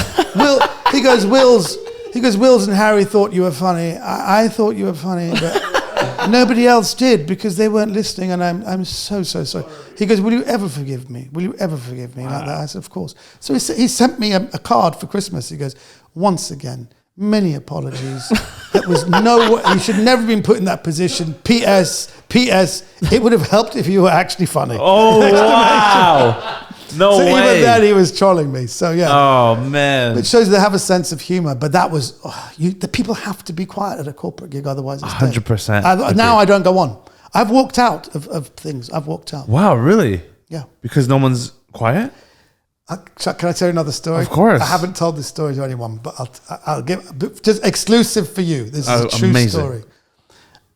He goes, Wills and Harry thought you were funny. I thought you were funny, but nobody else did, because they weren't listening, and I'm so sorry. He goes, will you ever forgive me? Will you ever forgive me? Like that. I said, of course. So he sent me a card for Christmas. He goes, once again, many apologies. That was you should never have been put in that position. P.S. It would have helped if you were actually funny. Oh, wow. No so way. Even then, he was trolling me. So yeah. Oh man. It shows they have a sense of humor. But that was the people have to be quiet at a corporate gig, otherwise it's 100%. now I don't go on. I've walked out of things. I've walked out. Wow, really? Yeah. Because no one's quiet? Can I tell you another story? Of course. I haven't told this story to anyone, but I'll give just exclusive for you. This is a true amazing story.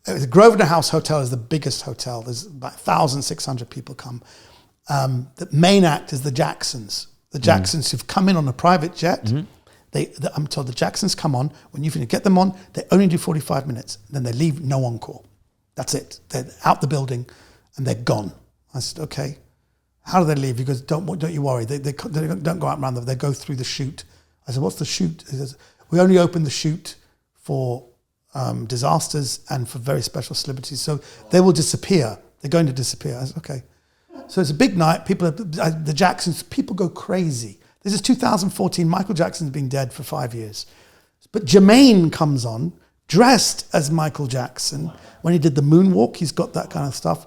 The Grosvenor House Hotel is the biggest hotel. There's about 1,600 people come. The main act is the Jacksons. The Jacksons who've come in on a private jet. I'm told the Jacksons come on. When you get them on, they only do 45 minutes. Then they leave, no encore. That's it. They're out the building and they're gone. I said, okay. How do they leave? He goes, don't you worry. They don't go out around them. They go through the chute. I said, what's the chute? He says, we only open the chute for disasters and for very special celebrities. So they will disappear. They're going to disappear. I said, okay. So it's a big night. The Jacksons, people go crazy. This is 2014. Michael Jackson's been dead for 5 years. But Jermaine comes on, dressed as Michael Jackson. When he did the moonwalk, he's got that kind of stuff.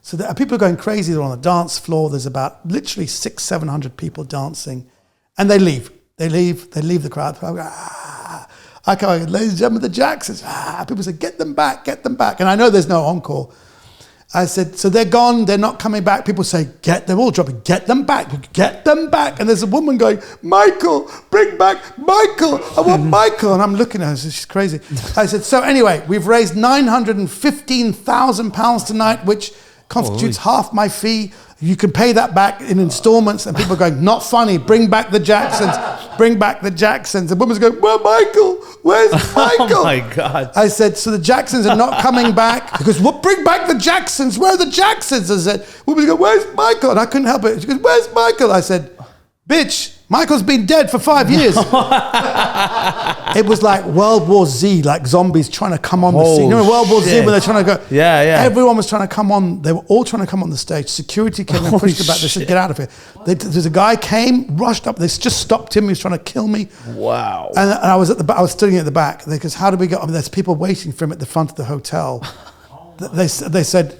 So people are going crazy. They're on the dance floor. There's about literally 600-700 people dancing. And they leave. They leave the crowd. I go, ladies and gentlemen, the Jacksons. People say, get them back. And I know there's no encore. I said, so they're gone, they're not coming back. People say, they're all dropping, get them back. And there's a woman going, Michael, bring back Michael. I want Michael. And I'm looking at her, she's crazy. I said, so anyway, we've raised £915,000 tonight, which constitutes half my fee. You can pay that back in installments. And people are going, not funny, bring back the Jacksons. Bring back the Jacksons. The woman's going, well, Michael, where's Michael? Oh my God. I said, so the Jacksons are not coming back? He goes, well, bring back the Jacksons. Where are the Jacksons? I said, woman's going, where's Michael? And I couldn't help it. She goes, where's Michael? I said, bitch, Michael's been dead for 5 years. It was like World War Z, like zombies trying to come on the scene. You know, World War Z when they're trying to go. Yeah. Everyone was trying to come on. They were all trying to come on the stage. Security came and pushed it back. They said, get out of here. There's a guy came, rushed up. They just stopped him. He was trying to kill me. Wow. And I was standing at the back. They goes, how do we get up? There's people waiting for him at the front of the hotel. They said,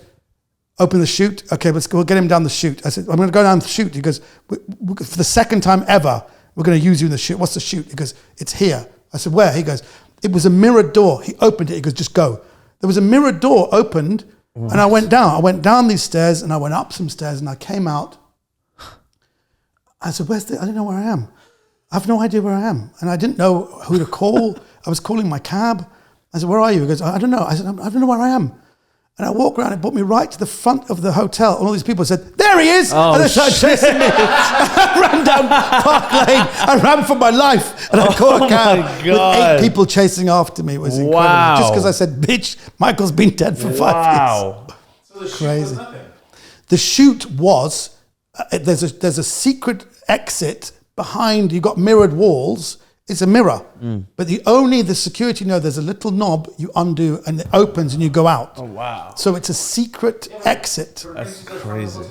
open the chute. Okay, we'll get him down the chute. I said, I'm going to go down the chute. He goes, for the second time ever, we're going to use you in the chute. What's the chute? He goes, it's here. I said, where? He goes, it was a mirror door. He opened it. He goes, just go. There was a mirror door opened, and I went down. I went down these stairs, and I went up some stairs, and I came out. I said, I don't know where I am. I have no idea where I am. And I didn't know who to call. I was calling my cab. I said, where are you? He goes, I don't know. I said, I don't know where I am. And I walked around and brought me right to the front of the hotel. And all these people said, there he is! And they started chasing me. I ran down Park Lane. I ran for my life. And I caught a cab with 8 people chasing after me. It was incredible. Wow. Just because I said, bitch, Michael's been dead for 5 years. So the Crazy. The chute was, there's a secret exit behind, you got mirrored walls. It's a mirror, but the security know there's a little knob you undo and it opens and you go out. Oh, wow. So it's a secret exit. That's crazy.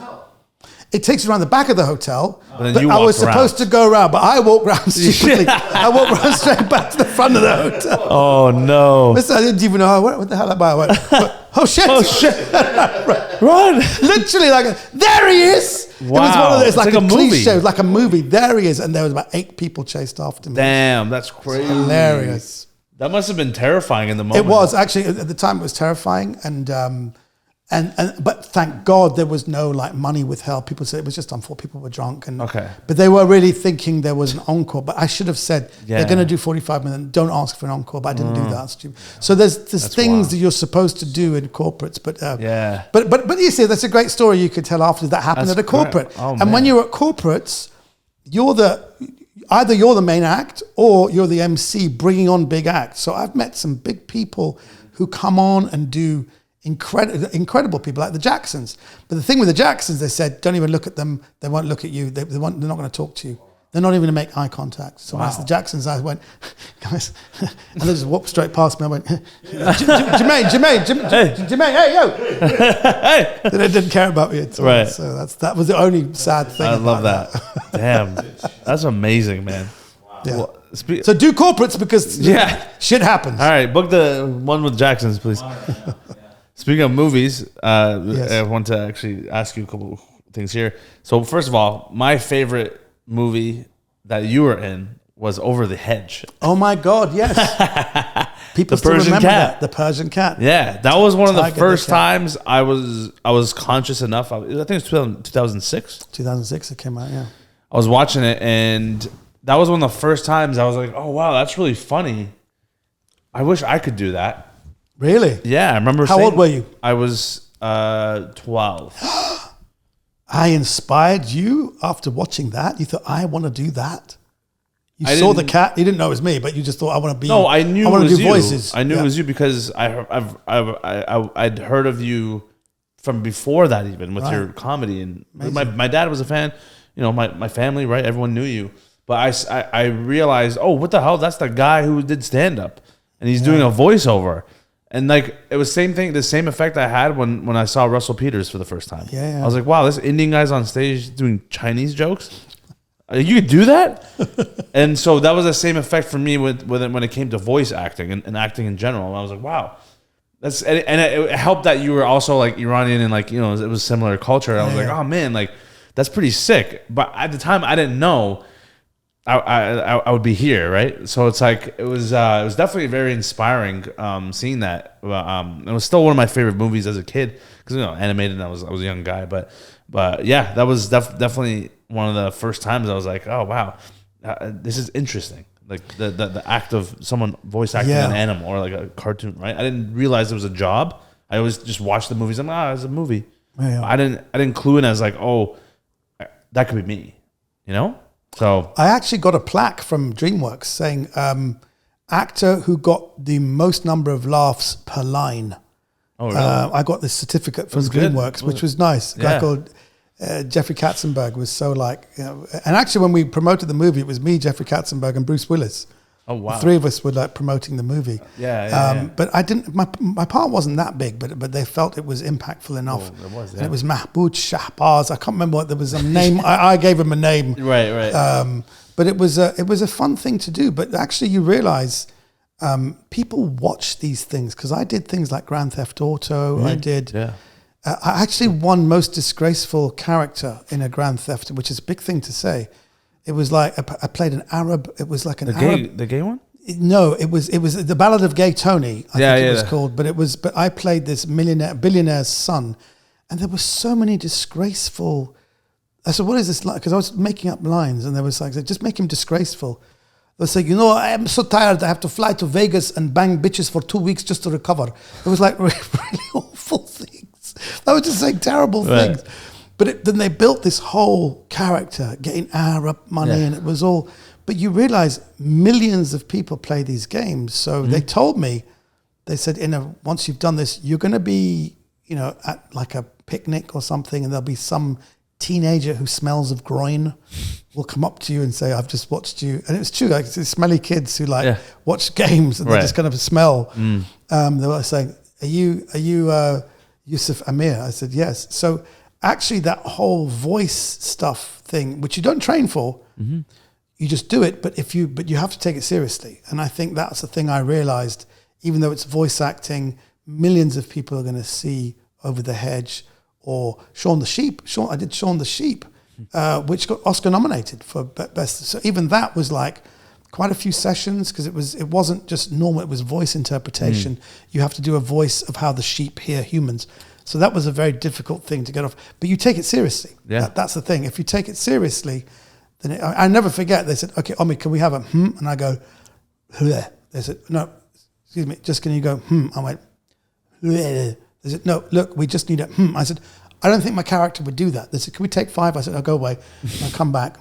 It takes you around the back of the hotel, But but I was supposed to go around, but I walked around stupidly. I walked around straight back to the front of the hotel. Oh, no. Listen, I didn't even know what the hell am I? Went, oh shit! Oh, shit. Run. Literally, there he is. Wow. It was one of those, like a movie. cliche, like a movie. There he is, and there was about 8 people chased after me. Damn, that's crazy. Hilarious. That must have been terrifying in the moment. It was actually at the time. It was terrifying, but thank God there was no money withheld. People said it was just unfortunate. People were drunk, but they were really thinking there was an encore. But I should have said they're going to do 45 minutes. Don't ask for an encore. But I didn't do that. Stupid. So there's things that you're supposed to do in corporates. But But you see, that's a great story you could tell after that happened at a corporate. Oh, and when you're at corporates, either you're the main act or you're the MC bringing on big acts. So I've met some big people who come on and do incredible people like the Jacksons. But the thing with the Jacksons, they said, don't even look at them. They won't look at you. They're not going to talk to you. They're not even going to make eye contact. So when I asked the Jacksons, I went, guys, and they just walked straight past me. I went, Jermaine, hey, yo. Hey. They didn't care about me at all. Right. So that was the only sad thing. I love that. Damn. That's amazing, man. Yeah. Well, so do corporates because shit happens. All right, book the one with Jacksons, please. Speaking of movies, I want to actually ask you a couple of things here. So first of all, my favorite movie that you were in was Over the Hedge. Oh my God, yes. People still remember that. The Persian Cat. Yeah, that was one of the first times I was conscious enough. I think it was 2006. 2006 it came out, yeah. I was watching it, and that was one of the first times I was like, oh, wow, that's really funny. I wish I could do that. Really? Yeah, I remember. How old were you? I was 12. I inspired you after watching that. You thought, I want to do that. You saw the cat. You didn't know it was me, but you just thought I want to be. No, I knew I want it to was do you. voices. I knew it was you because I'd heard of you from before that, even with your comedy. And my dad was a fan. You know, my family, right? Everyone knew you. But I realized, oh, what the hell? That's the guy who did stand up, and he's doing a voiceover. And like it was same thing, the same effect I had when I saw Russell Peters for the first time. Yeah. I was like, wow, this Indian guy's on stage doing Chinese jokes. You could do that? And so that was the same effect for me with when it came to voice acting and acting in general. I was like, wow. And it helped that you were also like Iranian and like, you know, it was similar culture. And I was like, oh man, like that's pretty sick. But at the time I didn't know I would be here, right? So it's like it was definitely very inspiring seeing that. It was still one of my favorite movies as a kid because, you know, animated and I was a young guy. But yeah, that was definitely one of the first times I was like, oh wow, this is interesting. Like the act of someone voice acting an animal or like a cartoon, right? I didn't realize it was a job. I always just watched the movies. I'm like, it's a movie. Yeah. I didn't clue in as like, oh, that could be me, you know? So I actually got a plaque from DreamWorks saying actor who got the most number of laughs per line. Oh, really? I got this certificate from DreamWorks, which was nice. A guy called Jeffrey Katzenberg was so like, you know, and actually when we promoted the movie, it was me, Jeffrey Katzenberg, and Bruce Willis. Oh wow! The three of us were like promoting the movie. Yeah. But I didn't. My part wasn't that big, but they felt it was impactful enough. Oh, it was. Yeah. And it was Mahmoud Shahbaz. I can't remember what there was a name. I gave him a name. Right. But it was a fun thing to do. But actually, you realize people watch these things because I did things like Grand Theft Auto. Mm-hmm. I did. Yeah. I actually won most disgraceful character in a Grand Theft, which is a big thing to say. It was like I played an Arab. It was like an Arab. The gay one? No, it was the Ballad of Gay Tony. I think it was called. But I played this billionaire's son, and there were so many disgraceful. I said, "What is this like?" Because I was making up lines, and there was like, "Just make him disgraceful." They say, "You know, I am so tired. I have to fly to Vegas and bang bitches for 2 weeks just to recover." It was like really awful things. I was just saying terrible things. But then they built this whole character, getting Arab money, and it was all. But you realize millions of people play these games. So they told me, they said, once you've done this, you're going to be, you know, at like a picnic or something, and there'll be some teenager who smells of groin will come up to you and say, "I've just watched you," and it's true. Like it's smelly kids who like watch games and they just kind of smell. They were saying, "Are you Yusuf Amir?" I said, "Yes." So. Actually, that whole voice stuff thing, which you don't train for, you just do it. But you have to take it seriously. And I think that's the thing I realized. Even though it's voice acting, millions of people are going to see Over the Hedge or Shaun the Sheep. I did Shaun the Sheep, which got Oscar nominated for best. So even that was like quite a few sessions because it wasn't just normal. It was voice interpretation. You have to do a voice of how the sheep hear humans. So that was a very difficult thing to get off. But you take it seriously. Yeah. That's the thing. If you take it seriously, then I never forget. They said, "Okay, Omid, can we have a hmm?" And I go, "Bleh." They said, "No, excuse me, just can you go hmm?" I went, "Bleh." They said, "No, look, we just need a hmm." I said, "I don't think my character would do that." They said, "Can we take 5?" I said, "I'll go away." And I come back.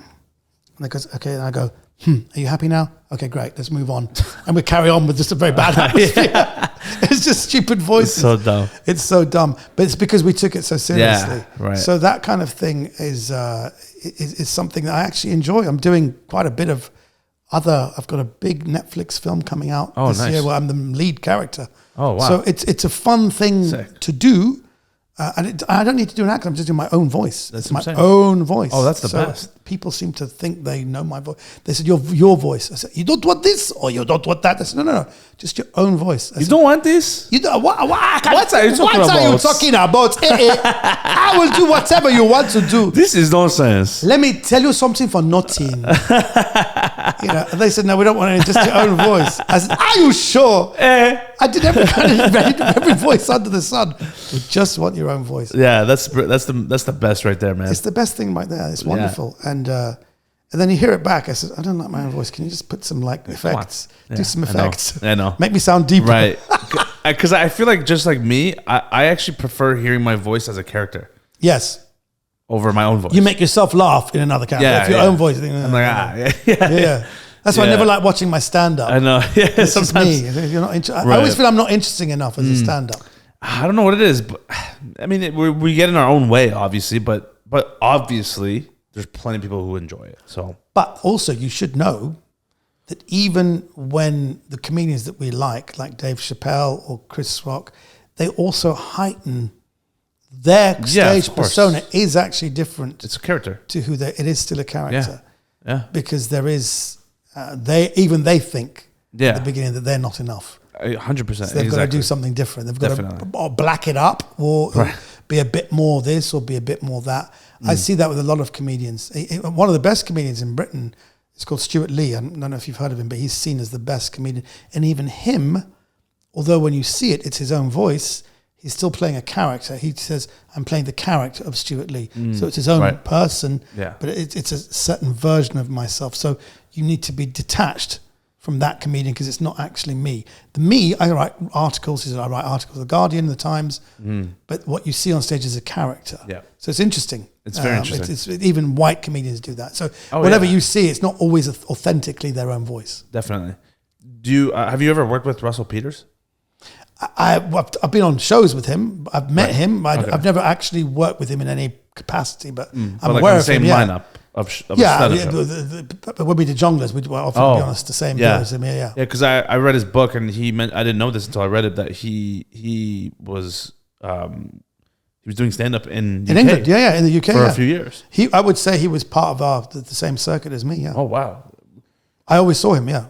And they goes, "Okay." And I go, "Are you happy now? Okay, great. Let's move on." And we carry on with just a very bad atmosphere. It's just stupid voices. It's so dumb. It's so dumb. But it's because we took it so seriously. Yeah, right. So that kind of thing is something that I actually enjoy. I'm doing quite a bit of I've got a big Netflix film coming out this year where I'm the lead character. Oh, wow. So it's a fun thing to do. And I don't need to do an act. I'm just doing my own voice. That's my own voice. Oh, that's the best. People seem to think they know my voice. They said, your voice. I said, "You don't want this or you don't want that." I said, no. Just your own voice. You don't want this? You don't, what are you talking about? I will do whatever you want to do. This is nonsense. Let me tell you something for nothing. And they said, "No, we don't want any, just your own voice." I said, "Are you sure?" I did every voice under the sun. We just want your own voice. Yeah, that's the best right there, man. It's the best thing right there. It's wonderful. And then you hear it back. I said, "I don't like my own voice. Can you just put some like effects? Do some effects. I know. Make me sound deeper." Right. Because I feel like just like me, I actually prefer hearing my voice as a character. Yes. Over my own voice. You make yourself laugh in another character. If your own voice. I'm like, yeah. That's why I never like watching my stand-up. I know. Yeah, It's just sometimes. me. If you're not I always feel I'm not interesting enough as a stand-up. I don't know what it is, but I mean, we get in our own way, obviously, but obviously there's plenty of people who enjoy it. So, but also you should know that even when the comedians that we like Dave Chappelle or Chris Rock, they also heighten their stage persona is actually different. It's a character to who it is still a character. Yeah. Because there is, they think at the beginning that they're not enough. 100%. So they've got to do something different. They've got to or black it up or be a bit more this or be a bit more that. I see that with a lot of comedians. One of the best comedians in Britain is called Stuart Lee. I don't know if you've heard of him, but he's seen as the best comedian. And even him, although when you see it, it's his own voice, he's still playing a character. He says, I'm playing the character of Stuart Lee. So it's his own person, but it's a certain version of myself. So you need to be detached from that comedian because it's not actually me. I write articles. I write articles in The Guardian, The Times, but what you see on stage is a character. Yeah. So it's interesting. It's very interesting. Even white comedians do that. So whatever you see, it's not always authentically their own voice. Definitely. Have you ever worked with Russell Peters? I've been on shows with him. I've met him. I've never actually worked with him in any capacity, but I'm aware of him. Same lineup of but when we did Jongleurs, we'd often be honest, the same guy as him. Yeah. Yeah, because I read his book and I didn't know this until I read it that he was doing stand up in England. Yeah, in the UK for a few years. I would say he was part of the same circuit as me. Yeah. Oh wow. I always saw him. Yeah.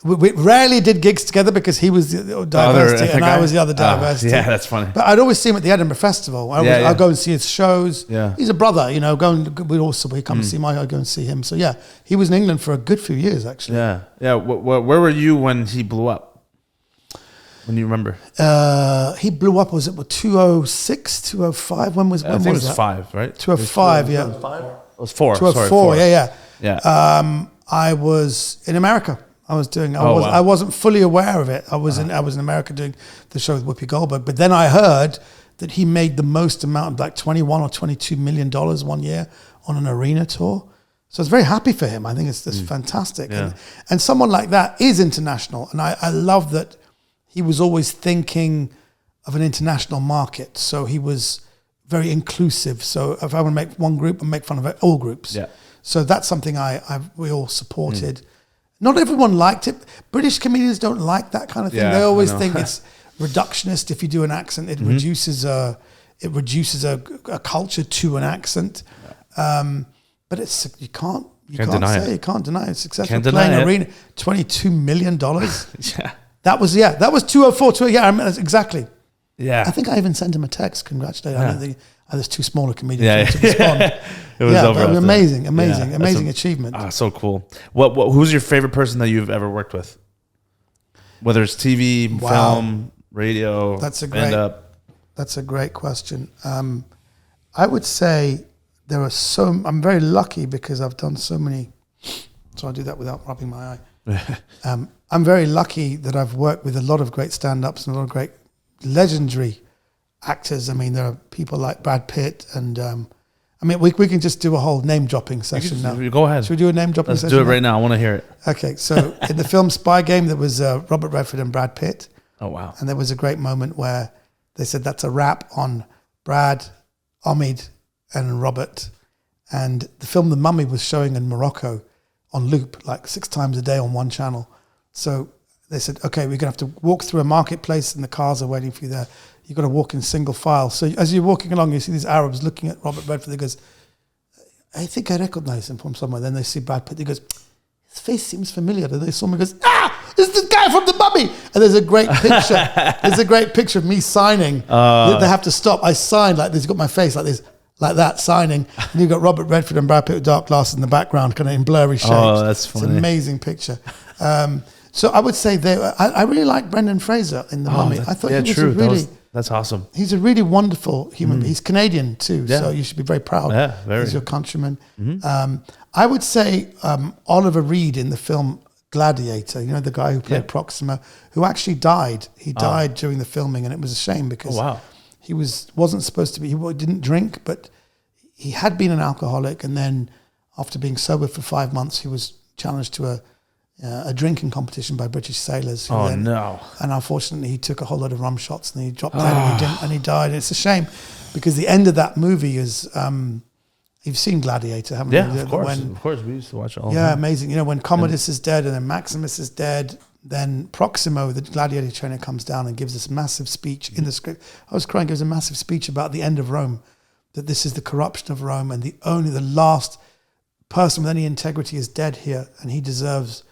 We rarely did gigs together because he was the diversity and I was the other diversity. Yeah, that's funny. But I'd always see him at the Edinburgh Festival. I'd go and see his shows. Yeah. He's a brother, he'd come and see I'd go and see him. So yeah, he was in England for a good few years actually. Yeah. Yeah. Where were you when he blew up? When you remember? He blew up, was it 206, 205? When was that? I think it was 5, right? 205, yeah. It was 4. 204, yeah. I was in America. I wasn't fully aware of it. I was in America doing the show with Whoopi Goldberg, but then I heard that he made the most amount of like $21 or $22 million one year on an arena tour. So I was very happy for him. I think it's fantastic. Yeah. And someone like that is international. And I love that he was always thinking of an international market. So he was very inclusive. So if I want to make one group, I make fun of all groups. Yeah. So that's something we all supported. Not everyone liked it. British comedians don't like that kind of thing. They always think it's reductionist. If you do an accent, it reduces a culture to an accent. But you can't deny it's successful. Playing arena, $22 million. That was 204. Exactly. Yeah. I think I even sent him a text congratulating. I don't think there's too small a comedian to respond. It was over. Amazing achievement. So cool. Who's your favorite person that you've ever worked with? Whether it's TV, film, radio, stand-up. That's a great question. I would say I'm very lucky because I've done so many. So I'll do that without rubbing my eye. I'm very lucky that I've worked with a lot of great stand-ups and a lot of great legendary actors. I mean, there are people like Brad Pitt and we can just do a whole name-dropping session now. Go ahead. Should we do a name-dropping session? Let's do it right now. I want to hear it. Okay, so in the film Spy Game, there was Robert Redford and Brad Pitt. Oh, wow. And there was a great moment where they said that's a wrap on Brad, Omid, and Robert. And the film The Mummy was showing in Morocco on loop, like 6 times a day on one channel. So they said, okay, we're going to have to walk through a marketplace and the cars are waiting for you there. You've got to walk in single file. So as you're walking along, you see these Arabs looking at Robert Redford. They goes, I think I recognize him from somewhere. Then they see Brad Pitt. He goes, his face seems familiar. Then they saw me. Goes, it's the guy from The Mummy. And there's a great picture. There's a great picture of me signing. They have to stop. I signed like this. You've got my face like this, like that, signing. And you've got Robert Redford and Brad Pitt with dark glasses in the background, kind of in blurry shapes. Oh, that's funny. It's an amazing picture. So I would say I really like Brendan Fraser in The Mummy. I thought he was that's awesome. He's a really wonderful human being. He's Canadian too, so you should be very proud. Yeah, very. He's your countryman. I would say Oliver Reed in the film Gladiator, the guy who played Proxima, who actually died. He died during the filming, and it was a shame because he wasn't supposed to be. He didn't drink, but he had been an alcoholic, and then after being sober for 5 months, he was challenged to a drinking competition by British sailors. No! And unfortunately, he took a whole lot of rum shots and he dropped dead and he died. And it's a shame because the end of that movie is. You've seen Gladiator, haven't you? Yeah, of course. We used to watch it all. Yeah, amazing. You know, when Commodus is dead and then Maximus is dead, then Proximo, the gladiator trainer, comes down and gives this massive speech in the script. I was crying. Gives a massive speech about the end of Rome, that this is the corruption of Rome, and the last person with any integrity is dead here, and he deserves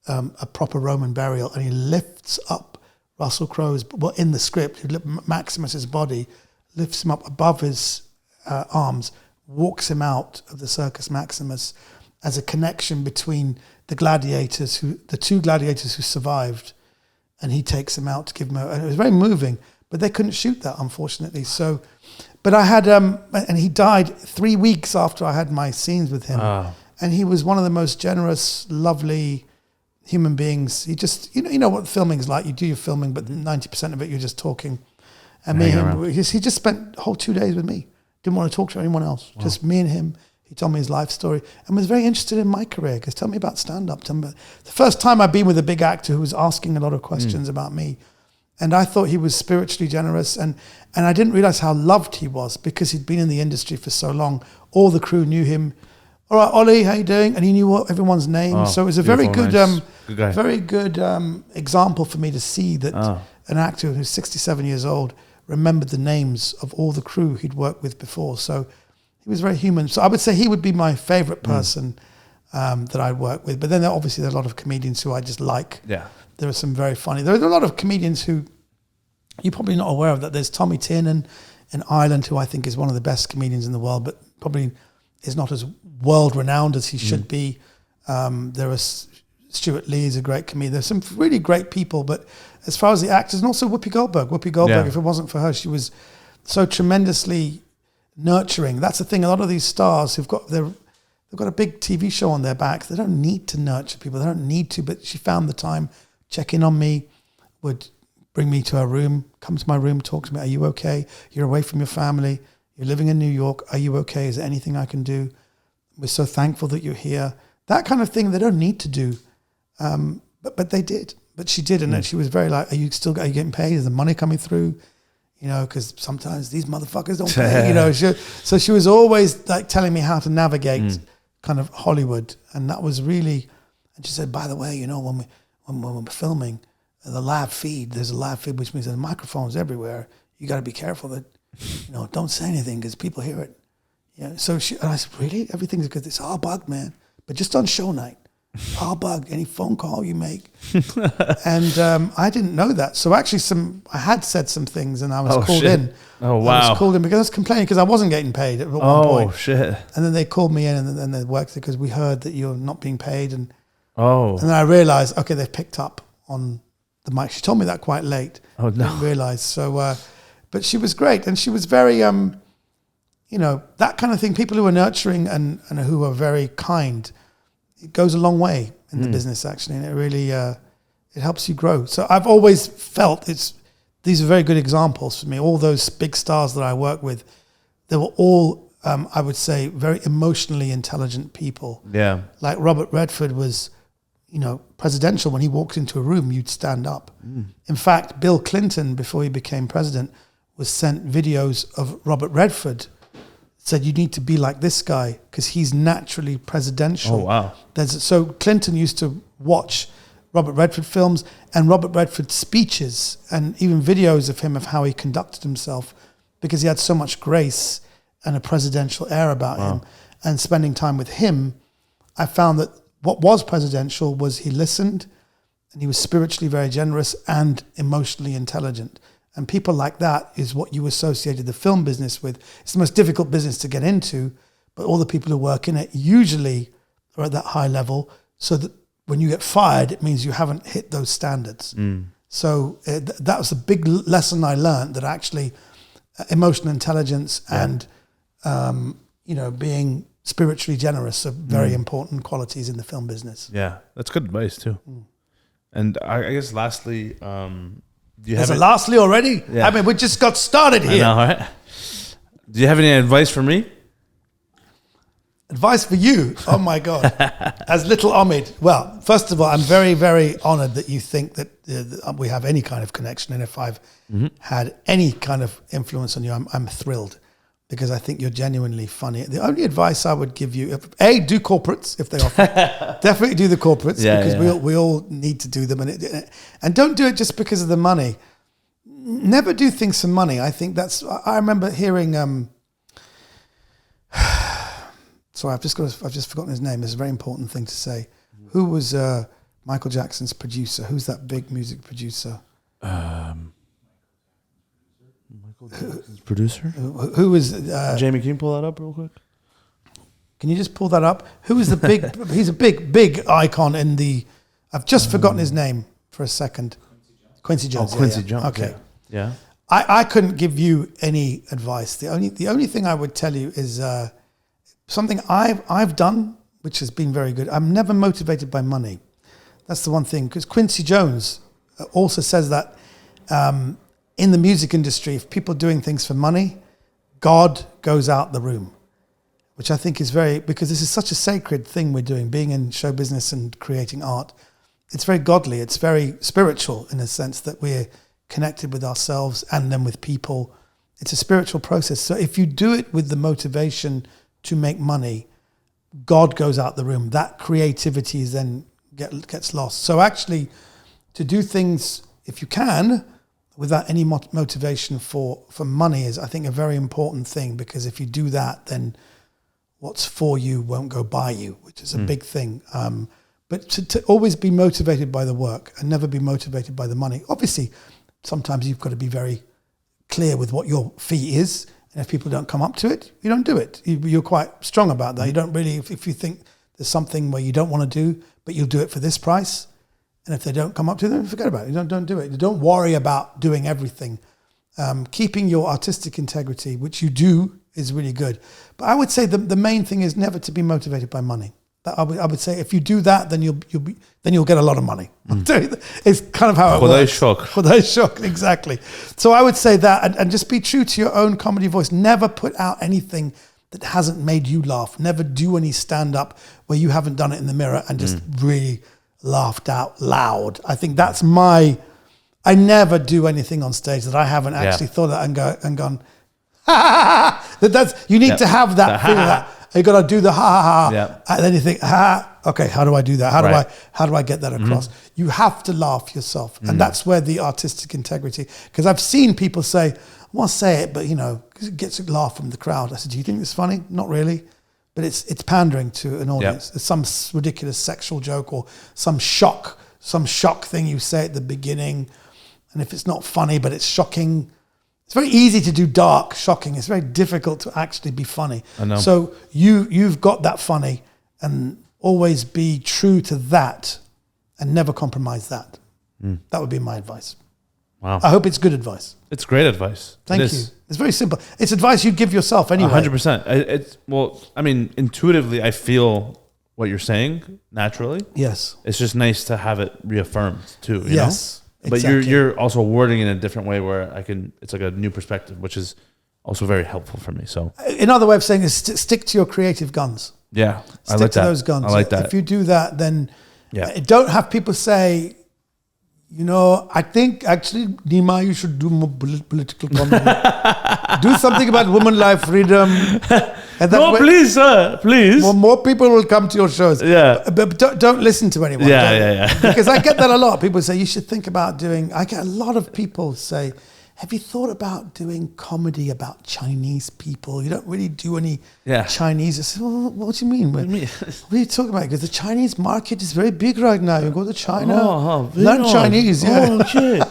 a proper Roman burial. And he lifts up Russell Crowe's, in the script, Maximus's body, lifts him up above his arms, walks him out of the Circus Maximus as a connection between the two gladiators who survived, and he takes him out to give him and it was very moving, but they couldn't shoot that, unfortunately. So, but I had, and he died 3 weeks after I had my scenes with him. And he was one of the most generous, lovely human beings. He just, you know what filming's like. You do your filming, but 90% of it, you're just talking. And he just spent the whole 2 days with me. Didn't want to talk to anyone else. Wow. Just me and him. He told me his life story and was very interested in my career. Because tell me about stand-up. Tell me about the first time I've been with a big actor who was asking a lot of questions about me. And I thought he was spiritually generous. And I didn't realize how loved he was because he'd been in the industry for so long. All the crew knew him. All right, Ollie, how you doing? And he knew everyone's name. So it was a very good, very good example for me to see that an actor who's 67 years old remembered the names of all the crew he'd worked with before. So he was very human. So I would say he would be my favorite person that I work with. But then obviously there are a lot of comedians who I just like. Yeah. There are some very funny. There are a lot of comedians who you're probably not aware of. That there's Tommy Tiernan in Ireland, who I think is one of the best comedians in the world, but probably is not as world renowned as he should be. There are Stuart Lee is a great comedian. There's some really great people, but as far as the actors, and also Whoopi Goldberg, if it wasn't for her, she was so tremendously nurturing. That's the thing. A lot of these stars they've got a big TV show on their back. They don't need to nurture people. They don't need to. But she found the time, check in on me, would bring me to her room, come to my room, talk to me. Are you okay? You're away from your family. You're living in New York. Are you okay? Is there anything I can do? We're so thankful that you're here. That kind of thing they don't need to do. But they did. But she did, and she was very like, are you getting paid? Is the money coming through? You know, because sometimes these motherfuckers don't pay. You know, so she was always like telling me how to navigate kind of Hollywood, and that was really. And she said, by the way, you know, when we're filming the live feed, there's a live feed, which means there's microphones everywhere. You got to be careful that, you know, don't say anything because people hear it. Yeah. So and I said, really? Everything's good. It's all bugged, man, but just on show night. I'll bug any phone call you make. And I didn't know that. So actually I had said some things and I was called in. Oh, wow. I was called in because I was complaining because I wasn't getting paid at one point. Oh, shit. And then they called me in and then they worked because we heard that you're not being paid. And then I realized, okay, they've picked up on the mic. She told me that quite late. Oh, no. I didn't realize. So, but she was great. And she was very, you know, that kind of thing. People who are nurturing and who are very kind, it goes a long way in the business, actually, and it really it helps you grow. So I've always felt these are very good examples for me. All those big stars that I work with, they were all, I would say, very emotionally intelligent people. Yeah, like Robert Redford was, you know, presidential. When he walked into a room, you'd stand up. In fact, Bill Clinton, before he became president, was sent videos of Robert Redford. Said you need to be like this guy because he's naturally presidential. Oh, wow. So Clinton used to watch Robert Redford films and Robert Redford speeches and even videos of him of how he conducted himself because he had so much grace and a presidential air about him. And spending time with him, I found that what was presidential was he listened and he was spiritually very generous and emotionally intelligent. And people like that is what you associated the film business with. It's the most difficult business to get into, but all the people who work in it usually are at that high level so that when you get fired, it means you haven't hit those standards. So that was a big lesson I learned, that actually emotional intelligence and, you know, being spiritually generous are very important qualities in the film business. Yeah, that's good advice too. And I guess lastly... There's a lastly already? Yeah. I mean, we just got started here. I know, right? Do you have any advice for me? Advice for you. Oh my God. As little Omid. Well, first of all, I'm very, very honored that you think that we have any kind of connection. And if I've had any kind of influence on you, I'm thrilled, because I think you're genuinely funny. The only advice I would give you, do corporates if they offer. Definitely do the corporates, because we all need to do them. And don't do it just because of the money. Never do things for money. I think I remember hearing, sorry, I've just forgotten his name. It's a very important thing to say. Who was Michael Jackson's producer? Who's that big music producer? Michael Jackson's producer? Who was... Jamie, can you pull that up real quick? Can you just pull that up? Who is the big... he's a big icon in the... I've just forgotten his name for a second. Quincy Jones. Quincy Jones. Okay. Yeah. I couldn't give you any advice. The only thing I would tell you is something I've done, which has been very good. I'm never motivated by money. That's the one thing, because Quincy Jones also says that in the music industry, if people are doing things for money, God goes out the room, which I think is because this is such a sacred thing we're doing, being in show business and creating art. It's very godly. It's very spiritual in a sense that we're connected with ourselves and then with people. It's a spiritual process. So if you do it with the motivation to make money, God goes out the room. That creativity is then gets lost. So actually, to do things, if you can, without any motivation for money is, I think, a very important thing, because if you do that, then what's for you won't go by you, which is a big thing. But to always be motivated by the work and never be motivated by the money. Obviously, sometimes you've got to be very clear with what your fee is. And if people don't come up to it, you don't do it. You're quite strong about that. You don't really, if you think there's something where you don't want to do, but you'll do it for this price. And if they don't come up to it, then forget about it. You don't do it. You don't worry about doing everything. Keeping your artistic integrity, which you do, is really good. But I would say the main thing is never to be motivated by money. I would say if you do that, then you'll get a lot of money. It's kind of how it works. Khuday shok, exactly. So I would say that, and just be true to your own comedy voice. Never put out anything that hasn't made you laugh. Never do any stand-up where you haven't done it in the mirror and just really laughed out loud. I think that's I never do anything on stage that I haven't actually thought of and gone, ha ha ha. You need to have that feeling that. You got to do the ha ha ha, and then you think, okay, how do I do that? How do I get that across? You have to laugh yourself, and that's where the artistic integrity. Because I've seen people say, I won't say it, but it gets a laugh from the crowd. I said, do you think it's funny? Not really, but it's pandering to an audience. It's some ridiculous sexual joke or some shock thing you say at the beginning, and if it's not funny but it's shocking. It's very easy to do dark, shocking. It's very difficult to actually be funny. I know. So you've got that funny, and always be true to that and never compromise that. That would be my advice. Wow. I hope it's good advice. It's great advice. Thank you. It's very simple. It's advice you'd give yourself anyway. 100%. Intuitively, I feel what you're saying naturally. Yes. It's just nice to have it reaffirmed too. You Yes. know? But Exactly. you're also wording it in a different way where it's like a new perspective, which is also very helpful for me. So another way of saying is stick to your creative guns. yeah, Stick I like to that. those guns. I like that. If you do that, then don't have people say, I think actually, Neema, you should do more political comedy. Do something about women life, freedom. And Please, sir, please. More people will come to your shows. Yeah. But don't listen to anyone. Yeah. Because I get that a lot. People say, you should think about I get a lot of people say, have you thought about doing comedy about Chinese people? You don't really do any Chinese. I said, well, what do you mean? What are you talking about? Because the Chinese market is very big right now. You go to China, learn Chinese. Yeah. Oh, okay.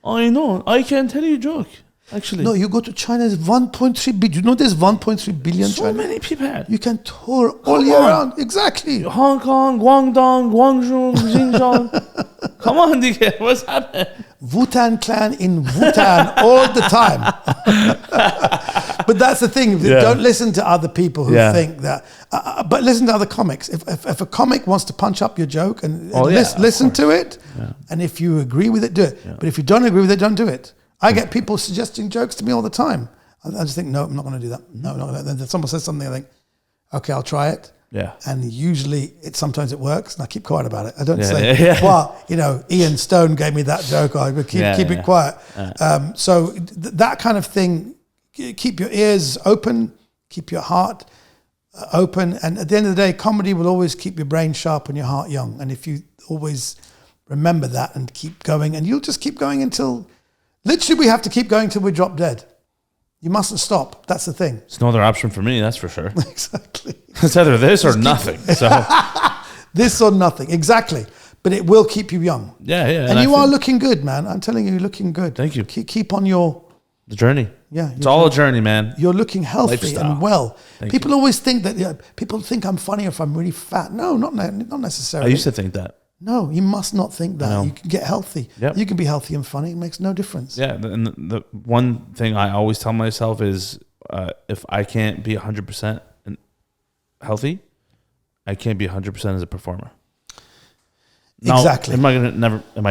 I know. I can tell you a joke. Actually, no, you go to China, it's 1.3 billion. You know there's 1.3 billion so China? many people. You can tour all year round. Exactly. Hong Kong, Guangdong, Guangzhou, Xinjiang. Come on, DK, what's happening? Wu-Tang Clan in Wu-Tang all the time. But that's the thing. Don't listen to other people who think that. But listen to other comics. If a comic wants to punch up your joke and listen to it, and if you agree with it, do it. But if you don't agree with it, don't do it. I get people suggesting jokes to me all the time. I just think, no, I'm not going to do that. No, I'm not going to. Then someone says something, I think, okay, I'll try it. Yeah. And usually, sometimes it works, and I keep quiet about it. I don't say, well, Ian Stone gave me that joke. I would keep it quiet. So that kind of thing, keep your ears open, keep your heart open. And at the end of the day, comedy will always keep your brain sharp and your heart young. And if you always remember that and keep going, and you'll just keep going until, literally we have to keep going till we drop dead. You mustn't stop. That's the thing. There's no other option for me, that's for sure. Exactly. It's either this or nothing. So this or nothing. Exactly. But it will keep you young. Yeah. And you are looking good, man. I'm telling you, you're looking good. Thank you. Keep on the journey. Yeah. It's all a journey, man. You're looking healthy Lifestyle. and well. People always think that, people think I'm funny if I'm really fat. No, not necessarily. I used to think that. No, you must not think that. You can get healthy. Yep. You can be healthy and funny. It makes no difference. Yeah. And the one thing I always tell myself is if I can't be 100% healthy, I can't be 100% as a performer. Now, Exactly. Am I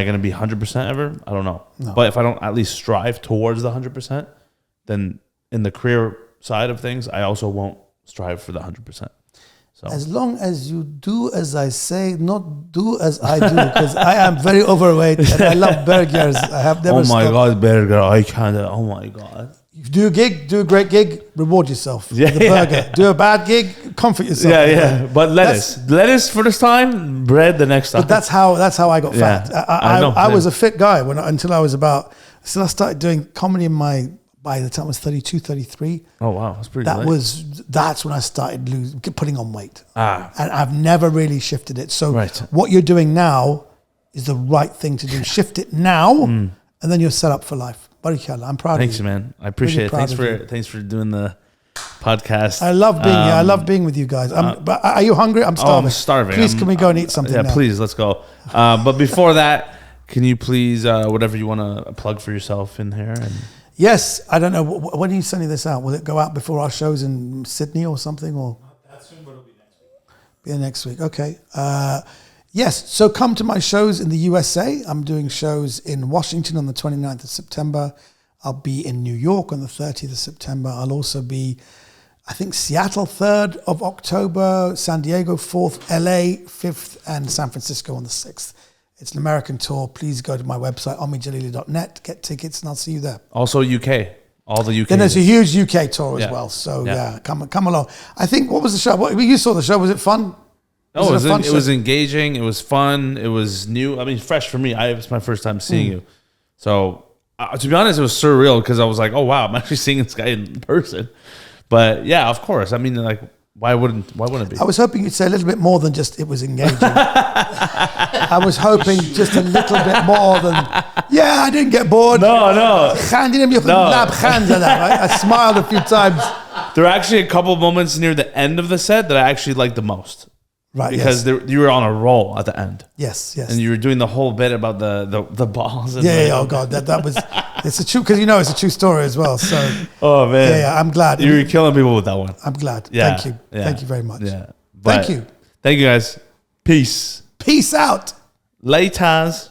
gonna be 100% ever? I don't know. No. But if I don't at least strive towards the 100%, then in the career side of things, I also won't strive for the 100%. So As long as you do as I say, not do as I do, because I am very overweight and I love burgers. I have never oh my stopped. God, burger! I can't. Oh my God. You do a gig, do a great gig, reward yourself Yeah, with a burger. Do a bad gig, comfort yourself. Yeah. But lettuce for this time, bread the next time. But that's how I got fat. I know. I was a fit guy until I started doing comedy by the time I was 32, 33. Oh wow, that's pretty. That's when I started putting on weight. And I've never really shifted it. So Right. what you're doing now is the right thing to do. Shift it now, and then you're set up for life. Barakallah. I'm proud Thanks, of you. man. I appreciate Really it. Thanks for doing the podcast. I love being here. I love being with you guys. But are you hungry? I'm starving. I'm starving. Please, can we go and eat something now? Please, let's go. But before that, can you please, whatever you want to plug for yourself in here? And Yes. I don't know. When are you sending this out? Will it go out before our shows in Sydney or something? Or Not that soon, but it'll be next week. Be next week. Okay. Yes. So come to my shows in the USA. I'm doing shows in Washington on the 29th of September. I'll be in New York on the 30th of September. I'll also be, I think, Seattle 3rd of October, San Diego 4th, LA 5th, and San Francisco on the 6th. It's an American tour. Please go to my website, omidjalili.net, get tickets, and I'll see you there. also UK, all the UK. Then there's a huge UK tour as Yeah. well. So Yeah. come along. I think, what was the show? You saw the show. Was it fun? No, Was it was engaging. It was fun. It was new. I mean, fresh for me. It was my first time seeing you. So to be honest, it was surreal because I was like, oh wow, I'm actually seeing this guy in person. But yeah, of course. I mean, like, why wouldn't it be? I was hoping you'd say a little bit more than just it was engaging. I was hoping just a little bit more than, I didn't get bored. No. I smiled a few times. There were actually a couple moments near the end of the set that I actually liked the most. Right, Because you were on a roll at the end. Yes. And you were doing the whole bit about the balls. And Oh God, that was, it's a true, because it's a true story as well. So, oh man. Yeah, I'm glad. You were killing people with that one. I'm glad. Yeah, Thank you. yeah, Thank you very much. Yeah. Thank you. Thank you guys. Peace. Peace out. Laters.